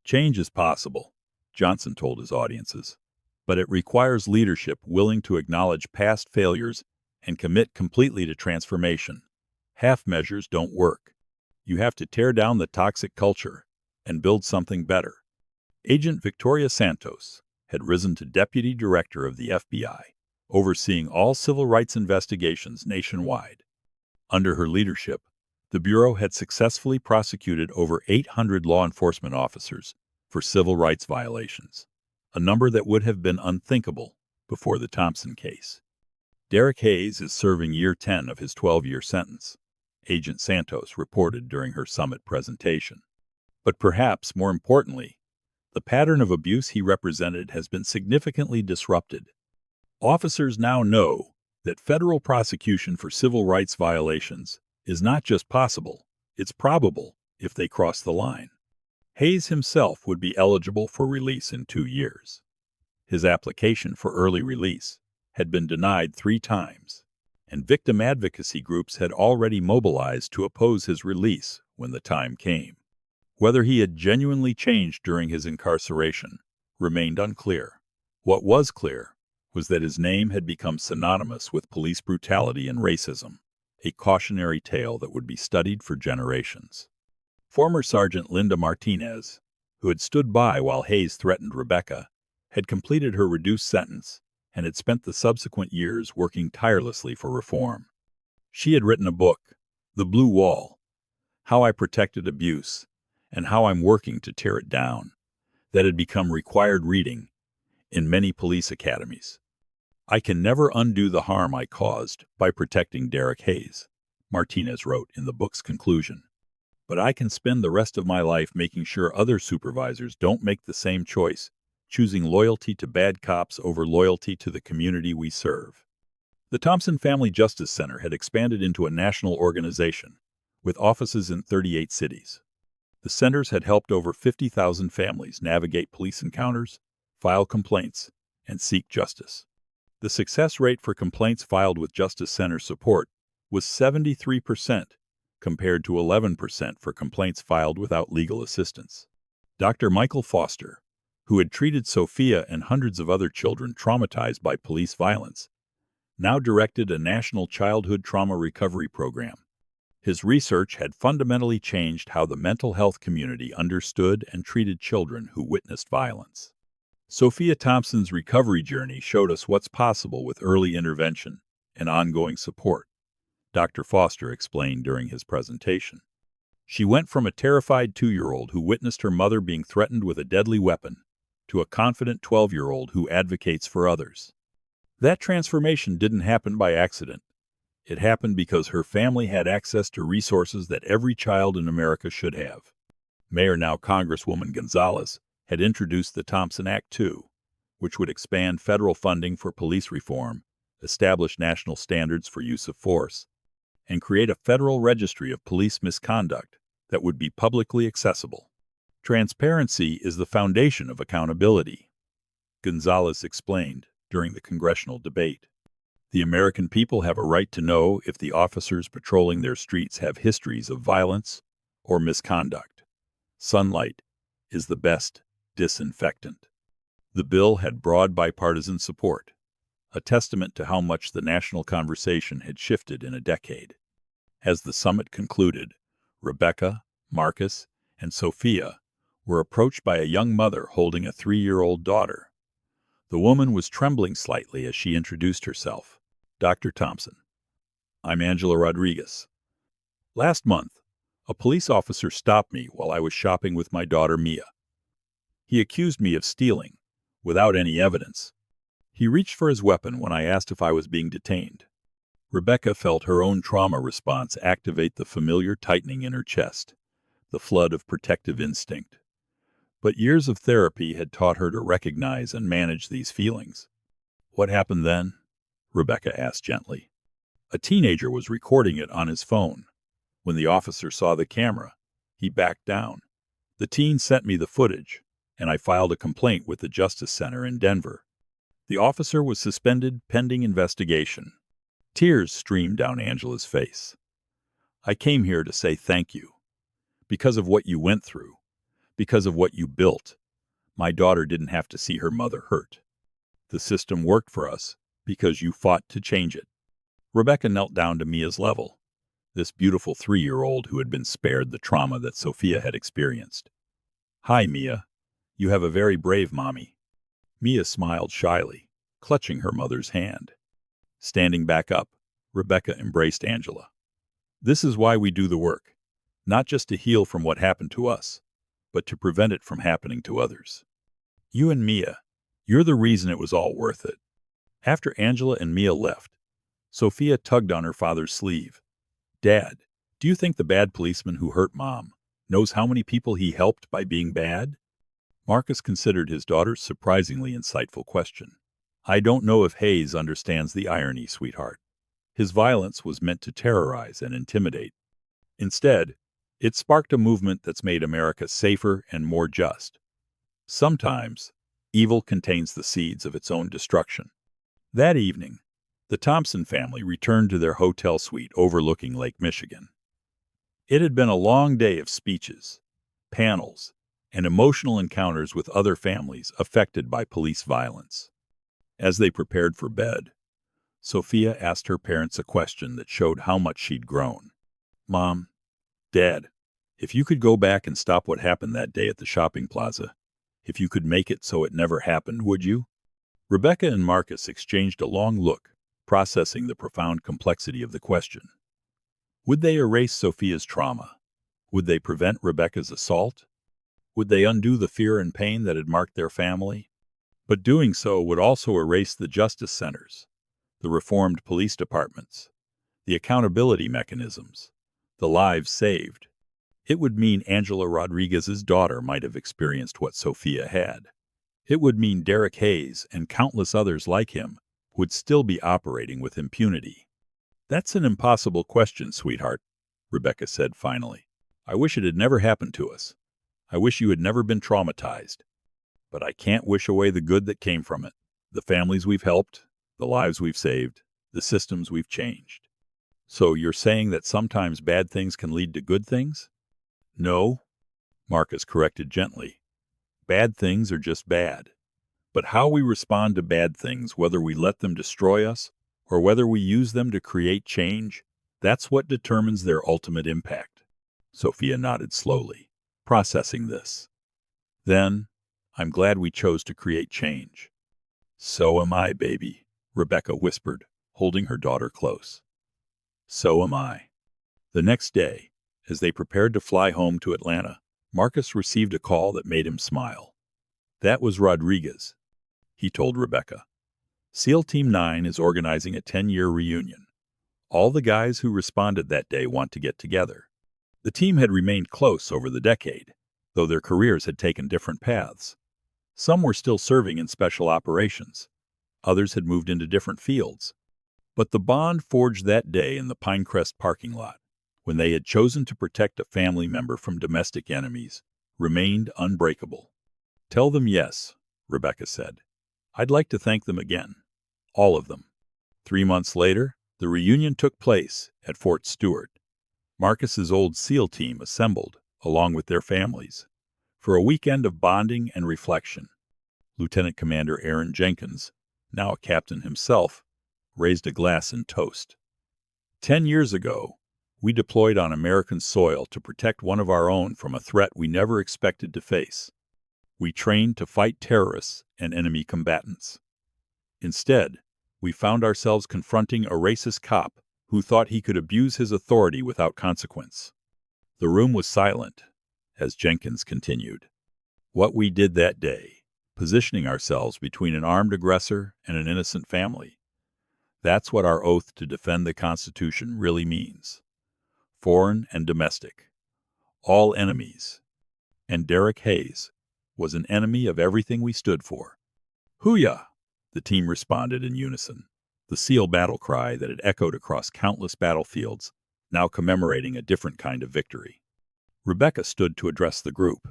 "Change is possible," Johnson told his audiences, "but it requires leadership willing to acknowledge past failures and commit completely to transformation. Half measures don't work. You have to tear down the toxic culture and build something better." Agent Victoria Santos had risen to Deputy Director of the FBI, overseeing all civil rights investigations nationwide. Under her leadership, the Bureau had successfully prosecuted over 800 law enforcement officers for civil rights violations, a number that would have been unthinkable before the Thompson case. "Derek Hayes is serving year 10 of his 12-year sentence," Agent Santos reported during her summit presentation. "But perhaps more importantly, the pattern of abuse he represented has been significantly disrupted. Officers now know that federal prosecution for civil rights violations is not just possible, it's probable if they cross the line. Hayes himself would be eligible for release in 2 years. His application for early release had been denied 3 times, and victim advocacy groups had already mobilized to oppose his release when the time came. Whether he had genuinely changed during his incarceration remained unclear. What was clear was that his name had become synonymous with police brutality and racism, a cautionary tale that would be studied for generations. Former Sergeant Linda Martinez, who had stood by while Hayes threatened Rebecca, had completed her reduced sentence and had spent the subsequent years working tirelessly for reform. She had written a book, The Blue Wall: How I Protected Abuse and How I'm Working to Tear It Down, that had become required reading in many police academies. I can never undo the harm I caused by protecting Derek Hayes, Martinez wrote in the book's conclusion. But I can spend the rest of my life making sure other supervisors don't make the same choice, choosing loyalty to bad cops over loyalty to the community we serve. The Thompson Family Justice Center had expanded into a national organization, with offices in 38 cities. The centers had helped over 50,000 families navigate police encounters, file complaints, and seek justice. The success rate for complaints filed with Justice Center support was 73%, compared to 11% for complaints filed without legal assistance. Dr. Michael Foster, who had treated Sophia and hundreds of other children traumatized by police violence, now directed a national childhood trauma recovery program. His research had fundamentally changed how the mental health community understood and treated children who witnessed violence. Sophia Thompson's recovery journey showed us what's possible with early intervention and ongoing support, Dr. Foster explained during his presentation. She went from a terrified 2-year-old who witnessed her mother being threatened with a deadly weapon to a confident 12-year-old who advocates for others. That transformation didn't happen by accident. It happened because her family had access to resources that every child in America should have. Mayor, now Congresswoman Gonzalez, had introduced the Thompson Act II, which would expand federal funding for police reform, establish national standards for use of force, and create a federal registry of police misconduct that would be publicly accessible. Transparency is the foundation of accountability, Gonzalez explained during the congressional debate. The American people have a right to know if the officers patrolling their streets have histories of violence or misconduct. Sunlight is the best disinfectant. The bill had broad bipartisan support, a testament to how much the national conversation had shifted in a decade. As the summit concluded, Rebecca, Marcus, and Sophia were approached by a young mother holding a 3-year-old daughter. The woman was trembling slightly as she introduced herself. Dr. Thompson, I'm Angela Rodriguez. Last month, a police officer stopped me while I was shopping with my daughter Mia. He accused me of stealing, without any evidence. He reached for his weapon when I asked if I was being detained. Rebecca felt her own trauma response activate the familiar tightening in her chest, the flood of protective instinct. But years of therapy had taught her to recognize and manage these feelings. What happened then? Rebecca asked gently. A teenager was recording it on his phone. When the officer saw the camera, he backed down. The teen sent me the footage, and I filed a complaint with the Justice Center in Denver. The officer was suspended pending investigation. Tears streamed down Angela's face. I came here to say thank you. Because of what you went through, because of what you built, my daughter didn't have to see her mother hurt. The system worked for us because you fought to change it. Rebecca knelt down to Mia's level, this beautiful 3-year-old who had been spared the trauma that Sophia had experienced. Hi, Mia. You have a very brave mommy. Mia smiled shyly, clutching her mother's hand. Standing back up, Rebecca embraced Angela. This is why we do the work, not just to heal from what happened to us, but to prevent it from happening to others. You and Mia, you're the reason it was all worth it. After Angela and Mia left, Sophia tugged on her father's sleeve. Dad, do you think the bad policeman who hurt Mom knows how many people he helped by being bad? Marcus considered his daughter's surprisingly insightful question. I don't know if Hayes understands the irony, sweetheart. His violence was meant to terrorize and intimidate. Instead, it sparked a movement that's made America safer and more just. Sometimes, evil contains the seeds of its own destruction. That evening, the Thompson family returned to their hotel suite overlooking Lake Michigan. It had been a long day of speeches, panels, and emotional encounters with other families affected by police violence. As they prepared for bed, Sophia asked her parents a question that showed how much she'd grown. "Mom, Dad, if you could go back and stop what happened that day at the shopping plaza, if you could make it so it never happened, would you?" Rebecca and Marcus exchanged a long look, processing the profound complexity of the question. Would they erase Sophia's trauma? Would they prevent Rebecca's assault? Would they undo the fear and pain that had marked their family? But doing so would also erase the justice centers, the reformed police departments, the accountability mechanisms, the lives saved. It would mean Angela Rodriguez's daughter might have experienced what Sophia had. It would mean Derek Hayes and countless others like him would still be operating with impunity. "That's an impossible question, sweetheart," Rebecca said finally. "I wish it had never happened to us. I wish you had never been traumatized. But I can't wish away the good that came from it. The families we've helped, the lives we've saved, the systems we've changed." "So you're saying that sometimes bad things can lead to good things?" "No," Marcus corrected gently. "Bad things are just bad. But how we respond to bad things, whether we let them destroy us or whether we use them to create change, that's what determines their ultimate impact." Sophia nodded slowly, processing this. "Then, I'm glad we chose to create change." "So am I, baby," Rebecca whispered, holding her daughter close. "So am I." The next day, as they prepared to fly home to Atlanta, Marcus received a call that made him smile. That was Rodriguez. He told Rebecca, "SEAL Team 9 is organizing a 10-year reunion. All the guys who responded that day want to get together." The team had remained close over the decade, though their careers had taken different paths. Some were still serving in special operations. Others had moved into different fields. But the bond forged that day in the Pinecrest parking lot, when they had chosen to protect a family member from domestic enemies, remained unbreakable. "Tell them yes," Rebecca said. "I'd like to thank them again. All of them." 3 months later, the reunion took place at Fort Stewart. Marcus's old SEAL team assembled, along with their families, for a weekend of bonding and reflection. Lieutenant Commander Aaron Jenkins, now a captain himself, raised a glass in toast. 10 years ago, we deployed on American soil to protect one of our own from a threat we never expected to face. We trained to fight terrorists and enemy combatants. Instead, we found ourselves confronting a racist cop who thought he could abuse his authority without consequence. The room was silent, as Jenkins continued. What we did that day, positioning ourselves between an armed aggressor and an innocent family, that's what our oath to defend the Constitution really means. Foreign and domestic. All enemies. And Derek Hayes was an enemy of everything we stood for. "Hoo-yah!" the team responded in unison, the SEAL battle cry that had echoed across countless battlefields, now commemorating a different kind of victory. Rebecca stood to address the group.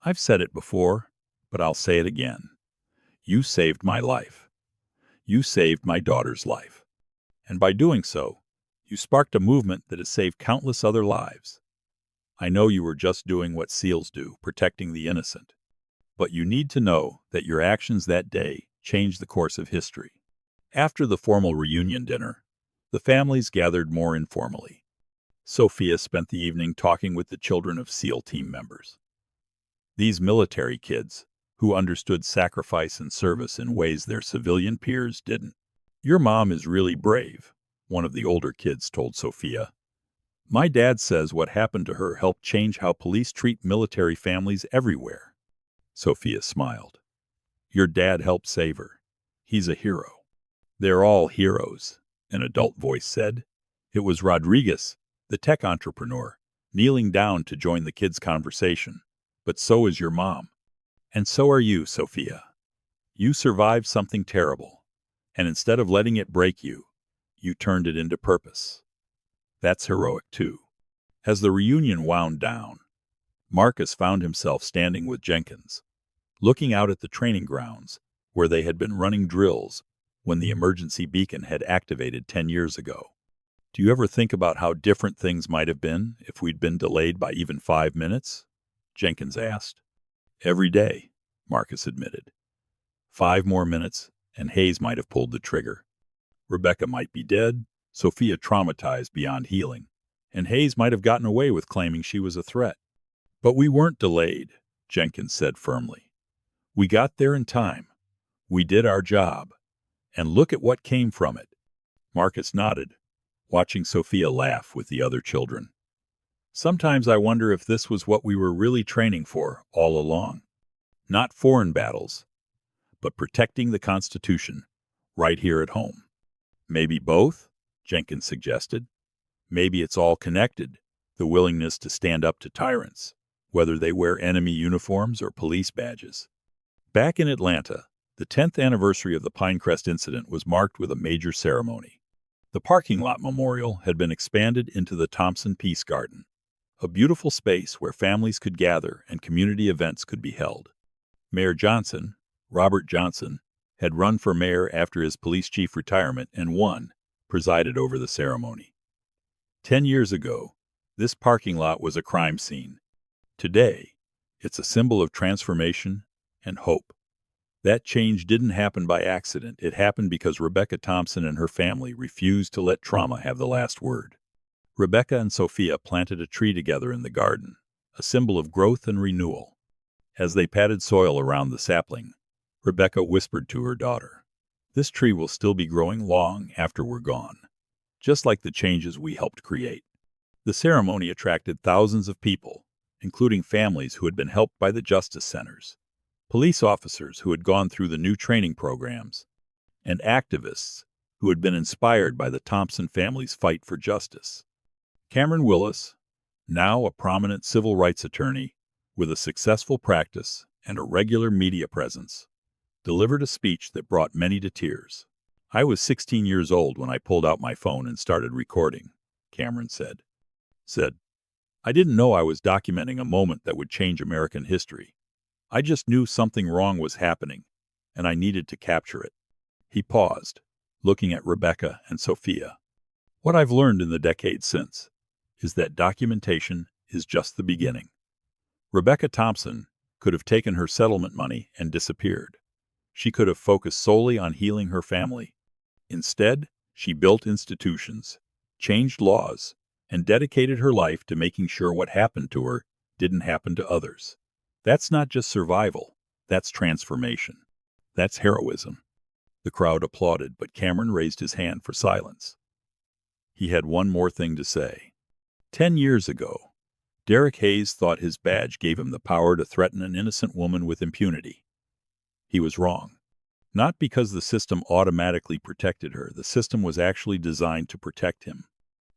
"I've said it before, but I'll say it again. You saved my life. You saved my daughter's life. And by doing so, you sparked a movement that has saved countless other lives. I know you were just doing what SEALs do, protecting the innocent. But you need to know that your actions that day changed the course of history." After the formal reunion dinner, the families gathered more informally. Sophia spent the evening talking with the children of SEAL team members. These military kids, who understood sacrifice and service in ways their civilian peers didn't. "Your mom is really brave," one of the older kids told Sophia. "My dad says what happened to her helped change how police treat military families everywhere." Sophia smiled. "Your dad helped save her. He's a hero." "They're all heroes," an adult voice said. It was Rodriguez, the tech entrepreneur, kneeling down to join the kids' conversation. "But so is your mom. And so are you, Sophia. You survived something terrible, and instead of letting it break you, you turned it into purpose. That's heroic, too. As the reunion wound down, Marcus found himself standing with Jenkins, looking out at the training grounds where they had been running drills when the emergency beacon had activated 10 years ago. Do you ever think about how different things might have been if we'd been delayed by even 5 minutes? Jenkins asked. Every day, Marcus admitted. 5 more minutes, and Hayes might have pulled the trigger. Rebecca might be dead, Sophia traumatized beyond healing, and Hayes might have gotten away with claiming she was a threat. But we weren't delayed, Jenkins said firmly. We got there in time. We did our job. And look at what came from it. Marcus nodded, watching Sophia laugh with the other children. Sometimes I wonder if this was what we were really training for all along. Not foreign battles, but protecting the Constitution right here at home. Maybe both, Jenkins suggested. Maybe it's all connected, the willingness to stand up to tyrants, whether they wear enemy uniforms or police badges. Back in Atlanta, the 10th anniversary of the Pinecrest incident was marked with a major ceremony. The parking lot memorial had been expanded into the Thompson Peace Garden, a beautiful space where families could gather and community events could be held. Mayor Johnson, Robert Johnson, had run for mayor after his police chief retirement and won, presided over the ceremony. 10 years ago, this parking lot was a crime scene. Today, it's a symbol of transformation and hope. That change didn't happen by accident. It happened because Rebecca Thompson and her family refused to let trauma have the last word. Rebecca and Sophia planted a tree together in the garden, a symbol of growth and renewal. As they patted soil around the sapling, Rebecca whispered to her daughter, "This tree will still be growing long after we're gone, just like the changes we helped create." The ceremony attracted thousands of people, including families who had been helped by the justice centers, police officers who had gone through the new training programs, and activists who had been inspired by the Thompson family's fight for justice. Cameron Willis, now a prominent civil rights attorney with a successful practice and a regular media presence, delivered a speech that brought many to tears. "I was 16 years old when I pulled out my phone and started recording," Cameron said. "I didn't know I was documenting a moment that would change American history. I just knew something wrong was happening, and I needed to capture it." He paused, looking at Rebecca and Sophia. "What I've learned in the decades since is that documentation is just the beginning." Rebecca Thompson could have taken her settlement money and disappeared. She could have focused solely on healing her family. Instead, she built institutions, changed laws, and dedicated her life to making sure what happened to her didn't happen to others. That's not just survival, that's transformation. That's heroism. The crowd applauded, but Cameron raised his hand for silence. He had one more thing to say. 10 years ago, Derek Hayes thought his badge gave him the power to threaten an innocent woman with impunity. He was wrong. Not because the system automatically protected her, the system was actually designed to protect him.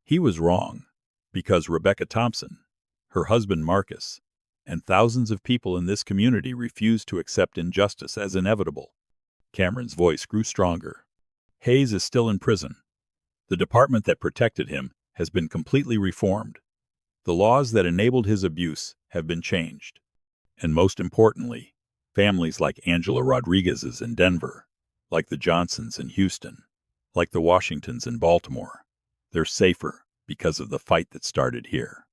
He was wrong because Rebecca Thompson, her husband Marcus, and thousands of people in this community refused to accept injustice as inevitable. Cameron's voice grew stronger. "Hayes is still in prison. The department that protected him has been completely reformed. The laws that enabled his abuse have been changed. And most importantly, families like Angela Rodriguez's in Denver, like the Johnsons in Houston, like the Washingtons in Baltimore, they're safer because of the fight that started here."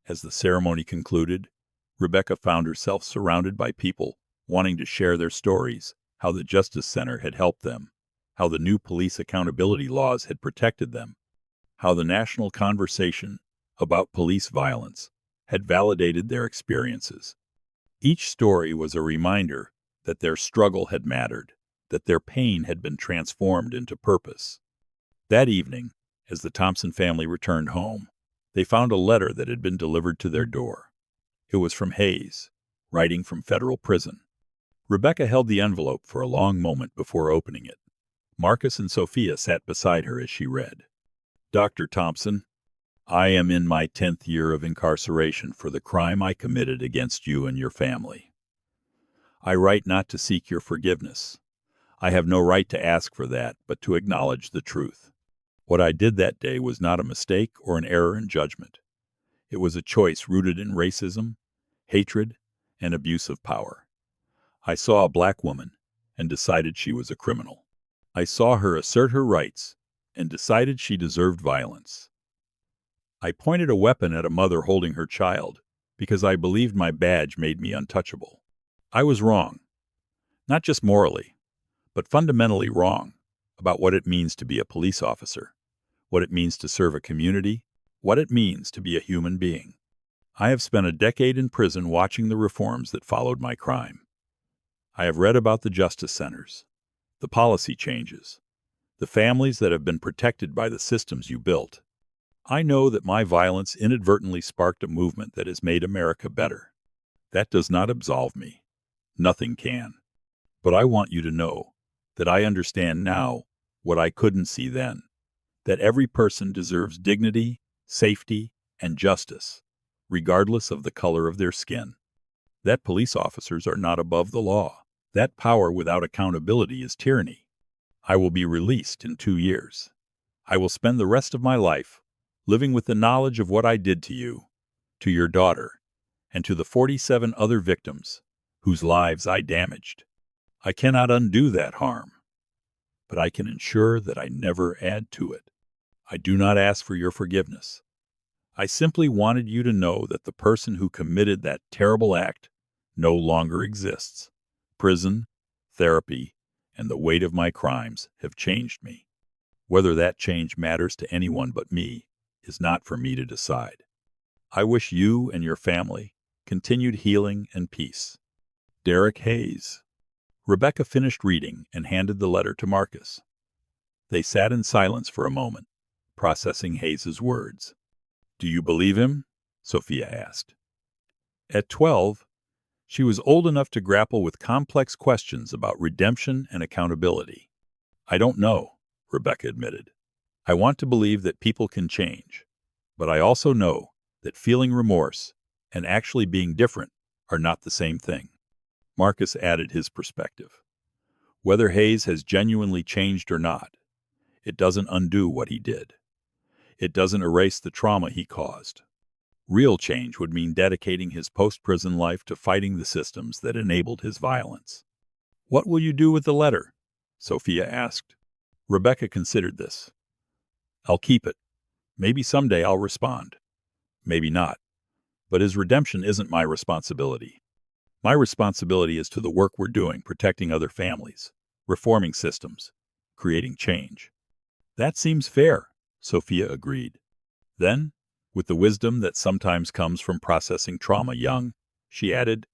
As the ceremony concluded, Rebecca found herself surrounded by people wanting to share their stories, how the Justice Center had helped them, how the new police accountability laws had protected them, how the national conversation about police violence had validated their experiences. Each story was a reminder that their struggle had mattered, that their pain had been transformed into purpose. That evening, as the Thompson family returned home, they found a letter that had been delivered to their door. It was from Hayes, writing from federal prison. Rebecca held the envelope for a long moment before opening it. Marcus and Sophia sat beside her as she read. "Dr. Thompson, I am in my 10th year of incarceration for the crime I committed against you and your family. I write not to seek your forgiveness, I have no right to ask for that, but to acknowledge the truth. What I did that day was not a mistake or an error in judgment. It was a choice rooted in racism, hatred, and abuse of power. I saw a black woman and decided she was a criminal. I saw her assert her rights and decided she deserved violence. I pointed a weapon at a mother holding her child because I believed my badge made me untouchable. I was wrong, not just morally, but fundamentally wrong about what it means to be a police officer, what it means to serve a community, what it means to be a human being. I have spent a decade in prison watching the reforms that followed my crime. I have read about the justice centers, the policy changes, the families that have been protected by the systems you built. I know that my violence inadvertently sparked a movement that has made America better. That does not absolve me. Nothing can. But I want you to know that I understand now what I couldn't see then, that every person deserves dignity, safety, and justice, regardless of the color of their skin. That police officers are not above the law. That power without accountability is tyranny. I will be released in 2 years. I will spend the rest of my life living with the knowledge of what I did to you, to your daughter, and to the 47 other victims whose lives I damaged. I cannot undo that harm, but I can ensure that I never add to it. I do not ask for your forgiveness. I simply wanted you to know that the person who committed that terrible act no longer exists. Prison, therapy, and the weight of my crimes have changed me. Whether that change matters to anyone but me is not for me to decide. I wish you and your family continued healing and peace. Derek Hayes. Rebecca finished reading and handed the letter to Marcus. They sat in silence for a moment, processing Hayes's words. "Do you believe him?" Sophia asked. At 12, she was old enough to grapple with complex questions about redemption and accountability. "I don't know," Rebecca admitted. "I want to believe that people can change, but I also know that feeling remorse and actually being different are not the same thing." Marcus added his perspective. "Whether Hayes has genuinely changed or not, it doesn't undo what he did. It doesn't erase the trauma he caused. Real change would mean dedicating his post-prison life to fighting the systems that enabled his violence." "What will you do with the letter?" Sophia asked. Rebecca considered this. "I'll keep it. Maybe someday I'll respond. Maybe not. But his redemption isn't my responsibility. My responsibility is to the work we're doing, protecting other families, reforming systems, creating change." "That seems fair," Sophia agreed. Then, with the wisdom that sometimes comes from processing trauma young, she added,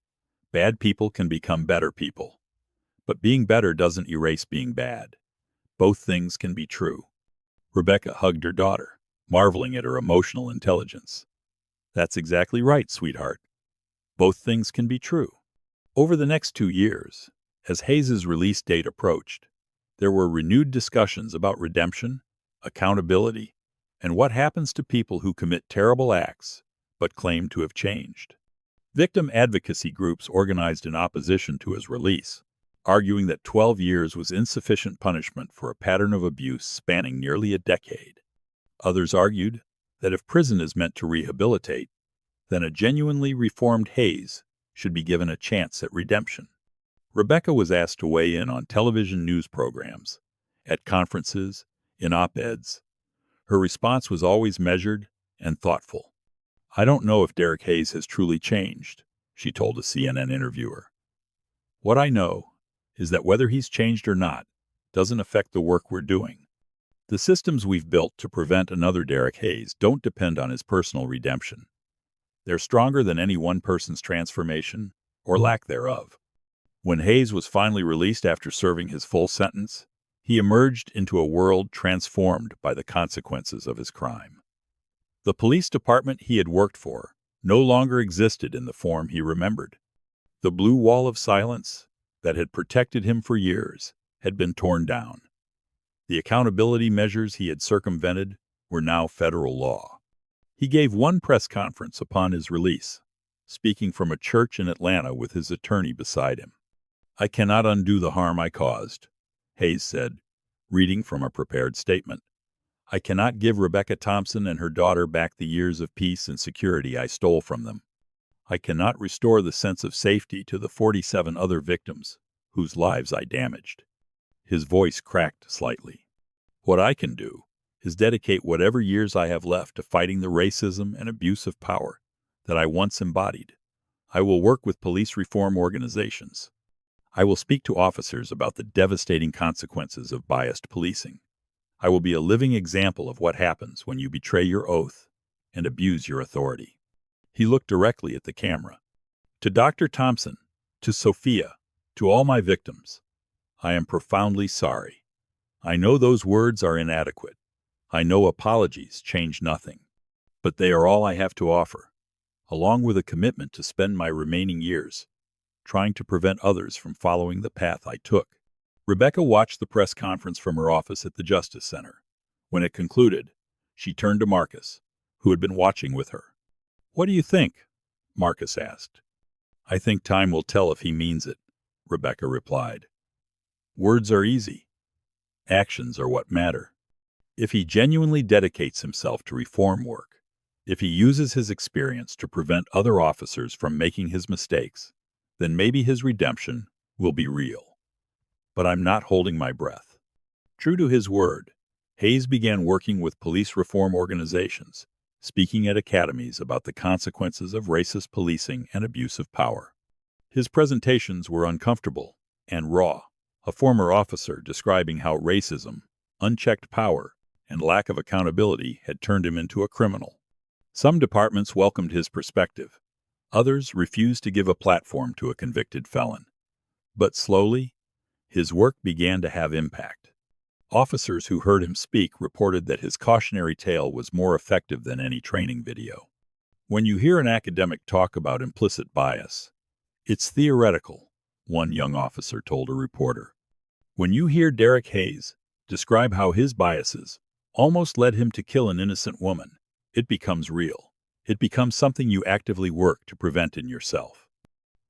"Bad people can become better people. But being better doesn't erase being bad. Both things can be true." Rebecca hugged her daughter, marveling at her emotional intelligence. "That's exactly right, sweetheart. Both things can be true." Over the next 2 years, as Hayes's release date approached, there were renewed discussions about redemption, accountability, and what happens to people who commit terrible acts but claim to have changed. Victim advocacy groups organized in opposition to his release, arguing that 12 years was insufficient punishment for a pattern of abuse spanning nearly a decade. Others argued that if prison is meant to rehabilitate, then a genuinely reformed Hayes should be given a chance at redemption. Rebecca was asked to weigh in on television news programs, at conferences, in op-eds. Her response was always measured and thoughtful. "I don't know if Derek Hayes has truly changed," she told a CNN interviewer. "What I know is that whether he's changed or not doesn't affect the work we're doing. The systems we've built to prevent another Derek Hayes don't depend on his personal redemption. They're stronger than any one person's transformation or lack thereof." When Hayes was finally released after serving his full sentence, he emerged into a world transformed by the consequences of his crime. The police department he had worked for no longer existed in the form he remembered. The blue wall of silence that had protected him for years had been torn down. The accountability measures he had circumvented were now federal law. He gave one press conference upon his release, speaking from a church in Atlanta with his attorney beside him. "I cannot undo the harm I caused, Hayes said, reading from a prepared statement. I cannot give Rebecca Thompson and her daughter back the years of peace and security I stole from them. I cannot restore the sense of safety to the 47 other victims whose lives I damaged. His voice cracked slightly. What I can do is dedicate whatever years I have left to fighting the racism and abuse of power that I once embodied. I will work with police reform organizations. I will speak to officers about the devastating consequences of biased policing. I will be a living example of what happens when you betray your oath and abuse your authority. He looked directly at the camera. To Dr. Thompson, to Sophia, to all my victims, I am profoundly sorry. I know those words are inadequate. I know apologies change nothing. But they are all I have to offer, along with a commitment to spend my remaining years trying to prevent others from following the path I took. Rebecca watched the press conference from her office at the Justice Center. When it concluded, she turned to Marcus, who had been watching with her. What do you think? Marcus asked. I think time will tell if he means it, Rebecca replied. Words are easy. Actions are what matter. If he genuinely dedicates himself to reform work, if he uses his experience to prevent other officers from making his mistakes, then maybe his redemption will be real. But I'm not holding my breath. True to his word, Hayes began working with police reform organizations, speaking at academies about the consequences of racist policing and abuse of power. His presentations were uncomfortable and raw, a former officer describing how racism, unchecked power, and lack of accountability had turned him into a criminal. Some departments welcomed his perspective. Others refused to give a platform to a convicted felon. But slowly, his work began to have impact. Officers who heard him speak reported that his cautionary tale was more effective than any training video. When you hear an academic talk about implicit bias, it's theoretical, one young officer told a reporter. When you hear Derek Hayes describe how his biases almost led him to kill an innocent woman, it becomes real. It becomes something you actively work to prevent in yourself.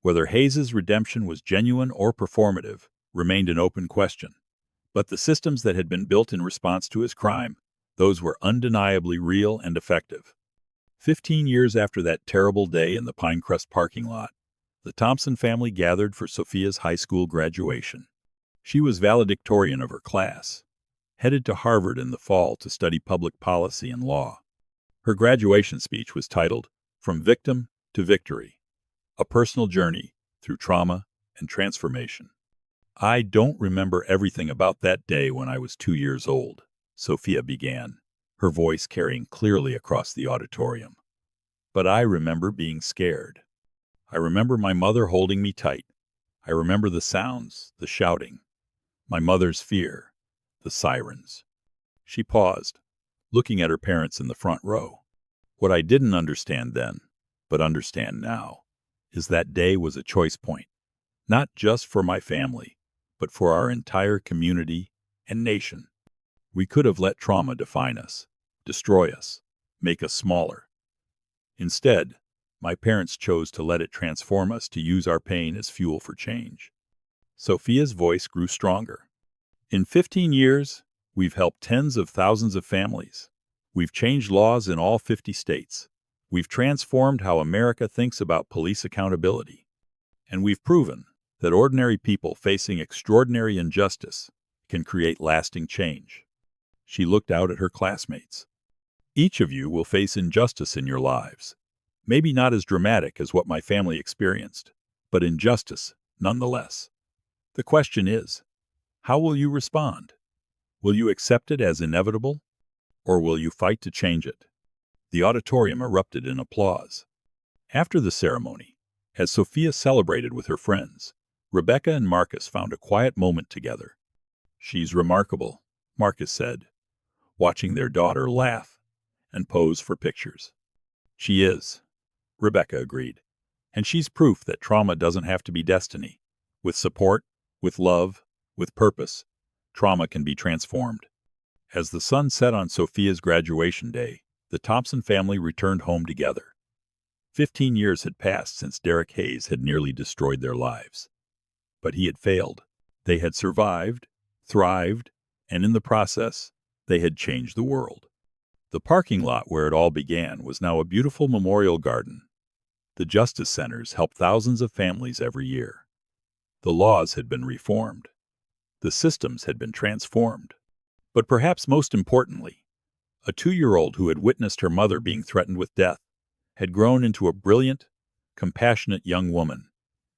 Whether Hayes's redemption was genuine or performative remained an open question. But the systems that had been built in response to his crime, those were undeniably real and effective. 15 years after that terrible day in the Pinecrest parking lot, the Thompson family gathered for Sophia's high school graduation. She was valedictorian of her class, headed to Harvard in the fall to study public policy and law. Her graduation speech was titled, From Victim to Victory, a personal journey through trauma and transformation. I don't remember everything about that day when I was 2 years old, Sophia began, her voice carrying clearly across the auditorium. But I remember being scared. I remember my mother holding me tight. I remember the sounds, the shouting, my mother's fear, the sirens. She paused, looking at her parents in the front row. What I didn't understand then, but understand now, is that day was a choice point, not just for my family, but for our entire community and nation. We could have let trauma define us, destroy us, make us smaller. Instead, my parents chose to let it transform us, to use our pain as fuel for change. Sophia's voice grew stronger. In 15 years, we've helped tens of thousands of families. We've changed laws in all 50 states. We've transformed how America thinks about police accountability. And we've proven that ordinary people facing extraordinary injustice can create lasting change. She looked out at her classmates. Each of you will face injustice in your lives. Maybe not as dramatic as what my family experienced, but injustice nonetheless. The question is, how will you respond? Will you accept it as inevitable, or will you fight to change it? The auditorium erupted in applause. After the ceremony, as Sophia celebrated with her friends, Rebecca and Marcus found a quiet moment together. She's remarkable, Marcus said, watching their daughter laugh and pose for pictures. She is, Rebecca agreed, and she's proof that trauma doesn't have to be destiny. With support, with love, with purpose, trauma can be transformed. As the sun set on Sophia's graduation day, the Thompson family returned home together. 15 years had passed since Derek Hayes had nearly destroyed their lives. But he had failed. They had survived, thrived, and in the process, they had changed the world. The parking lot where it all began was now a beautiful memorial garden. The justice centers helped thousands of families every year. The laws had been reformed. The systems had been transformed. But perhaps most importantly, a 2-year-old who had witnessed her mother being threatened with death had grown into a brilliant, compassionate young woman,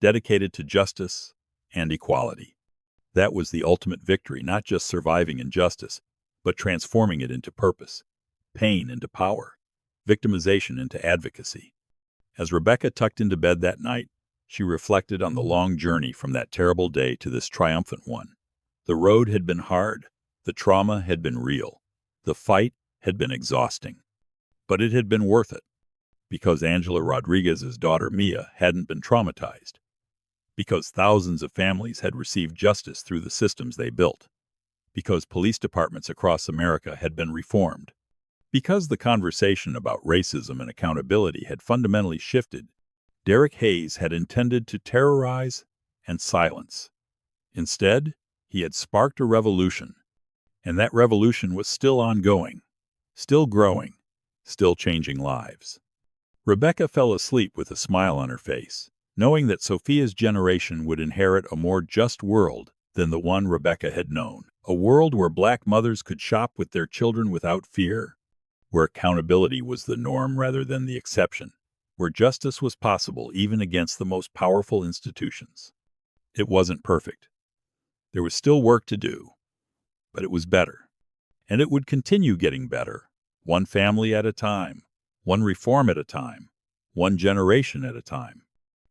dedicated to justice and equality. That was the ultimate victory, not just surviving injustice, but transforming it into purpose, pain into power, victimization into advocacy. As Rebecca tucked into bed that night, she reflected on the long journey from that terrible day to this triumphant one. The road had been hard, the trauma had been real, the fight had been exhausting. But it had been worth it, because Angela Rodriguez's daughter Mia hadn't been traumatized, because thousands of families had received justice through the systems they built, because police departments across America had been reformed, because the conversation about racism and accountability had fundamentally shifted. Derek Hayes had intended to terrorize and silence. Instead, he had sparked a revolution, and that revolution was still ongoing, still growing, still changing lives. Rebecca fell asleep with a smile on her face, knowing that Sophia's generation would inherit a more just world than the one Rebecca had known. A world where Black mothers could shop with their children without fear, where accountability was the norm rather than the exception, where justice was possible even against the most powerful institutions. It wasn't perfect. There was still work to do, but it was better. And it would continue getting better, one family at a time, one reform at a time, one generation at a time,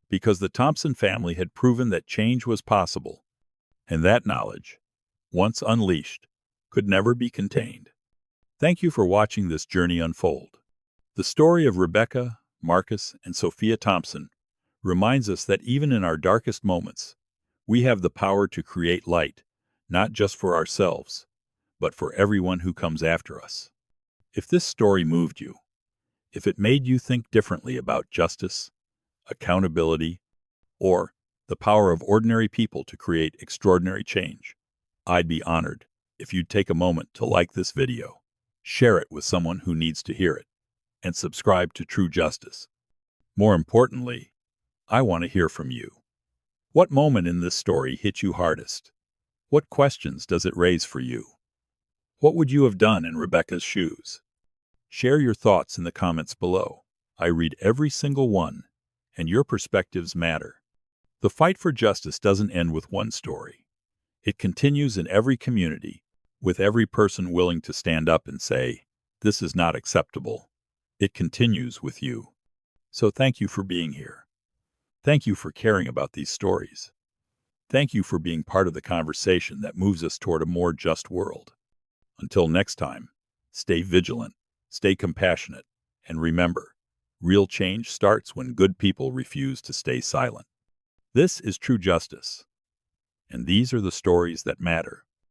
because the Thompson family had proven that change was possible, and that knowledge, once unleashed, could never be contained. Thank you for watching this journey unfold. The story of Rebecca, Marcus, and Sophia Thompson reminds us that even in our darkest moments, we have the power to create light, not just for ourselves, but for everyone who comes after us. If this story moved you, if it made you think differently about justice, accountability, or the power of ordinary people to create extraordinary change, I'd be honored if you'd take a moment to like this video, share it with someone who needs to hear it, and subscribe to True Justice. More importantly, I want to hear from you. What moment in this story hit you hardest? What questions does it raise for you? What would you have done in Rebecca's shoes? Share your thoughts in the comments below. I read every single one, and your perspectives matter. The fight for justice doesn't end with one story. It continues in every community, with every person willing to stand up and say, "This is not acceptable." It continues with you. So thank you for being here. Thank you for caring about these stories. Thank you for being part of the conversation that moves us toward a more just world. Until next time, stay vigilant, stay compassionate, and remember, real change starts when good people refuse to stay silent. This is True Justice, and these are the stories that matter.